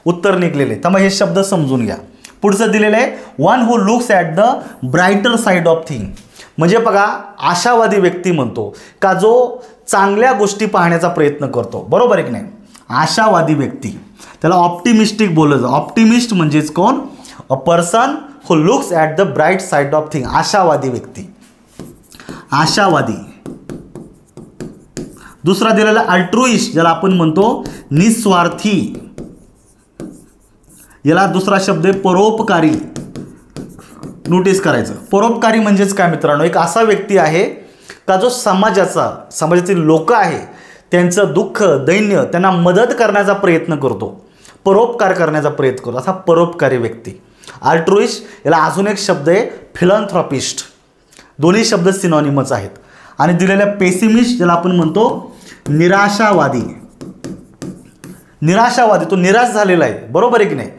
उत्तर निघलेले. त्यामुळे हे शब्द समजून घ्या. पुढचं दिलेलं आहे one who looks at the brighter side of thing. म्हणजे बघा आशावादी व्यक्ती म्हणतो का जो चांगल्या गोष्टी पाहण्याचा प्रयत्न करतो, बरोबर आहे की नाही. आशावादी व्यक्ती त्याला ऑप्टिमिस्टिक बोललं जातं. ऑप्टिमिस्ट म्हणजेच कोण? अ person who looks at the bright side of thing. आशावादी व्यक्ती, आशावादी. दुसरा दिलेला अल्ट्रुइस्ट, ज्याला आपण म्हणतो निस्वार्थी. याला दुसरा शब्द आहे परोपकारी. नोटीस करायचं, परोपकारी म्हणजेच काय मित्रांनो? एक असा व्यक्ती आहे का जो समाजातील लोक आहे त्यांचं दुःख दैन्य त्यांना मदत करण्याचा प्रयत्न करतो, परोपकार करण्याचा प्रयत्न करतो, असा परोपकारी व्यक्ती. अल्ट्रुइस्ट याला अजून एक शब्द आहे फिलॅन्थ्रॉपिस्ट. दोन्ही शब्द सिनॉनिमच आहेत. आणि दिलेल्या पेसिमिस्ट, ज्याला आपण म्हणतो निराशावादी. निराशावादी, तो निराश झालेला आहे, बरोबर आहे की नाही.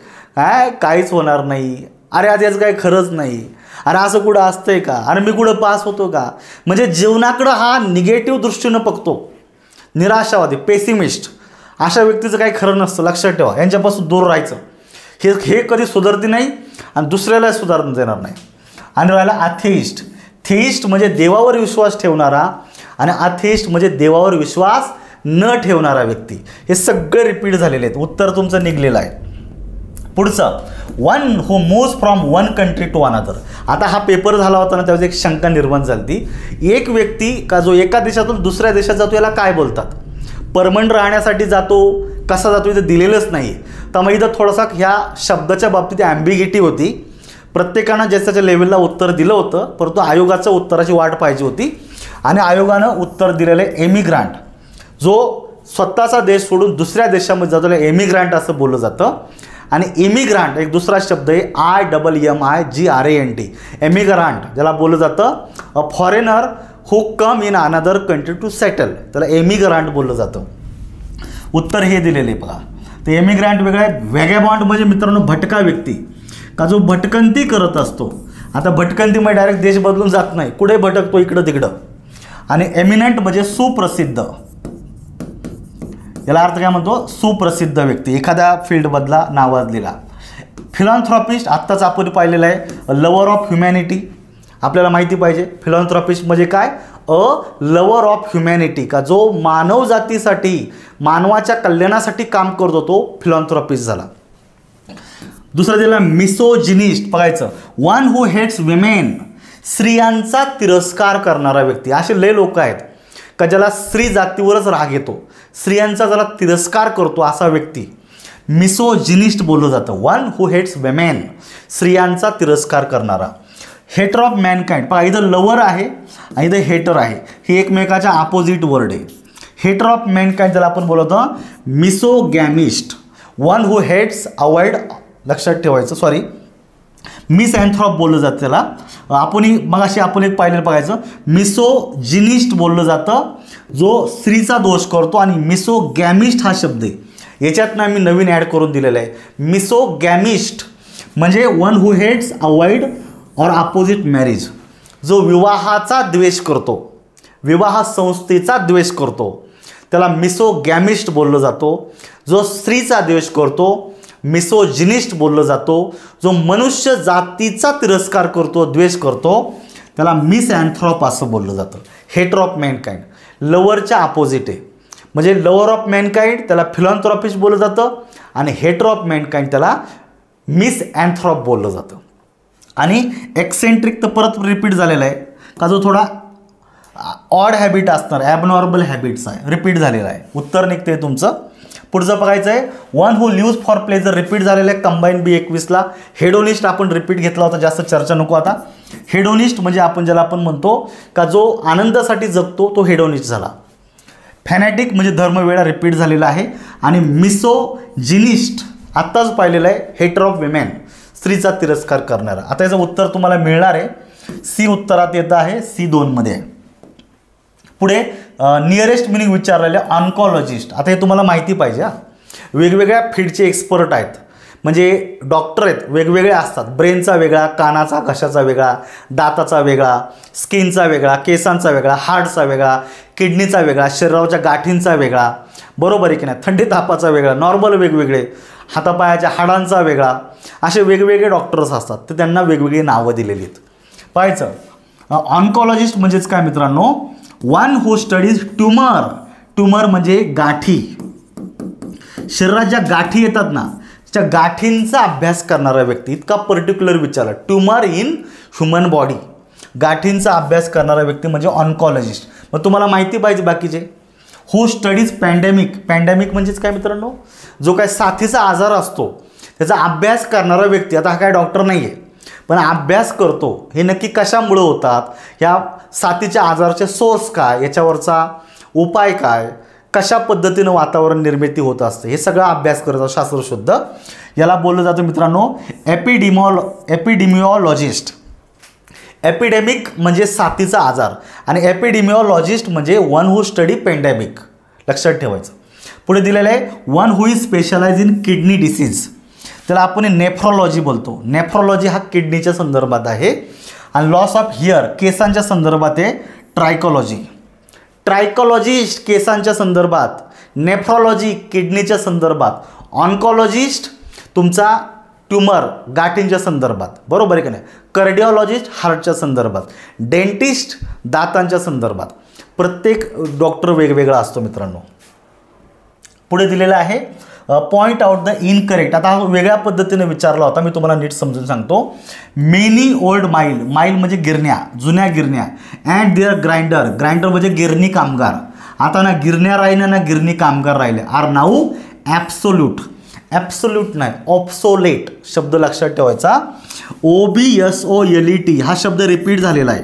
काहीच होणार नाही, अरे आज याचं काही खरंच नाही, अरे असं कुठं असतंय का, अरे मी कुठं पास होतो का, म्हणजे जीवनाकडं हा निगेटिव्ह दृष्टीनं बघतो. निराशावादी, पेसिमिस्ट, अशा व्यक्तीचं काही खरं नसतं, लक्षात ठेवा. यांच्यापासून दूर राहायचं. हे कधी सुधारते नाही आणि दुसऱ्याला सुधारणं देणार नाही. आणि राहिला अथेइस्ट. थेइस्ट म्हणजे देवावर विश्वास ठेवणारा आणि अथेइस्ट म्हणजे देवावर विश्वास न ठेवणारा व्यक्ती. हे सगळे रिपीट झालेले आहेत. उत्तर तुमचं निघलेलं आहे. पुढचं, one who moves from one country to another. आता हा पेपर झाला होता ना, त्यावेळेस एक शंका निर्माण झाली ती. एक व्यक्ती का जो एका देशातून दुसऱ्या देशात जातो याला काय बोलतात? परमनंट राहण्यासाठी जातो, कसा जातो इथं दिलेलंच नाही. तर मग इथं थोडासा ह्या शब्दाच्या बाबतीत ॲम्बिगिटी होती. प्रत्येकानं ज्याच्या लेवलला उत्तर दिलं होतं, परंतु आयोगाचं उत्तराची वाट पाहिजे होती. आणि आयोगानं उत्तर दिलेलं आहे एमिग्रांट. जो स्वतःचा देश सोडून दुसऱ्या देशामध्ये जातो त्याला एमिग्रांट असं बोललं जातं. आणि इमिग्रांट एक दुसरा शब्द आहे IMMIGRANT. एमिग्रांट ज्याला बोललं जातं a foreigner who come in another country to settle, त्याला एमिग्रांट बोललं जातं. उत्तर हे दिलेले बघा. तर एमिग्रांट वेगळं आहे. व्हॅगॅबॉन्ड म्हणजे मित्रांनो भटका व्यक्ती, का जो भटकंती करत असतो. आता भटकंतीमध्ये डायरेक्ट देश बदलून जात नाही, कुठे भटकतो, इकडं तिकडं. आणि एमिनंट म्हणजे सुप्रसिद्ध. याला अर्थ काय म्हणतो? सुप्रसिद्ध व्यक्ती, एखाद्या फील्डमधला नावाजलेला. फिलॉन्थ्रॉपिस्ट आत्ताच आपण पाहिलेलं आहे, लवर ऑफ ह्युमॅनिटी. आपल्याला माहिती पाहिजे फिलॉन्थ्रॉपिस्ट म्हणजे काय? अ लवर ऑफ ह्युमॅनिटी, का जो मानव जातीसाठी मानवाच्या कल्याणासाठी काम करतो तो फिलॉन्थ्रॉपिस्ट झाला. दुसरा दिला मिसोजिनिस्ट. बघायचं, वन हू हेट्स विमेन. स्त्रियांचा तिरस्कार करणारा व्यक्ती. असे लय लोक आहेत का ज्याला स्त्री जातीवरच राग येतो, स्त्रियांचा ज्याला तिरस्कार करतो, असा व्यक्ती मिसोजिनिस्ट बोललं जातं. वन हू हेट्स विमेन, स्त्रियांचा तिरस्कार करणारा. हेटर ऑफ मॅनकाइंड. पहा इथं लवर आहे आणि इथं हेटर आहे, हे एकमेकाच्या अपोजिट वर्ड आहे. हेटर ऑफ मॅनकाइंड ज्याला आपण बोलतो मिसोगॅमिस्ट. वन हू हेट्स अवॉइड, लक्षात ठेवायचं, सॉरी मिसअँथ्रॉप बोललं जातं त्याला. आपण एक पाहिलेलं बघायचं, मिसोजिनिस्ट बोललं जातं जो स्त्रीचा दोष करतो. आणि मिसोगॅमिस्ट हा शब्द आहे, याच्यातनं आम्ही नवीन ॲड करून दिलेलं आहे. मिसोगॅमिस्ट म्हणजे वन हू हेट्स अवॉइड और अपोजिट मॅरेज, जो विवाहाचा द्वेष करतो, विवाह संस्थेचा द्वेष करतो, त्याला मिसोगॅमिस्ट बोललं जातो. जो स्त्रीचा द्वेष करतो मिसोजिनिस्ट बोललं जातो. जो मनुष्य जातीचा तिरस्कार करतो, द्वेष करतो, त्याला मिसअँथ्रॉप असं बोललं जातं. हेटर ऑफ मॅनकाइंड लवरच्या अपोजिट आहे. म्हणजे लवर ऑफ मॅनकाइंड त्याला फिलॉन्थ्रॉपिस्ट बोललं जातं आणि हेटर ऑफ मॅनकाइंड त्याला मिसअँथ्रॉप बोललं जातं. आणि एक्सेंट्रिक तर परत रिपीट झालेला आहे, का जो थोडा ऑड हॅबिट असणार, ॲबनॉर्मल हॅबिट्स आहे, रिपीट झालेला आहे. उत्तर निघते तुमचं. पुढचं बघायचं आहे, one who lives for pleasure. Repeat झालेलं आहे कंबाईन B21ला. हेडोनिस्ट आपण रिपीट घेतला होता, जास्त चर्चा नको आता. हेडोनिस्ट म्हणजे ज्याला आपण म्हणतो का जो आनंदासाठी जगतो तो हेडोनिस्ट झाला. फॅनॅटिक म्हणजे धर्मवेळा रिपीट झालेला आहे. आणि मिसोजिनिस्ट आत्ताच पाहिलेलं आहे, हेटर ऑफ विमेन, स्त्रीचा तिरस्कार करणारा. आता याचं उत्तर तुम्हाला मिळणार आहे. सी उत्तरात येतं आहे, C2 मध्ये आहे. पुढे नियरेस्ट मिनिंग विचारलेले ऑन्कॉलॉजिस्ट. आता हे तुम्हाला माहिती पाहिजे. वेगवेगळ्या फील्डचे एक्सपर्ट आहेत, म्हणजे डॉक्टर आहेत, वेगवेगळे असतात. ब्रेनचा वेगळा, कानाचा घशाचा वेगळा, दाताचा वेगळा, स्किनचा वेगळा, केसांचा वेगळा, हार्टचा वेगळा, किडनीचा वेगळा, शरीराच्या गाठींचा वेगळा, बरोबर आहे की नाही, थंडी तापाचा वेगळा, नॉर्मल वेगवेगळे, हातापायाच्या हाडांचा वेगळा, असे वेगवेगळे डॉक्टर्स असतात. तर त्यांना वेगवेगळी नावं दिलेली आहेत. पाहायचं ऑन्कॉलॉजिस्ट म्हणजेच काय मित्रांनो, वन हू स्टडीज ट्यूमर. ट्यूमर म्हणजे गाठी, शरीरात ज्या गाठी येतात ना, त्या गाठींचा अभ्यास करणारा व्यक्ती. इतका पर्टिक्युलर विचारला, ट्यूमर इन ह्युमन बॉडी, गाठींचा अभ्यास करणारा व्यक्ती म्हणजे ऑन्कॉलॉजिस्ट. मग तुम्हाला माहिती पाहिजे बाकीचे. हू स्टडीज पॅन्डेमिक. पॅन्डेमिक म्हणजेच काय मित्रांनो, जो काय साथीचा आजार असतो त्याचा अभ्यास करणारा व्यक्ती. आता हा काय डॉक्टर नाही आहे, पण अभ्यास करतो हे नक्की कशामुळे होतात, या साथीच्या आजाराचे सोर्स काय, याच्यावरचा उपाय काय, कशा पद्धतीनं वातावरण निर्मिती होत असते, हे सगळं अभ्यास करत असतो शास्त्रशुद्ध. याला बोललं जातं मित्रांनो एपिडेमिओलॉजिस्ट. एपिडेमिक म्हणजे साथीचा आजार आणि एपिडेमिओलॉजिस्ट म्हणजे वन हू स्टडी पेंडेमिक. लक्षात ठेवायचं. पुढे दिलेलं आहे one who is specialize in kidney disease. त्याला आपण नेफ्रोलॉजी बोलतो. नेफ्रोलॉजी हा किडनीच्या संदर्भात आहे. आणि लॉस ऑफ हिअर केसांच्या संदर्भात आहे ट्रायकोलॉजी. ट्रायकोलॉजिस्ट केसांच्या संदर्भात, नेफ्रोलॉजी किडनीच्या संदर्भात, ऑन्कॉलॉजिस्ट तुमचा ट्यूमर गाठींच्या संदर्भात, बरोबर आहे का नाही. कार्डिओलॉजिस्ट हार्टच्या संदर्भात, डेंटिस्ट दातांच्या संदर्भात. प्रत्येक डॉक्टर वेगवेगळा असतो मित्रांनो. पुढे दिलेलं आहे पॉइंट आउट द इनकरेक्ट. आता हा वेगळ्या पद्धतीने विचारला होता, मी तुम्हाला नीट समजून सांगतो. Many old mile. माईल म्हणजे गिरण्या, जुन्या गिरण्या. And there grinder. ग्राइंडर म्हणजे गिरणी कामगार. आता ना गिरण्या राहिल्या ना गिरणी कामगार राहिले. R now absolute. ॲब्सोल्यूट नाही, ऑब्सोलेट शब्द लक्षात ठेवायचा. OBSOLET हा शब्द रिपीट झालेला आहे.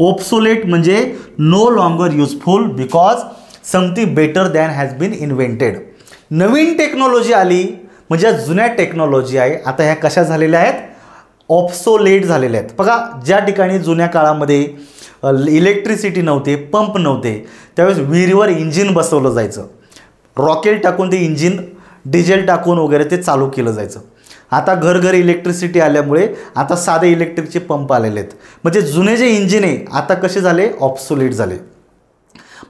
ऑब्सोलेट म्हणजे no longer useful because something better than has been invented. नवीन टेक्नॉलॉजी आली म्हणजे जुन्या टेक्नॉलॉजी आहे आता ह्या कशा झालेल्या आहेत, ऑब्सोलेट झालेल्या आहेत. बघा ज्या ठिकाणी जुन्या काळामध्ये इलेक्ट्रिसिटी नव्हते, पंप नव्हते, त्यावेळेस विहिरीवर इंजिन बसवलं जायचं. रॉकेल टाकून ते इंजिन डिझेल टाकून वगैरे ते चालू केलं जायचं. आता घरघर इलेक्ट्रिसिटी आल्यामुळे आता साधे इलेक्ट्रिकचे पंप आलेले आहेत. म्हणजे जुने जे इंजिन आहे आता कसे झाले, ऑब्सोलेट झाले.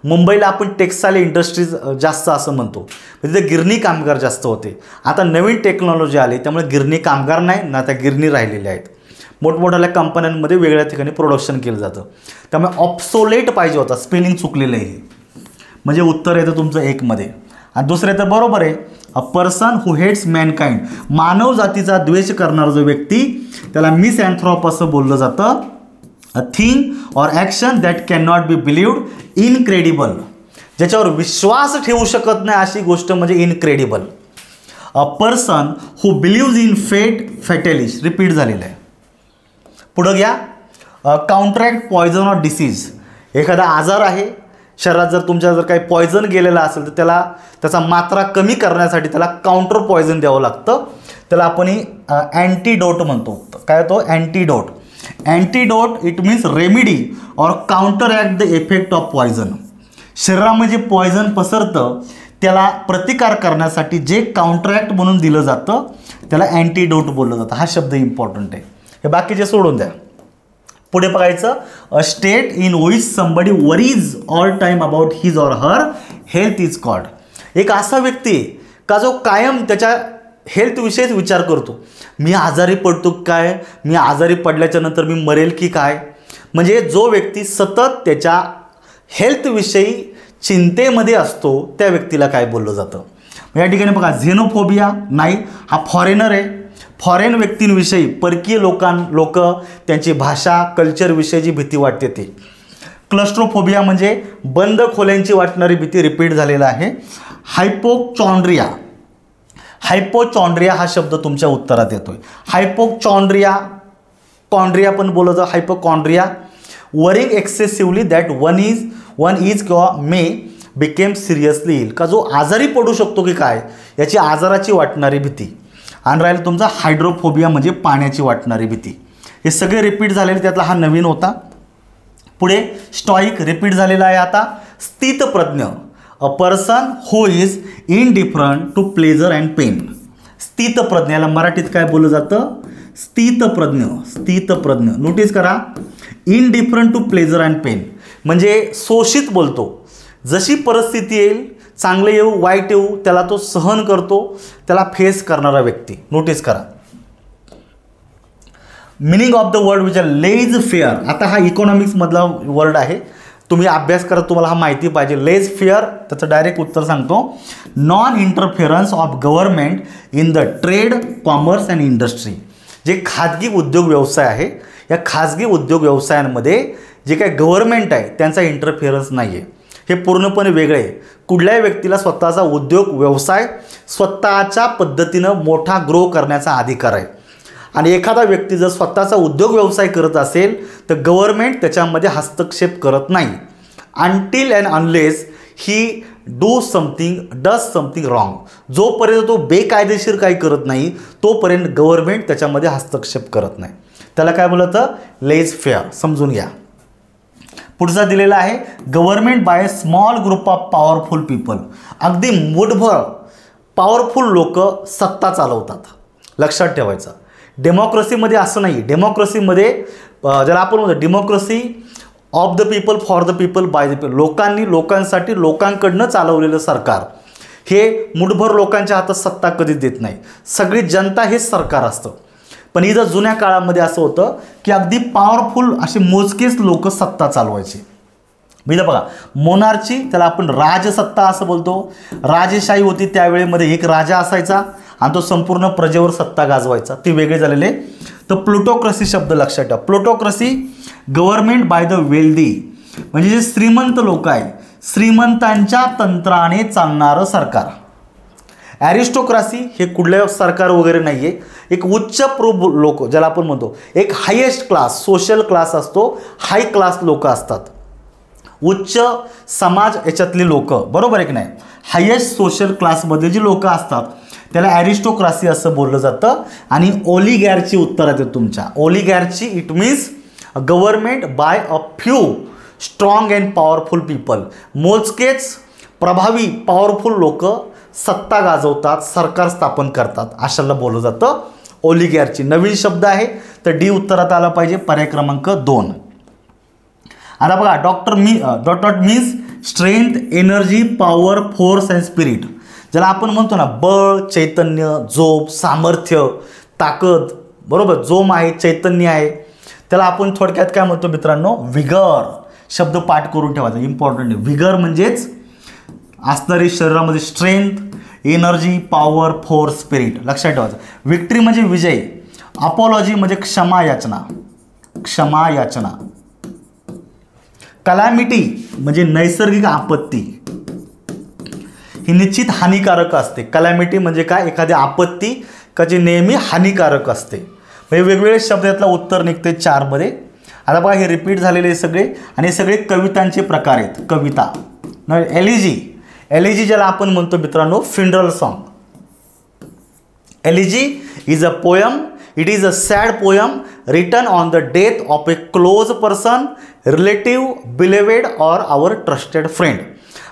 मुंबईला आपण टेक्स्टाईल इंडस्ट्रीज जास्त असं म्हणतो, म्हणजे ते गिरणी कामगार जास्त होते. आता नवीन टेक्नॉलॉजी आली त्यामुळे गिरणी कामगार नाही ना, त्या गिरणी राहिलेल्या आहेत. मोठमोठ्या कंपन्यांमध्ये वेगळ्या ठिकाणी प्रोडक्शन केलं जातं. त्यामुळे ऑब्सोलेट पाहिजे होता. स्पेलिंग चुकलेलं आहे म्हणजे उत्तर येतं तुमचं एकमध्ये. आणि दुसरं तर बरोबर आहे, a person who hates mankind. मानव जातीचा द्वेष करणारा जो व्यक्ती त्याला मिसअँथ्रोप असं बोललं जातं. A thing or action that can not be believed. Incredible ज्याच्यावर विश्वास ठेवू शकत नाही अशी गोष्ट म्हणजे incredible. A person who believes in fate fatalist. Repeat झालेलं आहे. पुढं घ्या काउंटरॅक्ट पॉयझन ऑर डिसीज. एखादा आजार आहे शरीरात, जर तुमच्या जर काही पॉयझन गेलेला असेल तर त्याचा मात्रा कमी करण्यासाठी त्याला काउंटर पॉयझन द्यावं लागतं. त्याला आपण अँटीडोट म्हणतो. काय तो antidote. Antidote it means remedy और काउंटरॅक्ट द इफेक्ट ऑफ पॉयझन. शरीरामध्ये जे पॉयझन पसरतं त्याला प्रतिकार करण्यासाठी जे काउंटरॅक्ट म्हणून दिलं जातं त्याला अँटीडोट बोललं जातं. हा शब्द इम्पॉर्टंट आहे. हे बाकीचे सोडून द्या. पुढे बघायचं a state in which somebody worries all time about his or her health is called. एक असा व्यक्ती का जो कायम त्याच्या हेल्थविषयीच विचार करतो. मी आजारी पडतो काय, मी आजारी पडल्याच्या नंतर मी मरेल की काय. म्हणजे जो व्यक्ती सतत त्याच्या हेल्थविषयी चिंतेमध्ये असतो त्या व्यक्तीला काय बोललं जातं. या ठिकाणी बघा झेनोफोबिया नाही, हा फॉरेनर आहे. फॉरेन व्यक्तींविषयी, परकीय लोक त्यांची भाषा कल्चरविषयीची भीती वाटते ती. क्लस्ट्रोफोबिया म्हणजे बंद खोल्यांची वाटणारी भीती. रिपीट झालेला आहे. हायपोचॉन्ड्रिया. हायपोचॉन्ड्रिया हा शब्द तुमच्या उत्तरात येतोय. हायपोचॉन्ड्रिया, कॉन्ड्रिया पण बोललं जातं. Hypochondria worrying excessively that one is किंवा मे बिकेम सिरियसली इल. का जो आजारी पडू शकतो की काय याची आजाराची वाटणारी भीती. आणि राहिलं तुमचा हायड्रोफोबिया म्हणजे पाण्याची वाटणारी भीती. हे सगळे रिपीट झालेले, त्यातला हा नवीन होता. पुढे स्टॉईक रिपीट झालेला आहे. आता स्थितप्रज्ञ. A person who is indifferent to pleasure and pain. स्थितप्रज्ञ याला मराठीत काय बोललं जातं, स्थितप्रज्ञ. स्थितप्रज्ञ नोटीस करा. Indifferent to pleasure and pain म्हणजे शोषित बोलतो. जशी परिस्थिती येईल, चांगलं येऊ वाईट येऊ, त्याला तो सहन करतो, त्याला फेस करणारा व्यक्ती. नोटीस करा. Meaning of the word which are laissez faire. आता हा इकॉनॉमिक्समधला वर्ड आहे, तुम्ही अभ्यास करा, तुम्हाला हा माहिती पाहिजे. लेज फेअर त्याचं डायरेक्ट उत्तर सांगतो, non interference of government in the trade, commerce and industry. जे खाजगी उद्योग व्यवसाय आहे, या खाजगी उद्योग व्यवसायांमध्ये जे काही गव्हर्नमेंट आहे त्यांचा इंटरफेरन्स नाही आहे. हे पूर्णपणे वेगळे आहे. कुठल्याही व्यक्तीला स्वतःचा उद्योग व्यवसाय स्वतःच्या पद्धतीनं मोठा ग्रो करण्याचा अधिकार आहे. आणि एखादा व्यक्ती जर स्वतःचा उद्योग व्यवसाय करत असेल तर गव्हर्नमेंट त्याच्यामध्ये हस्तक्षेप करत नाही. Until and unless he does something wrong. जोपर्यंत तो बेकायदेशीर काही करत नाही तोपर्यंत गव्हर्नमेंट त्याच्यामध्ये हस्तक्षेप करत नाही. त्याला काय बोलतं, लेज फेअर. समजून घ्या. पुढचा दिलेला आहे, government by small group of powerful people. अगदी मुठभर पॉवरफुल लोक सत्ता चालवतात. लक्षात ठेवायचं. डेमोक्रेसीमध्ये असं नाही. डेमोक्रेसीमध्ये ज्याला आपण म्हणतो democracy of the people, for the people, by the people. लोकांनी, लोकांसाठी, लोकांकडनं चालवलेलं सरकार. हे मुठभर लोकांच्या हातात सत्ता कधीच देत नाही. सगळी जनता हेच सरकार असतं. पण ही जर जुन्या काळामध्ये असं होतं की अगदी पॉवरफुल असे मोजकेच लोक सत्ता चालवायचे. म्हणजे बघा, मोनार्ची, त्याला आपण राजसत्ता असं बोलतो. राजेशाही होती त्यावेळेमध्ये, एक राजा असायचा आणि तो संपूर्ण प्रजेवर सत्ता गाजवायचा. ते वेगळे झालेले. तर प्लुटोक्रसी शब्द लक्षात ठेवा. प्लुटोक्रसी, गव्हर्नमेंट बाय द वेल्दी, म्हणजे जे श्रीमंत लोक आहे, श्रीमंतांच्या तंत्राने चालणारं सरकार. ॲरिस्टोक्रॅसी हे कुठल्या सरकार वगैरे नाही आहे. एक उच्च प्रभू लोक, ज्याला आपण म्हणतो एक हायेस्ट क्लास, सोशल क्लास असतो, हाय क्लास लोक असतात, उच्च समाज याच्यातली लोक, बरोबर आहे की नाही. हायेस्ट सोशल क्लासमध्ये जी लोक असतात त्याला ॲरिस्टोक्रॅसी असं बोललं जातं. आणि ओलिगॅर्ची उत्तरात येतं तुमच्या. Oligarchy it means government by a few strong and powerful people. मोजकेच प्रभावी पॉवरफुल लोक सत्ता गाजवतात, सरकार स्थापन करतात, अशाला बोललं जातं ओलिगॅर्ची. नवीन शब्द आहे तर डी उत्तरात आला पाहिजे, पर्याय क्रमांक 2. आता बघा, dot means strength, energy, power, force and spirit. ज्याला आपण म्हणतो ना बळ, चैतन्य, जोम, सामर्थ्य, ताकद, बरोबर. जोम आहे, चैतन्य आहे, त्याला आपण थोडक्यात काय म्हणतो मित्रांनो, विगर. शब्द पाठ करून ठेवायचा, इम्पॉर्टंट आहे. विगर म्हणजेच असणारी शरीरामध्ये strength, energy, power, force, spirit. लक्षात ठेवायचं. विक्ट्री म्हणजे विजय. अपॉलॉजी म्हणजे क्षमा याचना, क्षमा याचना. कलॅमिटी म्हणजे नैसर्गिक आपत्ती, ही निश्चित हानिकारक असते. कलॅमिटी म्हणजे काय, एखादी आपत्ती का जी नेहमी हानिकारक असते. म्हणजे वेगवेगळे शब्द यातला उत्तर निघते 4 मध्ये. आता बघा, हे रिपीट झालेले सगळे, आणि हे सगळे कवितांचे प्रकार आहेत. कविता. एलिजी, एलिजी ज्याला आपण म्हणतो मित्रांनो funeral song. Elegy is a poem. It is a sad poem written on the death of a close person, relative, beloved or our trusted friend.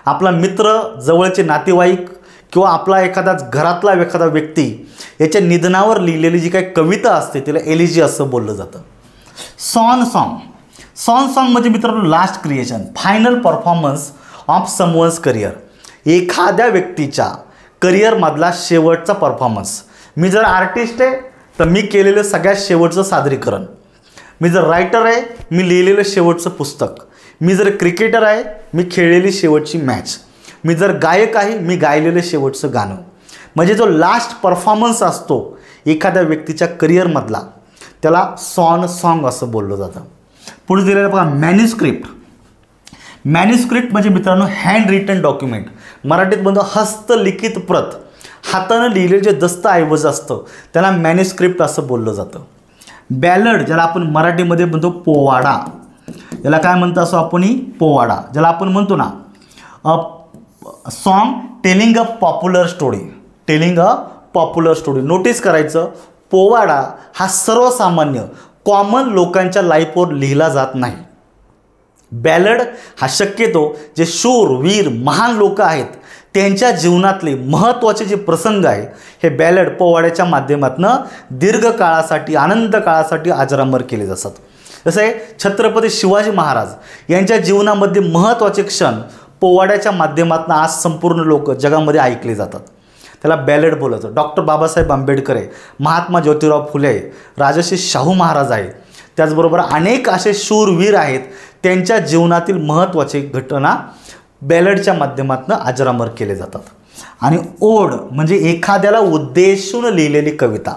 आपला मित्र, जवळचे नातेवाईक किंवा आपला घरातला एखादा व्यक्ती याच्या निधनावर लिहिलेली जी काही कविता असते तिला एलिजी असं बोललं जातं. सॉन सॉंग म्हणजे मित्रांनो last creation, final performance of someone's career. एखाद्या व्यक्तीच्या करिअरमधला शेवटचा परफॉर्मन्स. मी जर आर्टिस्ट आहे तर मी केलेलं सगळ्यात शेवटचं सादरीकरण. मी जर रायटर आहे, मी लिहिलेलं शेवटचं पुस्तक. मी जर क्रिकेटर आहे, मी खेळलेली शेवटची मॅच. मी जर गायक आहे, मी गायलेलं शेवटचं गाणं. म्हणजे जो लास्ट परफॉर्मन्स असतो एखाद्या व्यक्तीच्या करिअरमधला त्याला सॉंग असं बोललं जातं. पुढे दिलेलं बघा, मॅन्युस्क्रिप्ट. मॅन्युस्क्रिप्ट म्हणजे मित्रांनो हँड रिटन डॉक्युमेंट. मराठीत म्हणतो हस्तलिखित प्रत. हातानं लिहिलेलं जे दस्तऐवज असतं त्याला मॅन्युस्क्रिप्ट असं बोललं जातं. बॅलड ज्याला आपण मराठीमध्ये म्हणतो पोवाडा. याला काय म्हणतो असं आपण, पोवाडा. ज्याला आपण म्हणतो ना सॉन्ग टेलिंग अ पॉप्युलर स्टोरी. टेलिंग अ पॉप्युलर स्टोरी. नोटीस करायचं, पोवाडा हा सर्वसामान्य कॉमन लोकांच्या लाईफवर लिहिला जात नाही. बॅलड हा शक्यतो जे शूर, वीर, महान लोक आहेत त्यांच्या जीवनातले महत्त्वाचे जे प्रसंग आहे हे बॅलड पोवाड्याच्या माध्यमातून दीर्घकाळासाठी, आनंद काळासाठी अजरामर केले जातात. जसं आहे छत्रपती शिवाजी महाराज यांच्या जीवनामध्ये महत्त्वाचे क्षण पोवाड्याच्या माध्यमातून आज संपूर्ण लोक जगामध्ये ऐकले जातात. त्याला बॅलेड बोलायचं. डॉक्टर बाबासाहेब आंबेडकर आहे, महात्मा ज्योतिराव फुले आहे, राजर्षी शाहू महाराज आहे, त्याचबरोबर अनेक असे शूरवीर आहेत, त्यांच्या जीवनातील महत्त्वाची घटना बॅलेडच्या माध्यमातून अजरामर केले जातात. आणि ओड म्हणजे एखाद्याला उद्देशून लिहिलेली कविता.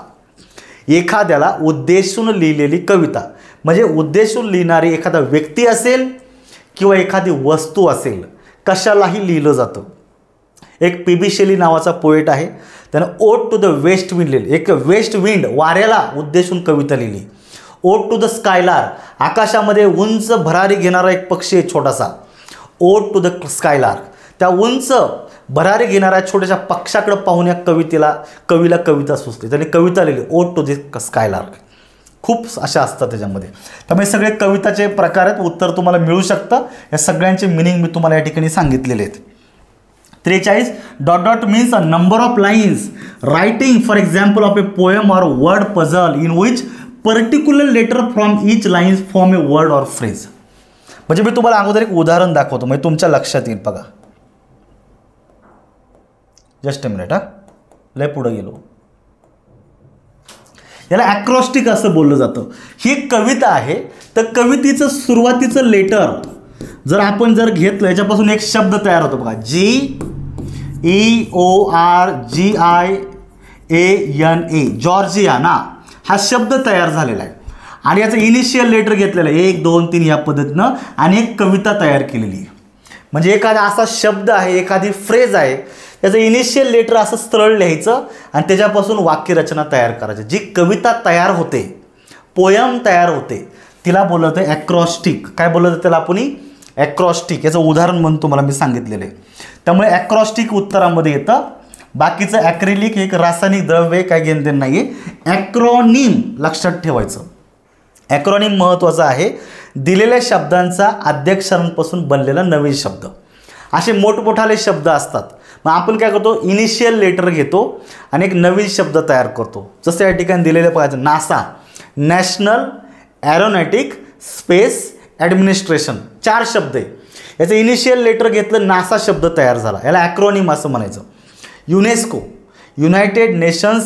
एखाद्याला उद्देशून लिहिलेली कविता म्हणजे उद्देशून लिहिणारी एखादा व्यक्ती असेल किंवा एखादी वस्तू असेल, कशालाही लिहिलं जातं. एक पी बी शेली नावाचा पोएट आहे, त्यानं ओड टू द वेस्ट विंड लिहिली. एक वेस्ट विंड वाऱ्याला उद्देशून कविता लिहिली. ओड टू द स्कायलार, आकाशामध्ये उंच भरारी घेणारा एक पक्षी आहे छोटासा. ओड टू द स्कायलार, त्या उंच भरारी घेणाऱ्या छोट्याशा पक्षाकडे पाहून या कवीला कविता सुचली. त्याने कविता लिहिली ओड टू द स्कायलार. खूप अशा असतात त्याच्यामध्ये. त्यामुळे सगळे कविताचे प्रकार आहेत, उत्तर तुम्हाला मिळू शकतं. या सगळ्यांचे मिनिंग मी तुम्हाला या ठिकाणी सांगितलेले आहेत. 43 dot dot means a number of lines writing for example of a poem or word puzzle in which particular letter from each lines form a word or phrase. म्हणजे मी तुम्हाला अगोदर एक उदाहरण दाखवतो, म्हणजे तुमच्या लक्षात येईल. बघा, जस्ट अ मिनिट. लय पुढे गेलो. याला ॲक्रॉस्टिक असं बोललं जातं. ही एक कविता आहे, तर कवितेचं सुरुवातीचं लेटर जर आपण घेतलं, याच्यापासून एक शब्द तयार होतो. बघा, GEORGIANA, जॉर्जियाना हा शब्द तयार झालेला आहे. आणि याचं इनिशियल लेटर घेतलेलं आहे 1 2 3 या पद्धतीनं, आणि एक कविता तयार केलेली आहे. म्हणजे एखादा असा शब्द आहे, एखादी फ्रेज आहे, त्याचं इनिशियल लेटर असं सरळ लिहायचं आणि त्याच्यापासून वाक्यरचना तयार करायची. जी कविता तयार होते, पोयम तयार होते, तिला बोलत आहे ॲक्रॉस्टिक. काय बोलत आहे त्याला आपण? ॲक्रॉस्टिक. याचं उदाहरण म्हणून तुम्हाला मी सांगितलेलं आहे. त्यामुळे ॲक्रॉस्टिक उत्तरामध्ये येतं. बाकीचं ॲक्रिलिक एक रासायनिक द्रव्य, काय घेणं नाही आहे. ॲक्रॉनिम लक्षात ठेवायचं. ॲक्रॉनिम महत्त्वाचं आहे. दिलेल्या शब्दांचा आद्याक्षरांपासून बनलेला नवीन शब्द. असे मोठमोठाले शब्द असतात. मग आपण काय करतो, इनिशियल लेटर घेतो आणि एक नवीन शब्द तयार करतो. जसं या ठिकाणी दिलेलं पाहिजे NASA, national aeronautic space administration, 4 शब्द आहे. याचं इनिशियल लेटर घेतलं, नासा शब्द तयार झाला. याला ॲक्रॉनिम असं म्हणायचं. युनेस्को, युनायटेड नेशन्स,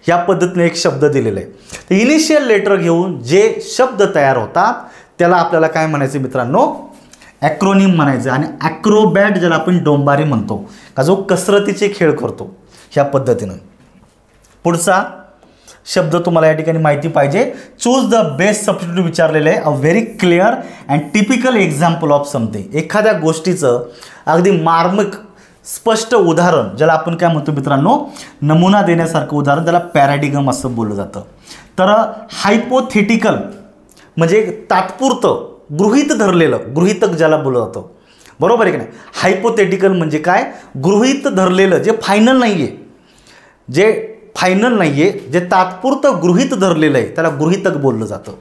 ह्या पद्धतीने एक शब्द दिलेला आहे. तर इनिशियल लेटर घेऊन जे शब्द तयार होतात त्याला आपल्याला काय म्हणायचं मित्रांनो, ॲक्रोनिम म्हणायचं. आणि ॲक्रोबॅट ज्याला आपण डोंबारी म्हणतो, का जो कसरतीचे खेळ करतो, ह्या पद्धतीनं. पुढचा शब्द तुम्हाला या ठिकाणी माहिती पाहिजे. चूज द बेस्ट सबस्टिट्यूट विचारलेलं आहे. A very clear and typical example of something. एखाद्या गोष्टीचं अगदी मार्मिक स्पष्ट उदाहरण, ज्याला आपण काय म्हणतो मित्रांनो, नमुना देण्यासारखं उदाहरण, त्याला पॅराडिगम असं बोललं जातं. तर हायपोथेटिकल म्हणजे तात्पुरतं, गृहीत धरलेलं, गृहीतक ज्याला बोललं जातं. बरोबर आहे की नाही. हायपोथेटिकल म्हणजे काय, गृहीत धरलेलं, जे फायनल नाही आहे, जे तात्पुरतं गृहीत धरलेलं आहे, त्याला गृहीतक बोललं जातं.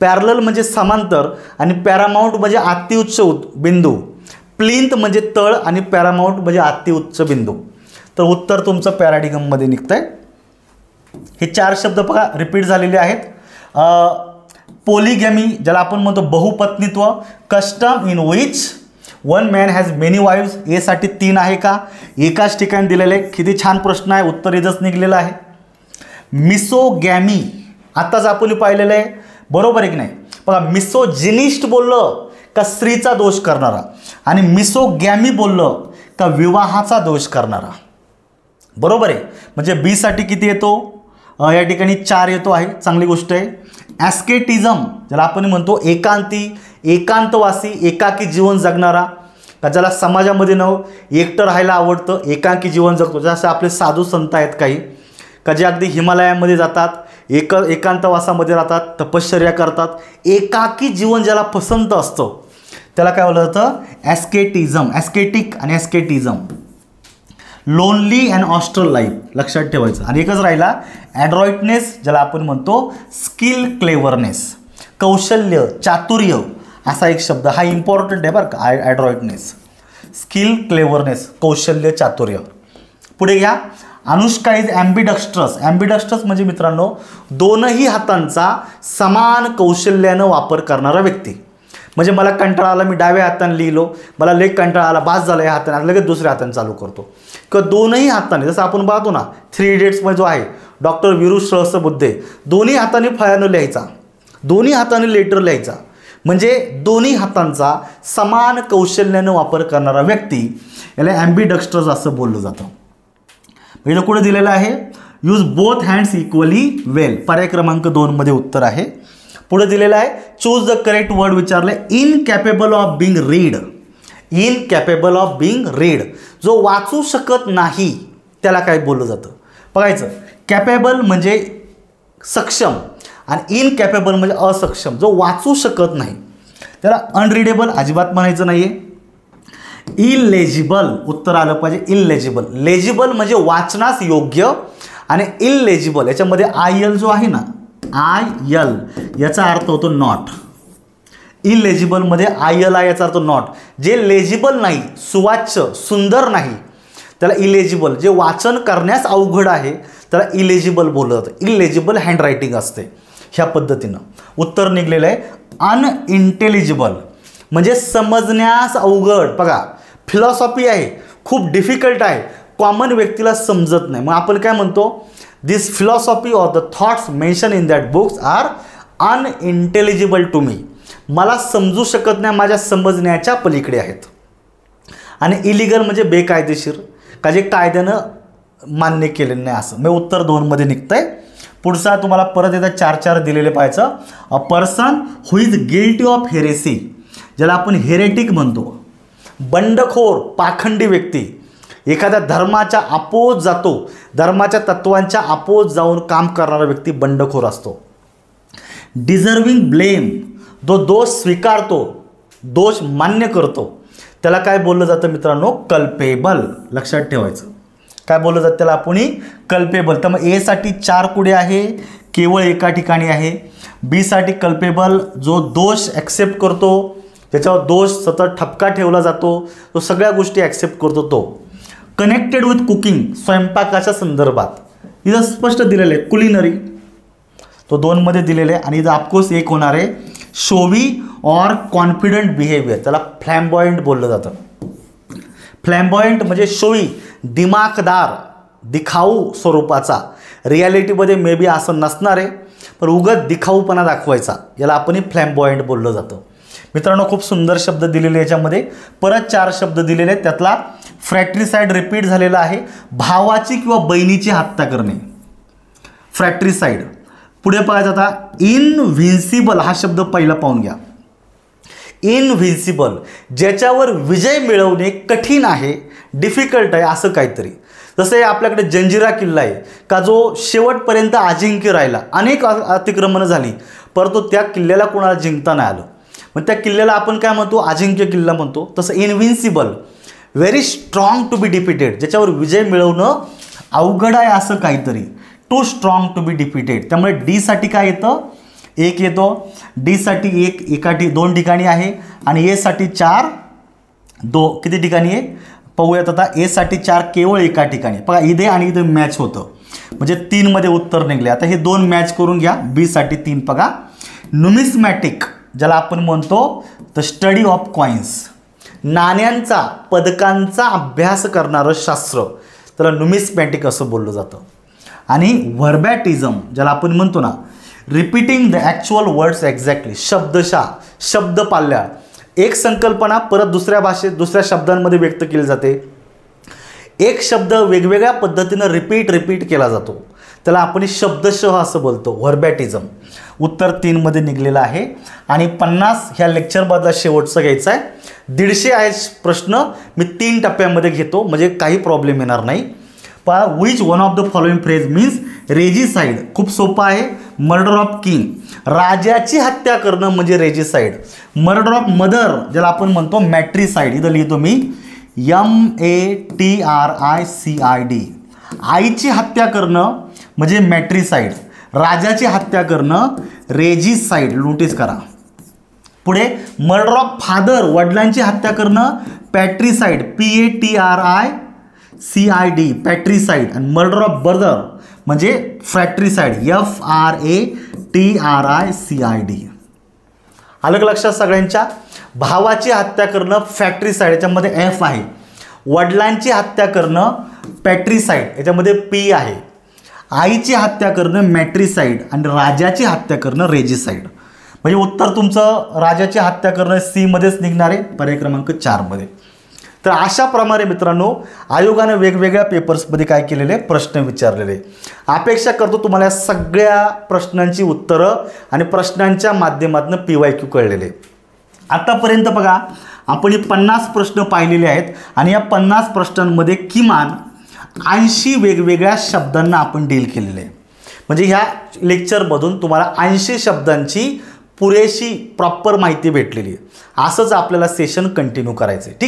पॅरलल म्हणजे समांतर, आणि पॅरामाउंट म्हणजे अतिउच्च बिंदू. प्लिंथ म्हणजे तळ, आणि पॅरामाउंट म्हणजे अतिउच्च बिंदू. तर उत्तर तुमचं पॅराडिगममध्ये निघतं आहे. हे 4 शब्द बघा रिपीट झालेले आहेत. पोलिगॅमी ज्याला आपण म्हणतो बहुपत्नीत्व. Custom in which one man has many wives. यासाठी 3 आहे का, एकाच ठिकाणी दिलेलं आहे. किती छान प्रश्न आहे, उत्तर इथंच निघलेलं आहे. मिसोगॅमी आत्ताच आपण पाहिलेलं आहे. बरोबर आहे की नाही. बघा, मिसोजिनिस्ट बोललं का स्त्रीचा दोष करणारा, आणि मिसोगॅमी बोललं का विवाहाचा दोष करणारा. बरोबर आहे. म्हणजे बीसाठी किती येतो, या ठिकाणी 4 येतो आहे. चांगली गोष्ट आहे. ॲस्केटिझम ज्याला आपण म्हणतो एकांती, एकांतवासी, एकाकी जीवन जगणारा, का ज्याला समाजामध्ये एकटं राहायला आवडतं, एकाकी जीवन जगतो. जसं आपले साधू संत आहेत काही, का जे अगदी हिमालयामध्ये जातात, एकांतवासामध्ये राहतात, तपश्चर्या करतात, एकाकी जीवन ज्याला पसंत असतं, त्याला काय बोललं जातं, ॲस्केटिझम. ॲस्केटिक आणि ॲस्केटिझम. लोनली अँड ऑस्ट्रल लाईफ लक्षात ठेवायचं. आणि एकच राहिला ॲड्रॉइटनेस ज्याला आपण म्हणतो स्किल, क्लेवरनेस, कौशल्य, चातुर्य, असा एक शब्द. हा इम्पॉर्टंट आहे बरं का. ॲड्रॉइटनेस, स्किल, क्लेवरनेस, कौशल्य, चातुर्य. पुढे घ्या. अनुष्का इज ॲम्बिडक्स्ट्रस. ॲम्बिडक्स्ट्रस म्हणजे मित्रांनो दोनही हातांचा समान कौशल्यानं वापर करणारा व्यक्ती. म्हणजे मला कंटाळा आला, मी डाव्या हाताने लिहिलो, मला लेख कंटाळा आला, बास झाला या हाताने, लगेच दुसऱ्या हाताने चालू करतो. किंवा दोनही हाताने, जसं आपण पाहतो ना 3 इडियट्समध्ये जो आहे डॉक्टर वीरू सहस्रबुद्धे, दोन्ही हाताने फळ्यानं लिहायचा, दोन्ही हाताने लेटर लिहायचा. म्हणजे दोन्ही हातांचा समान कौशल्यानं वापर करणारा व्यक्ती याला ॲम्बिडक्स्ट्रस असं बोललं जातं. इथं कुठे दिलेलं आहे, यूज बोथ हँड्स इक्वली वेल. पर्याय क्रमांक 2 मध्ये उत्तर आहे. पुढे दिलेलं आहे चूज द करेक्ट वर्ड विचारले. Incapable of being read. Incapable of being read, जो वाचू शकत नाही त्याला काय बोललं जातं बघायचं. कॅपेबल म्हणजे सक्षम आणि इनकॅपेबल म्हणजे असक्षम, जो वाचू शकत नाही त्याला अनरीडेबल अजिबात म्हणायचं नाही आहे. इलेजिबल उत्तर आलं पाहिजे. इलेजिबल, लेजिबल म्हणजे वाचनास योग्य आणि इलेजिबल याच्यामध्ये IL जो आहे ना, IL याचा अर्थ होतो नॉट. इलेजिबलमध्ये IL याचा अर्थ नॉट. जे लेजिबल नाही, सुवाच्य सुंदर नाही त्याला इलेजिबल, जे वाचन करण्यास अवघड आहे त्याला इलेजिबल बोललं जातं. इलेजिबल हँडरायटिंग असते. ह्या पद्धतीनं उत्तर निघलेलं आहे. अनइंटेलिजिबल म्हणजे समजण्यास अवघड. बघा फिलॉसॉफी आहे, खूप डिफिकल्ट आहे, कॉमन व्यक्तीला समजत नाही, मग आपण काय म्हणतो, this philosophy or the thoughts mention in that books are unintelligible to me. मला समजू शकत नाही, माझ्या समजण्याच्या पलीकडे आहेत. आणि इलिगल म्हणजे बेकायदेशीर, का जे कायद्यानं मान्य केलेलं नाही असं. मग उत्तर 2 मध्ये निघतंय. पुढचा तुम्हाला परत एकदा 4 दिलेले पाहायचं. अ person who is guilty of heresy, ज्याला आपण हेरेटिक म्हणतो, बंडखोर पाखंडी व्यक्ती, एखाद्या धर्माच्या अपोज जातो, धर्माच्या तत्वांच्या अपोज जाऊन काम करणारा व्यक्ती बंडखोर असतो. डिझर्विंग ब्लेम, जो दोष स्वीकारतो, दोष मान्य करतो, त्याला काय बोललं जातं मित्रांनो, कल्पेबल. लक्षात ठेवायचं काय बोललं जातं त्याला आपण कल्पेबल. तर मग ए साठी 4 कुठे आहे, केवळ एका ठिकाणी आहे. बी साठी कल्पेबल, जो दोष ॲक्सेप्ट करतो, ज्याच्यावर दोष सतत ठपका ठेवला जातो, तो सगळ्या गोष्टी ॲक्सेप्ट करतो तो. कनेक्टेड विथ कुकिंग, स्वयंपाकाच्या संदर्भात इथं स्पष्ट दिलेलं आहे कुलिनरी, तो 2 मध्ये दिलेलं आहे. आणि इथं ऑफकोर्स एक होणार आहे शोवी ऑर कॉन्फिडंट बिहेवियर, त्याला फ्लॅम्बॉयंट बोललं जातं. फ्लॅम्बॉयंट म्हणजे शोवी, दिमाखदार, दिखाऊ स्वरूपाचा. रियालिटीमध्ये मे बी असं नसणार आहे, पण उगाच दिखाऊपणा दाखवायचा, याला आपण फ्लॅम्बॉयंट बोललं जातं. मित्रांनो खूप सुंदर शब्द दिलेले याच्यामध्ये. परत 4 शब्द दिलेले आहेत, त्यातला फ्रॅट्रिसाइड रिपीट झालेला आहे. भावाची किंवा बहिणीची हत्या करणे, फ्रॅट्रिसाइड. पुढे पाहायचं आता इनव्हिन्सिबल, हा शब्द पहिला पाहून घ्या. इनव्हिन्सिबल, ज्याच्यावर विजय मिळवणे कठीण आहे, डिफिकल्ट आहे असं काहीतरी. जसं आपल्याकडे जंजिरा किल्ला आहे का, जो शेवटपर्यंत अजिंक्य राहिला, अनेक अतिक्रमणं झाली, परंतु त्या किल्ल्याला कोणाला जिंकता नाही आलं, मग त्या किल्ल्याला आपण काय म्हणतो, अजिंक्य किल्ला म्हणतो. तसं invincible, very strong to be defeated, ज्याच्यावर विजय मिळवणं अवघड आहे असं काहीतरी, too strong to be defeated. त्यामुळे डी साठी काय येतं, 1 येतो. डी साठी 1 2 ठिकाणी आहे आणि ए साठी 4 किती ठिकाणी आहे पाहूयात आता. ए साठी 4 केवळ एका ठिकाणी. बघा इथे आणि इथे मॅच होतं, म्हणजे 3 मध्ये उत्तर निघले. आता हे 2 मॅच करून घ्या. बी साठी 3 बघा. नुमिस्मॅटिक, ज्याला आपण म्हणतो द स्टडी ऑफ कॉइन्स, नाण्यांचा पदकांचा अभ्यास करणारं शास्त्र, त्याला नुमिस्मॅटिक असं बोललं जातं. आणि व्हर्बॅटिझम, ज्याला आपण म्हणतो ना repeating the actual words exactly, शब्दशः शब्दपाल्या, एक संकल्पना परत दुसऱ्या भाषेत दुसऱ्या शब्दांमध्ये व्यक्त केली जाते. एक शब्द वेगवेगळ्या पद्धतीनं रिपीट केला जातो, त्याला आपण शब्दशः असं बोलतो, व्हर्बॅटिझम. उत्तर 3 मध्ये निघलेलं आहे. आणि 50 ह्या लेक्चरमधला शेवटचा घ्यायचा आहे. 150 आहे प्रश्न, मी 3 टप्प्यामध्ये घेतो म्हणजे काही प्रॉब्लेम येणार नाही. पहा, which one of the following phrase means regicide, खूप सोपं आहे. मर्डर ऑफ किंग, राजाची हत्या करणं म्हणजे रेजिसाइड. मर्डर ऑफ मदर, ज्याला आपण म्हणतो मॅट्रिसाइड, इथं लिहितो मी MATRICID, आईची हत्या करणं म्हणजे मॅट्रिसाइड, राजाची हत्या करणं रेजिसाइड. नोटीस करा. पुढे मर्डर ऑफ फादर, वडिलांची हत्या करणं पॅट्रिसाइड, PATRICID, पॅट्रिसाइड. आणि मर्डर ऑफ ब्रदर म्हणजे फ्रॅट्रिसाइड, FRATRICID. अलग लक्षात सगळ्यांच्या. भावाची हत्या करणं फॅक्ट्रीसाईड, याच्यामध्ये एफ आहे. वडिलांची हत्या करणं पॅट्रीसाईड, याच्यामध्ये पी आहे. आईची हत्या करणं मॅट्रीसाईड आणि राजाची हत्या करणं रेजिसाईड. म्हणजे उत्तर तुमचं राजाची हत्या करणं सीमध्येच निघणार आहे, पर्याय क्रमांक 4मध्ये. तर अशा प्रमाणे मित्रांनो आयोगाने वेगवेगळ्या पेपर्समध्ये काय केलेले प्रश्न विचारलेले. अपेक्षा करतो तुम्हाला या सगळ्या प्रश्नांची उत्तरं आणि प्रश्नांच्या माध्यमातून PYQ कळलेले. आतापर्यंत बघा आपण हे 50 प्रश्न पाहिलेले आहेत आणि या 50 प्रश्नांमध्ये किमान 80 वेगवेगळ्या शब्दांना आपण डील केलेले आहे. म्हणजे ह्या लेक्चरमधून तुम्हाला 80 शब्दांची पुरेशी प्रॉपर माहिती भेटलेली आहे. असंच आपल्याला सेशन कंटिन्यू करायचं आहे. ठीक.